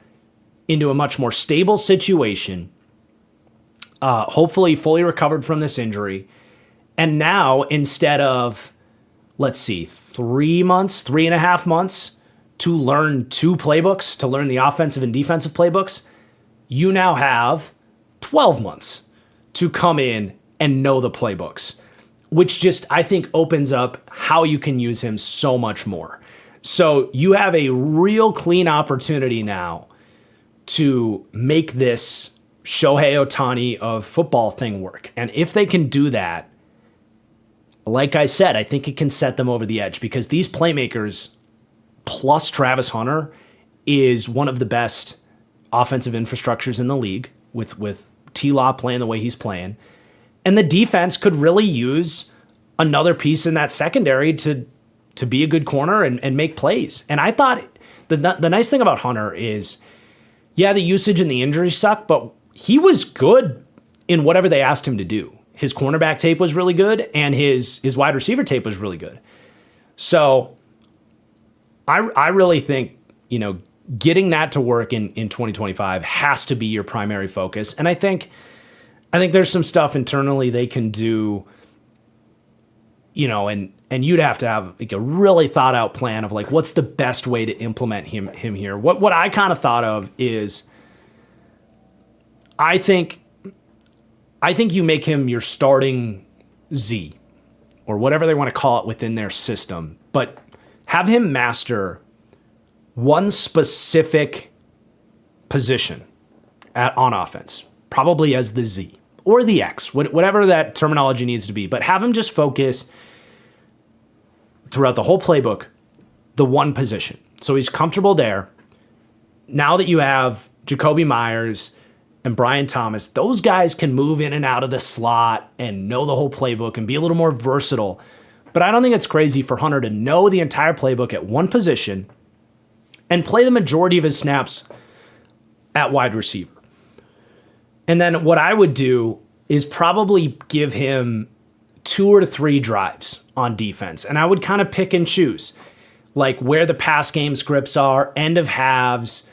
into a much more stable situation, hopefully fully recovered from this injury. And now, instead of, 3.5 months to learn two playbooks, to learn the offensive and defensive playbooks, you now have 12 months to come in and know the playbooks, which just, I think, opens up how you can use him so much more. So you have a real clean opportunity now to make this Shohei Ohtani of football thing work. And if they can do that, like I said, I think it can set them over the edge, because these playmakers plus Travis Hunter is one of the best offensive infrastructures in the league with T-Law playing the way he's playing. And the defense could really use another piece in that secondary to be a good corner and make plays. And I thought the nice thing about Hunter is, yeah, the usage and the injuries suck, but he was good in whatever they asked him to do. His cornerback tape was really good, and his wide receiver tape was really good. So I really think, getting that to work in 2025 has to be your primary focus. And I think I think there's some stuff internally they can do, and you'd have to have like a really thought out plan of like, what's the best way to implement him here. What I kind of thought of is I think you make him your starting Z or whatever they want to call it within their system, but have him master one specific position on offense, probably as the Z or the X, whatever that terminology needs to be, but have him just focus throughout the whole playbook, the one position. So he's comfortable there. Now that you have Jacoby Myers and Brian Thomas, those guys can move in and out of the slot and know the whole playbook and be a little more versatile. But I don't think it's crazy for Hunter to know the entire playbook at one position and play the majority of his snaps at wide receiver. And then what I would do is probably give him 2 or 3 drives on defense. And I would kind of pick and choose, like where the pass game scripts are, end of halves,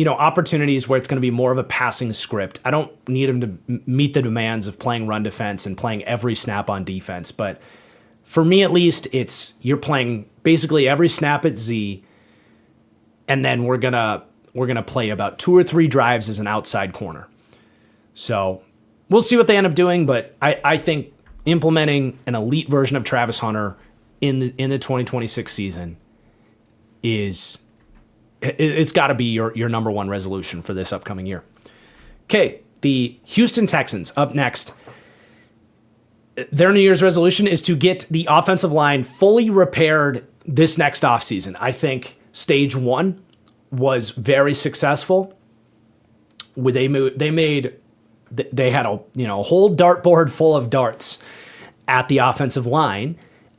opportunities where it's going to be more of a passing script. I don't need him to meet the demands of playing run defense and playing every snap on defense. But for me, at least, you're playing basically every snap at Z, and then we're gonna play about 2 or 3 drives as an outside corner. So we'll see what they end up doing, but I think implementing an elite version of Travis Hunter in the 2026 season it's got to be your number one resolution for this upcoming year. Okay, the Houston Texans up next. Their New Year's resolution is to get the offensive line fully repaired this next offseason. I think stage 1 was very successful. They had a whole dartboard full of darts at the offensive line,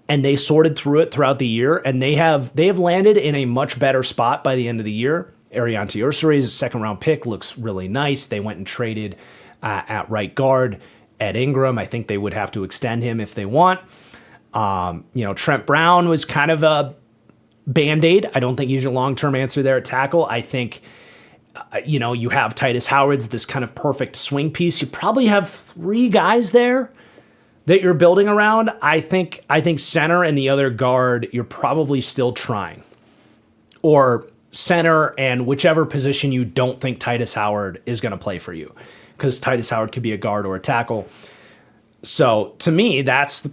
and they sorted through it throughout the year, and they have landed in a much better spot by the end of the year. Ariante Ursari's second-round pick looks really nice. They went and traded at right guard Ed Ingram. I think they would have to extend him if they want. Trent Brown was kind of a Band-Aid. I don't think he's your long-term answer there at tackle. I think, you have Titus Howard's this kind of perfect swing piece. You probably have 3 guys there that you're building around. I think center and the other guard, you're probably still trying. Or center and whichever position you don't think Titus Howard is going to play for you, because Titus Howard could be a guard or a tackle. So to me, that's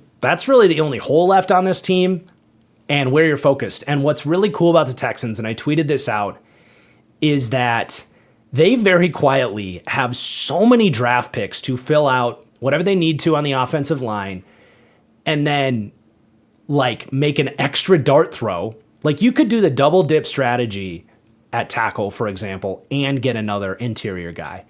really the only hole left on this team and where you're focused. And what's really cool about the Texans, and I tweeted this out, is that they very quietly have so many draft picks to fill out whatever they need to on the offensive line, and then make an extra dart throw. Like you could do the double dip strategy at tackle, for example, and get another interior guy,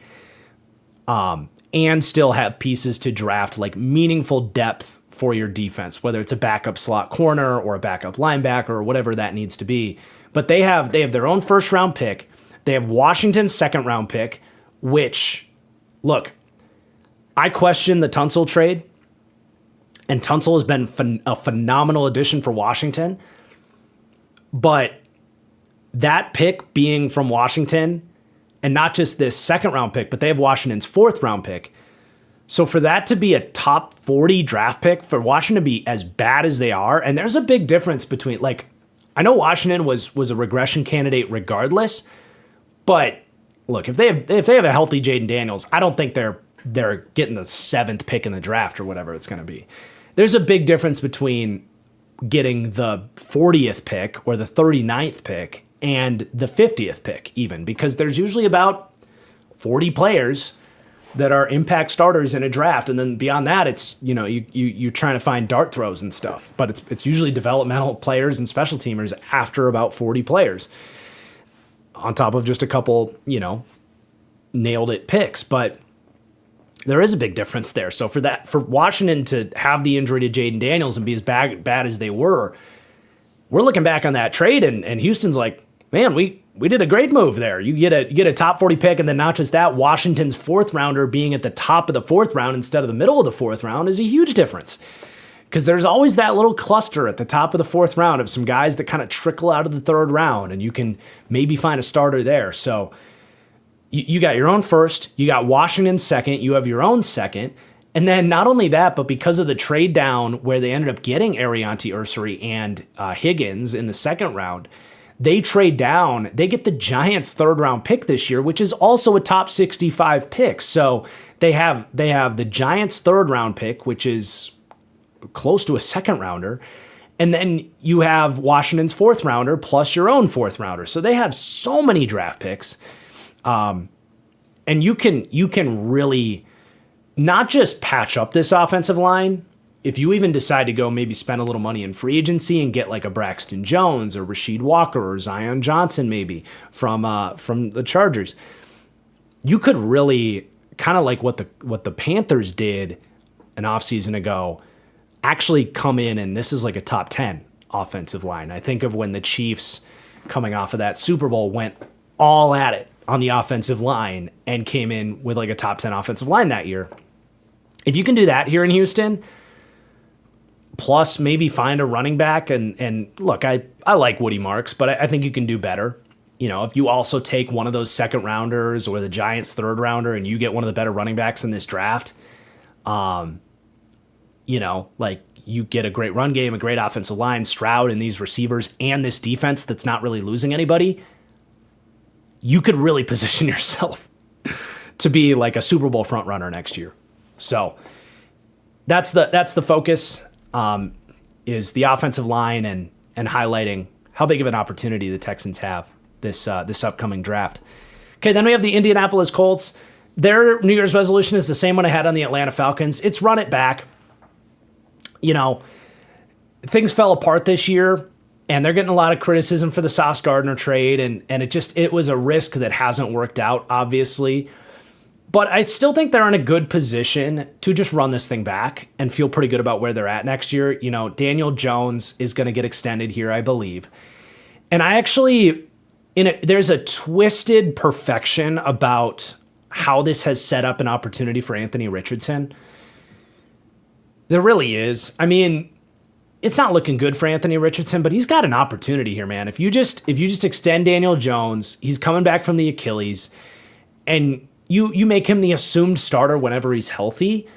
and still have pieces to draft, like meaningful depth for your defense, whether it's a backup slot corner or a backup linebacker or whatever that needs to be. But they have their own first round pick. They have Washington's second round pick, which, look, I question the Tunsil trade, and Tunsil has been a phenomenal addition for Washington. But that pick being from Washington, and not just this second round pick, but they have Washington's 4th round pick. So for that to be a top 40 draft pick, for Washington to be as bad as they are, and there's a big difference between, I know Washington was a regression candidate regardless, but look, if they have a healthy Jaden Daniels, I don't think they're getting the 7th pick in the draft or whatever it's going to be. There's a big difference between getting the 40th pick or the 39th pick and the 50th pick even, because there's usually about 40 players that are impact starters in a draft. And then beyond that, it's, you're trying to find dart throws and stuff, but it's usually developmental players and special teamers after about 40 players on top of just a couple, nailed it picks. But there is a big difference there. So for Washington to have the injury to Jaden Daniels and be as bad as they were, we're looking back on that trade, and Houston's like, man, we did a great move there. You get a top 40 pick, and then not just that, Washington's 4th rounder being at the top of the 4th round instead of the middle of the 4th round is a huge difference. Because there's always that little cluster at the top of the 4th round of some guys that kind of trickle out of the 3rd round, and you can maybe find a starter there. So, you got your own first, you got Washington second, you have your own second. And then not only that, but because of the trade down where they ended up getting Ariante Ursary and Higgins in the second round, they trade down. They get the Giants' third-round pick this year, which is also a top 65 pick. So they have the Giants' third-round pick, which is close to a second-rounder. And then you have Washington's fourth-rounder plus your own fourth-rounder. So they have so many draft picks. And you can really not just patch up this offensive line. If you even decide to go maybe spend a little money in free agency and get like a Braxton Jones or Rasheed Walker or Zion Johnson maybe from the Chargers, you could really kind of like what the Panthers did an offseason ago, actually come in, and this is like a top 10 offensive line. I think of when the Chiefs, coming off of that Super Bowl, went all at it on the offensive line and came in with like a top 10 offensive line that year. If you can do that here in Houston, plus maybe find a running back, and look, I like Woody Marks, but I think you can do better. You know, if you also take one of those second rounders or the Giants' third rounder and you get one of the better running backs in this draft, you know, like you get a great run game, a great offensive line, Stroud and these receivers and this defense that's not really losing anybody, you could really position yourself to be like a Super Bowl front runner next year. So that's the focus, is the offensive line and highlighting how big of an opportunity the Texans have this upcoming draft. Okay, then we have the Indianapolis Colts. Their New Year's resolution is the same one I had on the Atlanta Falcons. It's run it back. You know, things fell apart this year, and they're getting a lot of criticism for the Sauce Gardner trade, and it was a risk that hasn't worked out, obviously. But I still think they're in a good position to just run this thing back and feel pretty good about where they're at next year. You know, Daniel Jones is going to get extended here, I believe. And I actually, there's a twisted perfection about how this has set up an opportunity for Anthony Richardson. There really is. I mean, it's not looking good for Anthony Richardson, but he's got an opportunity here, man. If you just extend Daniel Jones, he's coming back from the Achilles, and you make him the assumed starter whenever he's healthy.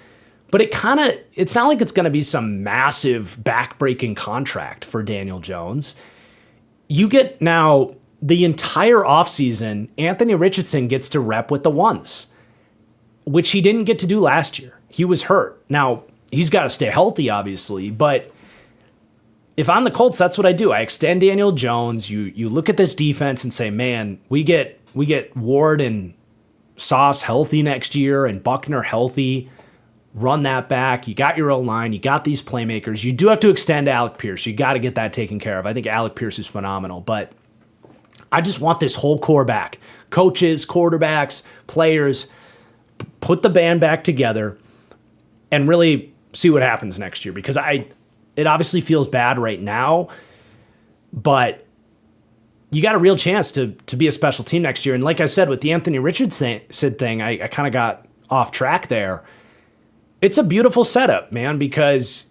But it's not like it's going to be some massive back-breaking contract for Daniel Jones. You get now the entire offseason, Anthony Richardson gets to rep with the ones, which he didn't get to do last year. He was hurt. Now, he's got to stay healthy, obviously, but if I'm the Colts, that's what I do. I extend Daniel Jones. You look at this defense and say, man, we get Ward and Sauce healthy next year and Buckner healthy. Run that back. You got your O-line. You got these playmakers. You do have to extend Alec Pierce. You got to get that taken care of. I think Alec Pierce is phenomenal, but I just want this whole core back. Coaches, quarterbacks, players, put the band back together and really see what happens next year, because it obviously feels bad right now, but you got a real chance to be a special team next year. And like I said, with the Anthony Richardson thing, I kind of got off track there. It's a beautiful setup, man, because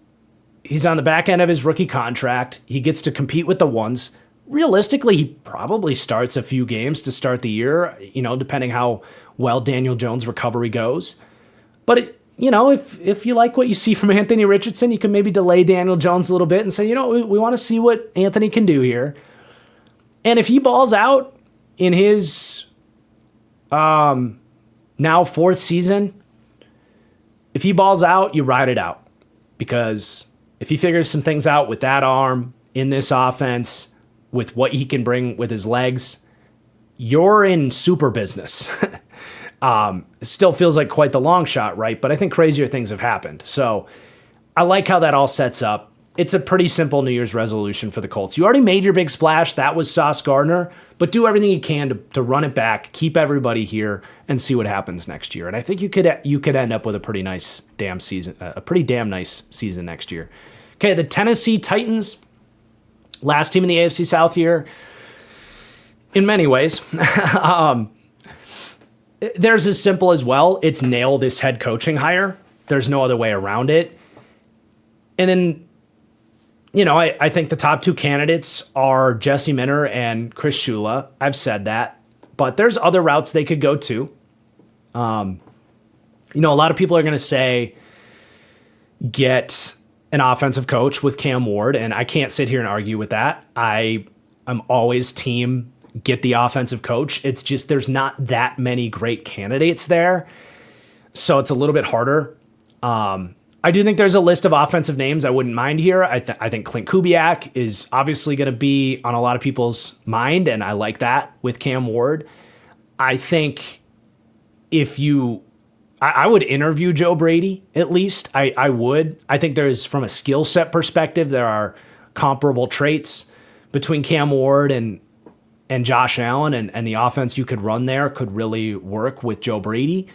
he's on the back end of his rookie contract. He gets to compete with the ones. Realistically, he probably starts a few games to start the year, you know, depending how well Daniel Jones' recovery goes. But you know, if you like what you see from Anthony Richardson, you can maybe delay Daniel Jones a little bit and say, you know, we want to see what Anthony can do here. And if he balls out in his now fourth season, if he balls out, you ride it out. Because if he figures some things out with that arm, in this offense, with what he can bring with his legs, you're in super business. Still feels like quite the long shot, right? But I think crazier things have happened. So I like how that all sets up. It's a pretty simple New Year's resolution for the Colts. You already made your big splash. That was Sauce Gardner. But do everything you can to run it back, keep everybody here, and see what happens next year. And I think you could end up with a pretty nice damn season, a pretty damn nice season next year. Okay, the Tennessee Titans, last team in the AFC South here, in many ways. There's as simple as, well, it's nail this head coaching hire. There's no other way around it. And then, you know, I think the top two candidates are Jesse Minter and Chris Shula. I've said that. but there's other routes they could go to. A lot of people are going to say get an offensive coach with Cam Ward, and I can't sit here and argue with that. I'm always team get the offensive coach. It's just there's not that many great candidates there, so it's a little bit harder. I do think there's a list of offensive names I wouldn't mind here. I think Clint Kubiak is obviously going to be on a lot of people's mind, and I like that with Cam Ward. I think I would interview Joe Brady, at least. I would. I think there's, from a skill set perspective, there are comparable traits between Cam Ward and Josh Allen, and the offense you could run there could really work with Joe Brady.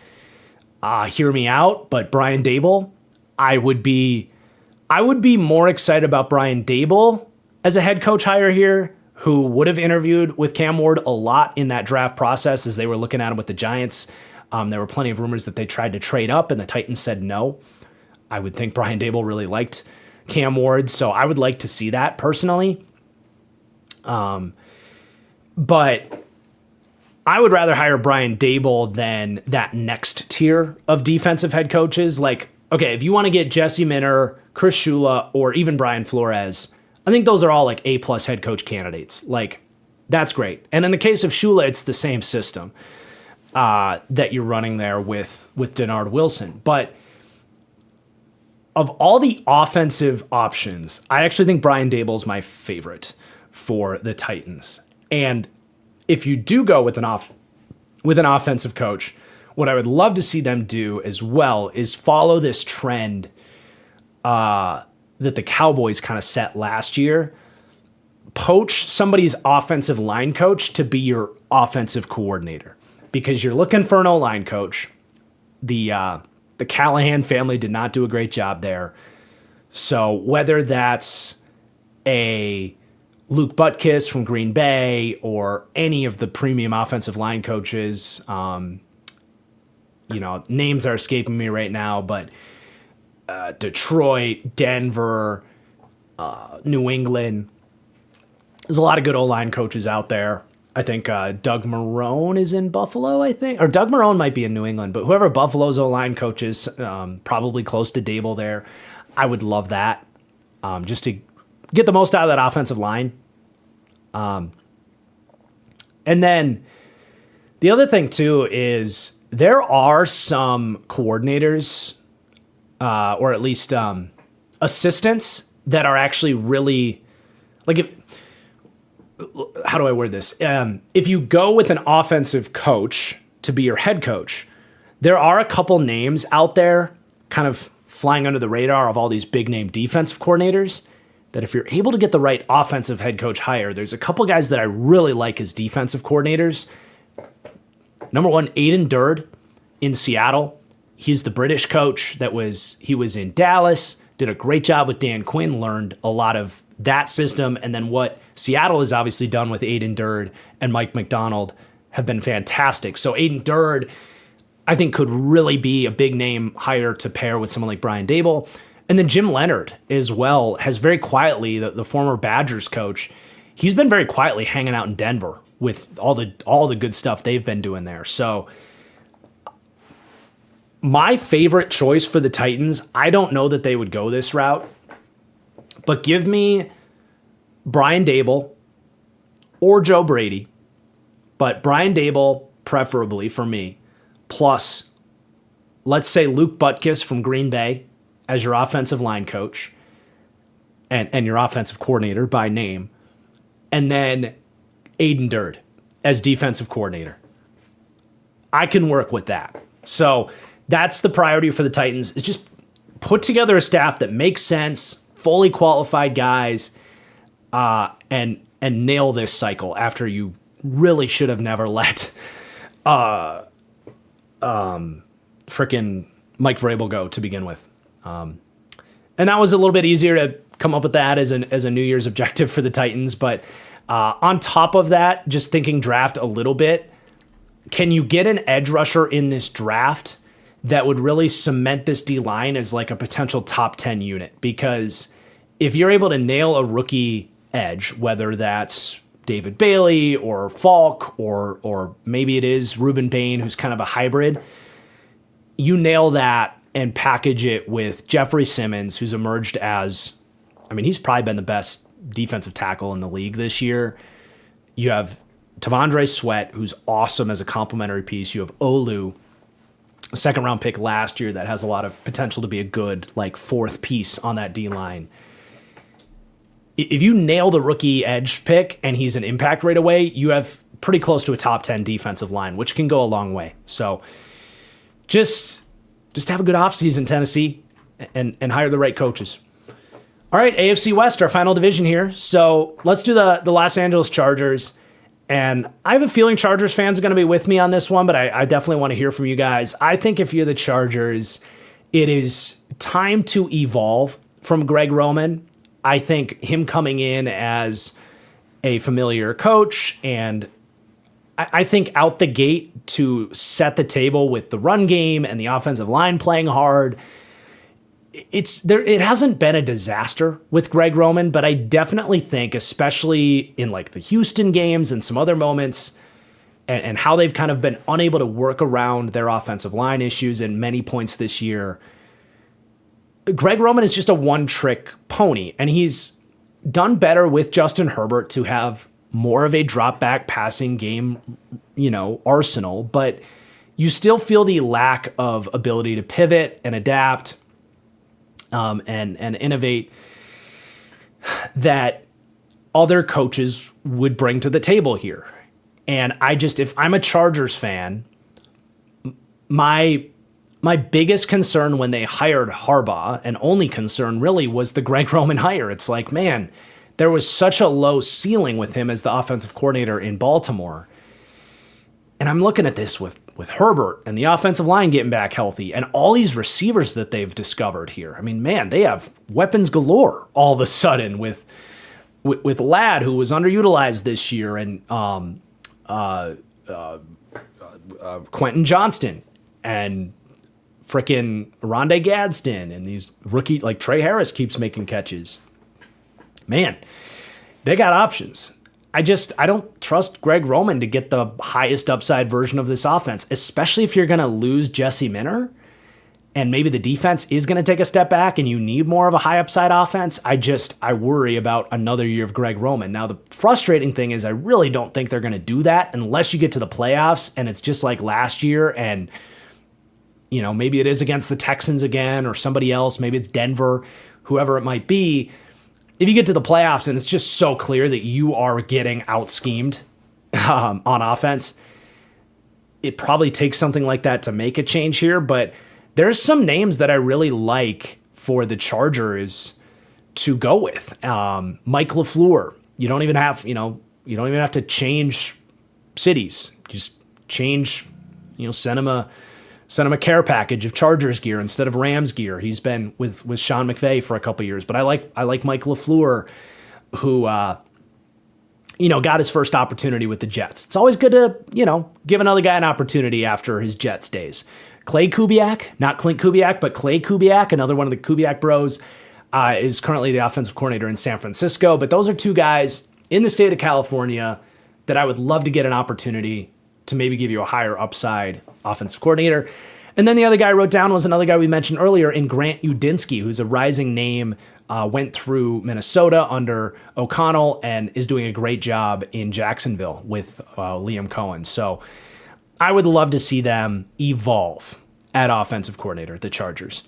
Hear me out, but Brian Daboll, I would be more excited about Brian Daboll as a head coach hire here, who would have interviewed with Cam Ward a lot in that draft process as they were looking at him with the Giants. There were plenty of rumors that they tried to trade up and the Titans said no. I would think Brian Daboll really liked Cam Ward, so I would like to see that personally. But I would rather hire Brian Daboll than that next tier of defensive head coaches. Like, okay, if you want to get Jesse Minter, Chris Shula, or even Brian Flores, I think those are all like A-plus head coach candidates. Like, that's great. And in the case of Shula, it's the same system that you're running there with Denard Wilson. But of all the offensive options, I actually think Brian Daboll's my favorite for the Titans. And if you do go with an offensive coach, what I would love to see them do as well is follow this trend that the Cowboys kind of set last year. Poach somebody's offensive line coach to be your offensive coordinator, because you're looking for an O-line coach. The Callahan family did not do a great job there. So whether that's a Luke Butkus from Green Bay or any of the premium offensive line coaches, names are escaping me right now, but Detroit, Denver, New England. There's a lot of good O-line coaches out there. I think Doug Marrone is in Buffalo, I think. Or Doug Marrone might be in New England, but whoever Buffalo's O-line coach is, probably close to Daboll there. I would love that, just to get the most out of that offensive line. And then the other thing, too, is there are some coordinators, or at least assistants, that are actually really, like, how do I word this? If you go with an offensive coach to be your head coach, there are a couple names out there kind of flying under the radar of all these big name defensive coordinators that if you're able to get the right offensive head coach hire, there's a couple guys that I really like as defensive coordinators. Number one, Aiden Durd in Seattle. He's the British coach he was in Dallas, did a great job with Dan Quinn, learned a lot of that system, and then what Seattle has obviously done with Aiden Durd and Mike McDonald have been fantastic. So Aiden Durd, I think, could really be a big name hire to pair with someone like Brian Daboll. And then Jim Leonard as well has very quietly, the former Badgers coach, he's been very quietly hanging out in Denver with all the good stuff they've been doing there. So my favorite choice for the Titans, I don't know that they would go this route, but give me Brian Daboll or Joe Brady, but Brian Daboll preferably for me, plus let's say Luke Butkus from Green Bay as your offensive line coach and your offensive coordinator by name, and then Aiden Durd as defensive coordinator. I can work with that. So that's the priority for the Titans, is just put together a staff that makes sense, fully qualified guys, and nail this cycle after you really should have never let frickin' Mike Vrabel go to begin with. And that was a little bit easier to come up with that as a New Year's objective for the Titans. But on top of that, just thinking draft a little bit, can you get an edge rusher in this draft that would really cement this D-line as like a potential top 10 unit? Because if you're able to nail a rookie edge, whether that's David Bailey or Falk or maybe it is Ruben Bain, who's kind of a hybrid. You nail that and package it with Jeffrey Simmons, who's emerged as, he's probably been the best defensive tackle in the league this year. You have Tavondre Sweat, who's awesome as a complementary piece. You have Olu, a second-round pick last year that has a lot of potential to be a good, fourth piece on that D-line. If you nail the rookie edge pick and he's an impact right away, you have pretty close to a top 10 defensive line, which can go a long way. So just have a good offseason, Tennessee, and hire the right coaches. All right, AFC West, our final division here. So let's do the Los Angeles Chargers. And I have a feeling Chargers fans are going to be with me on this one, but I definitely want to hear from you guys. I think if you're the Chargers, it is time to evolve from Greg Roman. I think him coming in as a familiar coach, and I think out the gate to set the table with the run game and the offensive line playing hard, it hasn't been a disaster with Greg Roman, but I definitely think, especially in the Houston games and some other moments, and how they've kind of been unable to work around their offensive line issues in many points this year, Greg Roman is just a one-trick pony, and he's done better with Justin Herbert to have more of a drop-back passing game, arsenal, but you still feel the lack of ability to pivot and adapt and innovate that other coaches would bring to the table here. And if I'm a Chargers fan, my biggest concern when they hired Harbaugh, and only concern really, was the Greg Roman hire. It's man, there was such a low ceiling with him as the offensive coordinator in Baltimore. And I'm looking at this with Herbert and the offensive line getting back healthy and all these receivers that they've discovered here. They have weapons galore all of a sudden with Ladd, who was underutilized this year, and Quentin Johnston and frickin' Rondé Gadsden, and these rookie, Trey Harris keeps making catches. Man, they got options. I don't trust Greg Roman to get the highest upside version of this offense, especially if you're going to lose Jesse Minter and maybe the defense is going to take a step back and you need more of a high upside offense. I worry about another year of Greg Roman. Now, the frustrating thing is I really don't think they're going to do that unless you get to the playoffs and it's just like last year, and maybe it is against the Texans again or somebody else. Maybe it's Denver, whoever it might be. If you get to the playoffs and it's just so clear that you are getting out-schemed on offense, it probably takes something like that to make a change here. But there's some names that I really like for the Chargers to go with. Mike LaFleur. You don't even have to change cities. Just change, send him a care package of Chargers gear instead of Rams gear. He's been with Sean McVay for a couple years, but I like Mike LaFleur, who got his first opportunity with the Jets. It's always good to give another guy an opportunity after his Jets days. Clay Kubiak, not Clint Kubiak, but Clay Kubiak, another one of the Kubiak bros, is currently the offensive coordinator in San Francisco. But those are two guys in the state of California that I would love to get an opportunity to maybe give you a higher upside offensive coordinator. And then the other guy I wrote down was another guy we mentioned earlier in Grant Udinsky, who's a rising name, went through Minnesota under O'Connell and is doing a great job in Jacksonville with Liam Cohen. So I would love to see them evolve at offensive coordinator, the Chargers.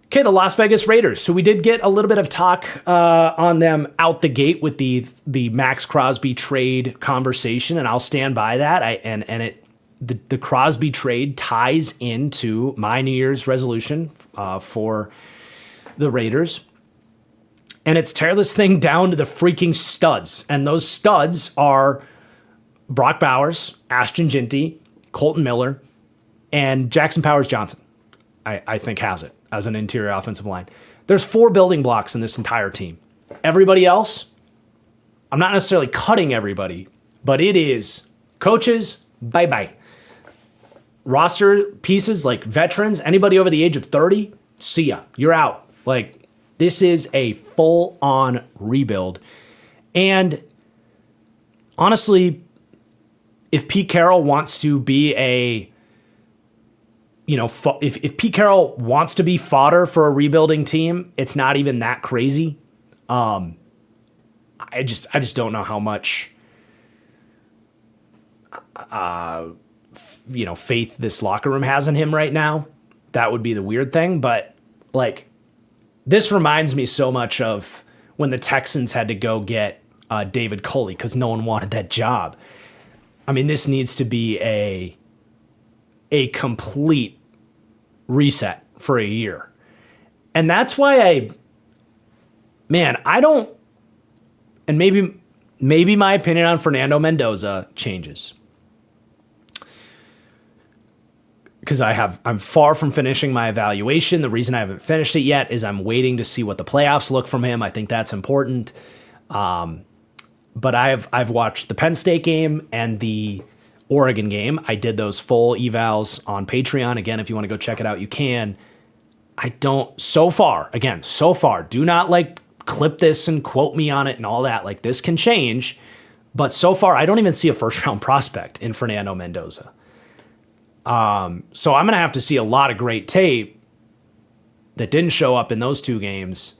Okay, the Las Vegas Raiders. So we did get a little bit of talk on them out the gate with the Max Crosby trade conversation, and I'll stand by that. The Crosby trade ties into my New Year's resolution for the Raiders, and it's tear this thing down to the freaking studs, and those studs are Brock Bowers, Ashton Ginty, Colton Miller, and Jackson Powers-Johnson. I think has it as an interior offensive line. There's 4 building blocks in this entire team. Everybody else, I'm not necessarily cutting everybody, but it is coaches, bye-bye. Roster pieces like veterans, anybody over the age of 30, see ya. You're out. This is a full-on rebuild. And honestly, if Pete Carroll wants to be if Pete Carroll wants to be fodder for a rebuilding team, it's not even that crazy. I just don't know how much faith this locker room has in him right now. That would be the weird thing, but like this reminds me so much of when the Texans had to go get David Culley because no one wanted that job. I mean, this needs to be a complete reset for a year. And that's why I don't, and maybe my opinion on Fernando Mendoza changes. Because I'm far from finishing my evaluation. The reason I haven't finished it yet is I'm waiting to see what the playoffs look from him. I think that's important. But I've watched the Penn State game and the Oregon game. I did those full evals on Patreon. Again, if you want to go check it out, you can. So far, do not clip this and quote me on it and all that. Like, this can change. But so far, I don't even see a first round prospect in Fernando Mendoza. So I'm going to have to see a lot of great tape that didn't show up in those two games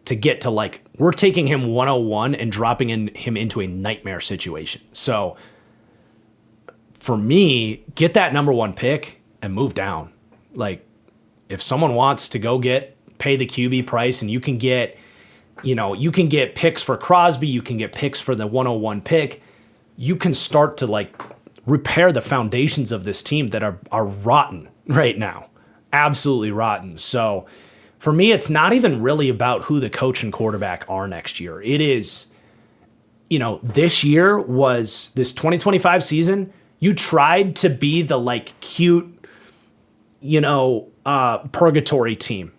to get to we're taking him 101 and dropping him into a nightmare situation. So for me, get that number one pick and move down. Like, if someone wants to go pay the QB price and you can get picks for Crosby, you can get picks for the 101 pick, you can start to repair the foundations of this team that are rotten right now. Absolutely rotten. So for me, it's not even really about who the coach and quarterback are next year. It is, this year was this 2025 season. You tried to be the cute, purgatory team.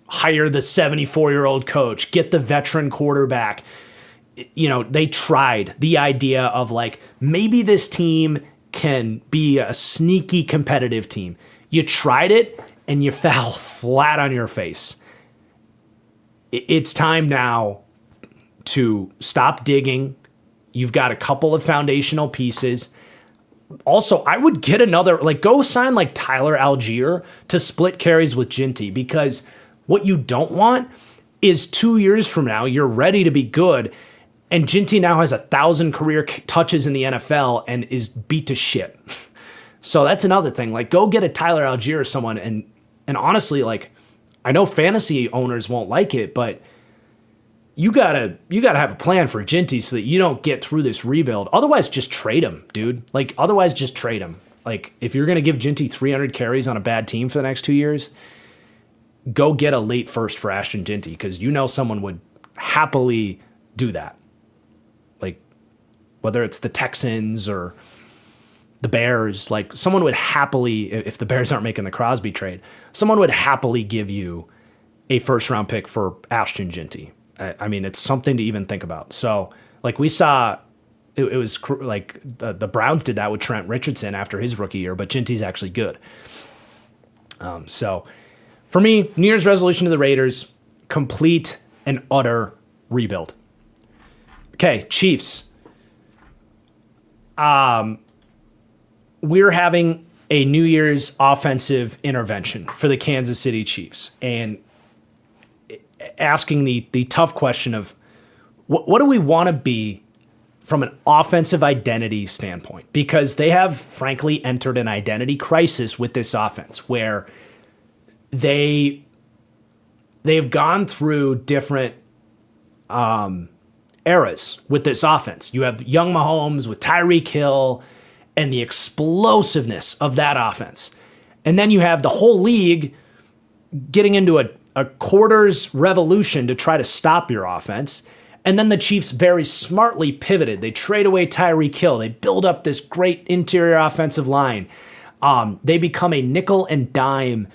Hire the 74-year-old coach, get the veteran quarterback. They tried the idea of maybe this team can be a sneaky competitive team. You tried it and you fell flat on your face. It's time now to stop digging. You've got a couple of foundational pieces. Also, I would get another, go sign Tyler Algier to split carries with Ginty, because what you don't want is 2 years from now, you're ready to be good, and Ginty now has 1,000 career touches in the NFL and is beat to shit. So that's another thing. Go get a Tyler Algier or someone. And honestly, I know fantasy owners won't like it, but you gotta have a plan for Ginty so that you don't get through this rebuild. Otherwise, just trade him, dude. Otherwise, just trade him. If you're gonna give Ginty 300 carries on a bad team for the next 2 years, go get a late first for Ashton Ginty, because someone would happily do that. Whether it's the Texans or the Bears, someone would happily, if the Bears aren't making the Crosby trade, someone would happily give you a first round pick for Ashton Ginty. I mean, it's something to even think about. So we saw, it was the Browns did that with Trent Richardson after his rookie year, but Ginty's actually good. So for me, New Year's resolution to the Raiders, complete and utter rebuild. Okay, Chiefs. We're having a New Year's offensive intervention for the Kansas City Chiefs, and asking the tough question of what do we want to be from an offensive identity standpoint? Because they have, frankly, entered an identity crisis with this offense, where they've gone through different eras with this offense. You have young Mahomes with Tyreek Hill and the explosiveness of that offense. And then you have the whole league getting into a quarters revolution to try to stop your offense. And then the Chiefs very smartly pivoted. They trade away Tyreek Hill. They build up this great interior offensive line. They become a nickel and dime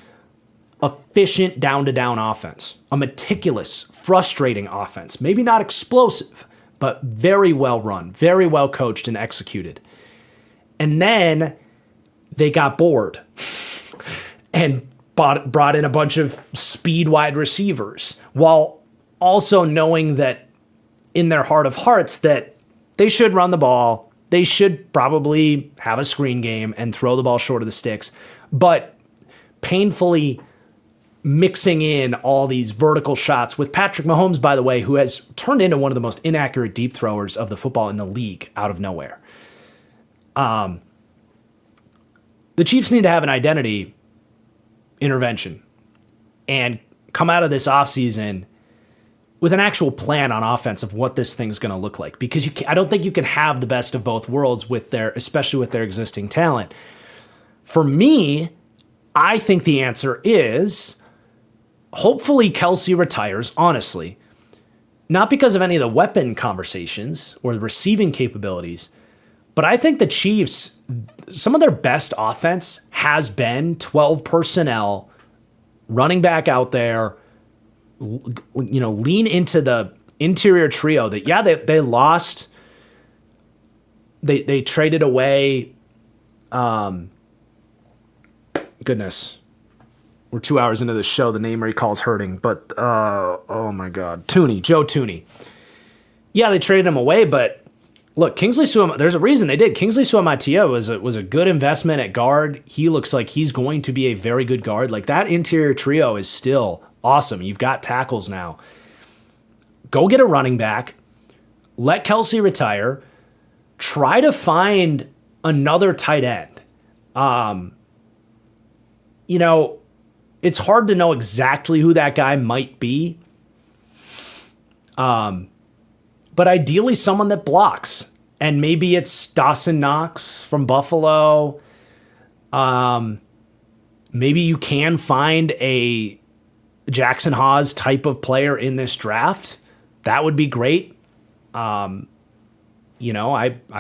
efficient down-to-down offense, a meticulous, frustrating offense. Maybe not explosive, but very well run, very well coached and executed. And then they got bored and brought in a bunch of speed wide receivers, while also knowing that in their heart of hearts that They should run the ball. They should probably have a screen game and throw the ball short of the sticks. But painfully mixing in all these vertical shots with Patrick Mahomes, by the way, who has turned into one of the most inaccurate deep throwers of the football in the league out of nowhere. The Chiefs need to have an identity intervention and come out of this offseason with an actual plan on offense of what this thing's going to look like. Because I don't think you can have the best of both worlds especially with their existing talent. For me, I think the answer is hopefully Kelsey retires, honestly. Not because of any of the weapon conversations or the receiving capabilities, but I think the Chiefs, some of their best offense has been 12 personnel, running back out there, lean into the interior trio that, they lost. They traded away, goodness, we're 2 hours into the show. The name recall's hurting, but oh my God, Joe Tooney. Yeah, they traded him away, but look, Kingsley Suamataia, there's a reason they did. Kingsley Suamataia was a good investment at guard. He looks like he's going to be a very good guard. Like, that interior trio is still awesome. You've got tackles now. Go get a running back. Let Kelsey retire. Try to find another tight end. It's hard to know exactly who that guy might be. But ideally someone that blocks. And maybe it's Dawson Knox from Buffalo. Maybe you can find a Jackson Hawes type of player in this draft. That would be great. I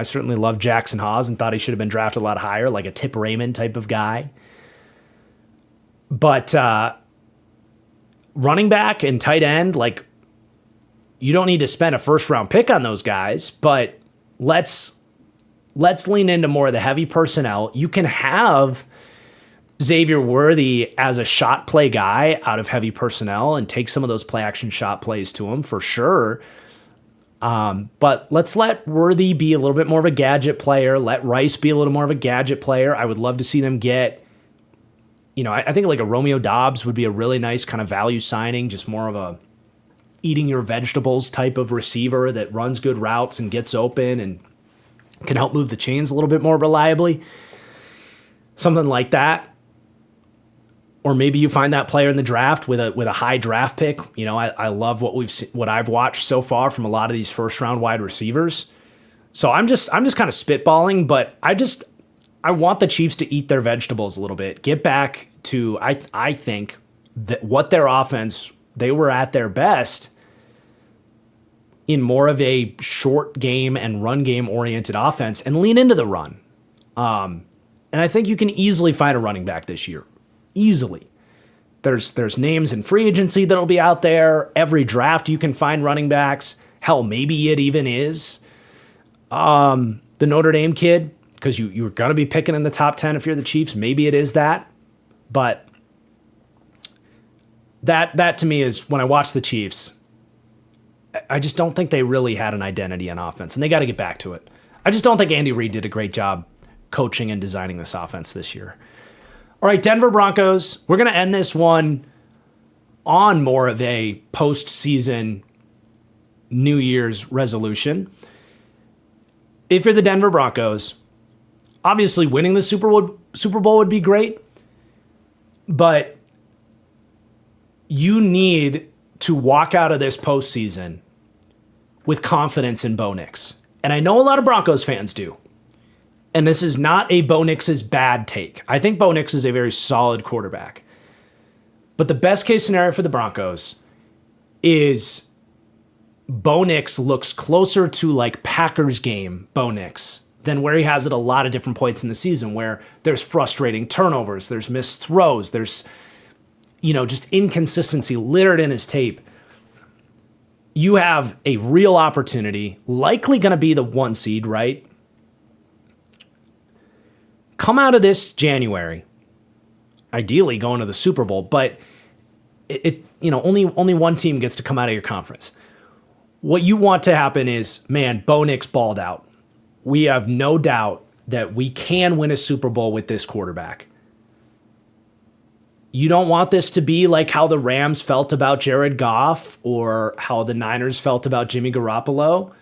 certainly love Jackson Hawes and thought he should have been drafted a lot higher, like a Tip Raymond type of guy. But running back and tight end, like, you don't need to spend a first-round pick on those guys, but let's lean into more of the heavy personnel. You can have Xavier Worthy as a shot play guy out of heavy personnel and take some of those play action shot plays to him for sure. But let's let Worthy be a little bit more of a gadget player. Let Rice be a little more of a gadget player. I would love to see them get, I think like a Romeo Doubs would be a really nice kind of value signing, just more of a eating your vegetables type of receiver that runs good routes and gets open and can help move the chains a little bit more reliably. Something like that. Or maybe you find that player in the draft with a high draft pick. I love what I've watched so far from a lot of these first round wide receivers. So I'm just kind of spitballing, but I want the Chiefs to eat their vegetables a little bit. Get back to I think that what their offense, they were at their best in more of a short game and run game oriented offense, and lean into the run. And I think you can easily find a running back this year. Easily. There's names in free agency that'll be out there. Every draft you can find running backs. Hell, maybe it even is the Notre Dame kid, because you're going to be picking in the top 10 if you're the Chiefs. Maybe it is that. But that to me is, when I watch the Chiefs, I just don't think they really had an identity on offense, and they got to get back to it. I just don't think Andy Reid did a great job coaching and designing this offense this year. All right, Denver Broncos. We're going to end this one on more of a postseason New Year's resolution. If you're the Denver Broncos, obviously winning the Super Bowl would be great, but you need to walk out of this postseason with confidence in Bo Nix. And I know a lot of Broncos fans do. And this is not a Bo Nix's bad take. I think Bo Nix is a very solid quarterback. But the best case scenario for the Broncos is Bo Nix looks closer to like Packers game Bo Nix than where he has at a lot of different points in the season, where there's frustrating turnovers, there's missed throws, there's just inconsistency littered in his tape. You have a real opportunity, likely going to be the 1 seed, right? Come out of this January, ideally going to the Super Bowl, but only one team gets to come out of your conference. What you want to happen is, man, Bo Nix balled out. We have no doubt that we can win a Super Bowl with this quarterback. You don't want this to be like how the Rams felt about Jared Goff or how the Niners felt about Jimmy Garoppolo,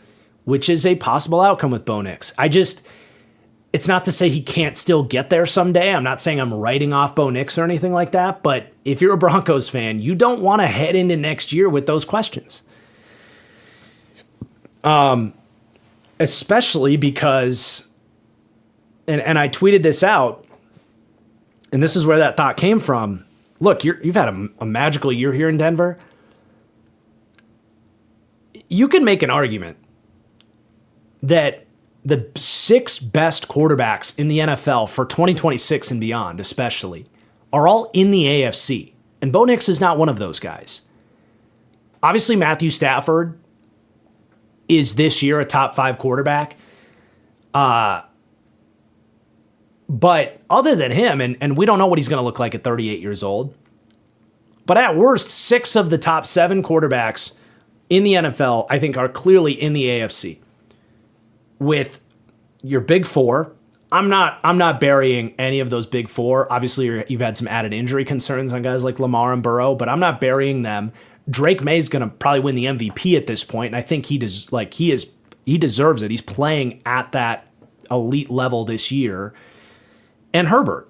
which is a possible outcome with Bo Nix. It's not to say he can't still get there someday. I'm not saying I'm writing off Bo Nix or anything like that, but if you're a Broncos fan, you don't want to head into next year with those questions. Especially because, and I tweeted this out, and this is where that thought came from. Look, you've had a magical year here in Denver. You can make an argument that the 6 best quarterbacks in the NFL for 2026 and beyond, especially, are all in the AFC. And Bo Nix is not one of those guys. Obviously, Matthew Stafford is this year a top 5 quarterback. But other than him, and we don't know what he's going to look like at 38 years old, but at worst, 6 of the top 7 quarterbacks in the NFL, I think, are clearly in the AFC. With your big 4, I'm not burying any of those big 4. Obviously, you've had some added injury concerns on guys like Lamar and Burrow, but I'm not burying them. Drake May's going to probably win the MVP at this point, and I think he deserves it. He's playing at that elite level this year. And Herbert.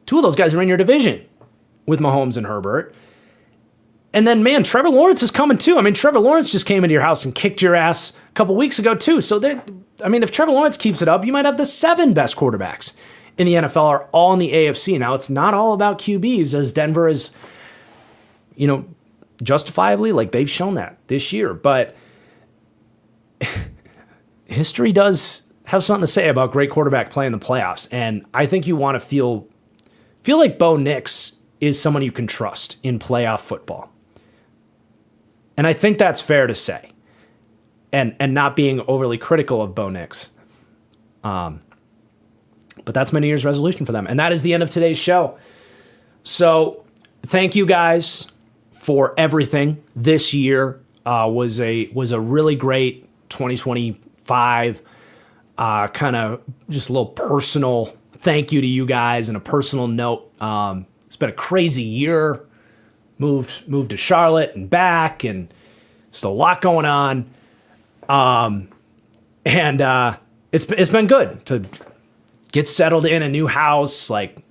2 of those guys are in your division with Mahomes and Herbert. And then, man, Trevor Lawrence is coming too. I mean, Trevor Lawrence just came into your house and kicked your ass a couple weeks ago too. So, if Trevor Lawrence keeps it up, you might have the 7 best quarterbacks in the NFL are all in the AFC. Now, it's not all about QBs, as Denver is, justifiably, like they've shown that this year. But history does have something to say about great quarterback play in the playoffs. And I think you want to feel like Bo Nix is someone you can trust in playoff football. And I think that's fair to say. And not being overly critical of Bo Nix. But that's my New Year's resolution for them. And that is the end of today's show. So thank you guys for everything. This year was a really great 2025. Kind of just a little personal thank you to you guys and a personal note. It's been a crazy year. Moved to Charlotte and back, and just a lot going on. It's been good to get settled in a new house, like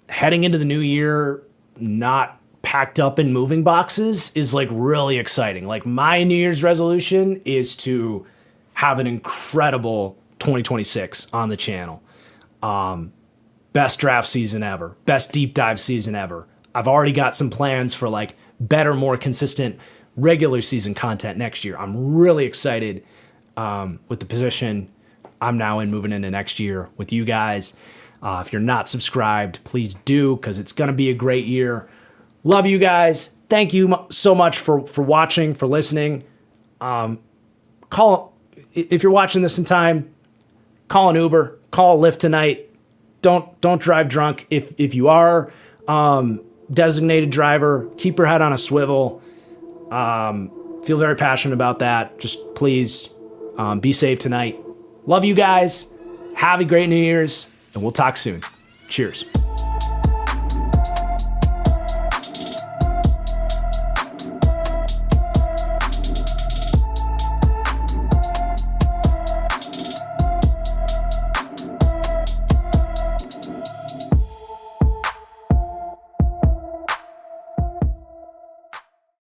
heading into the new year, not packed up in moving boxes is like really exciting. Like my New Year's resolution is to have an incredible 2026 on the channel. Best draft season ever, best deep dive season ever. I've already got some plans for like better, more consistent regular season content next year. I'm really excited with the position I'm now in moving into next year with you guys. If you're not subscribed, please do, because it's going to be a great year. Love you guys. Thank you so much for watching, for listening. If you're watching this in time, call an Uber, call a Lyft tonight. Don't drive drunk. If you are designated driver, keep your head on a swivel. Feel very passionate about that. Just please be safe tonight. Love you guys. Have a great New Year's, and we'll talk soon. Cheers.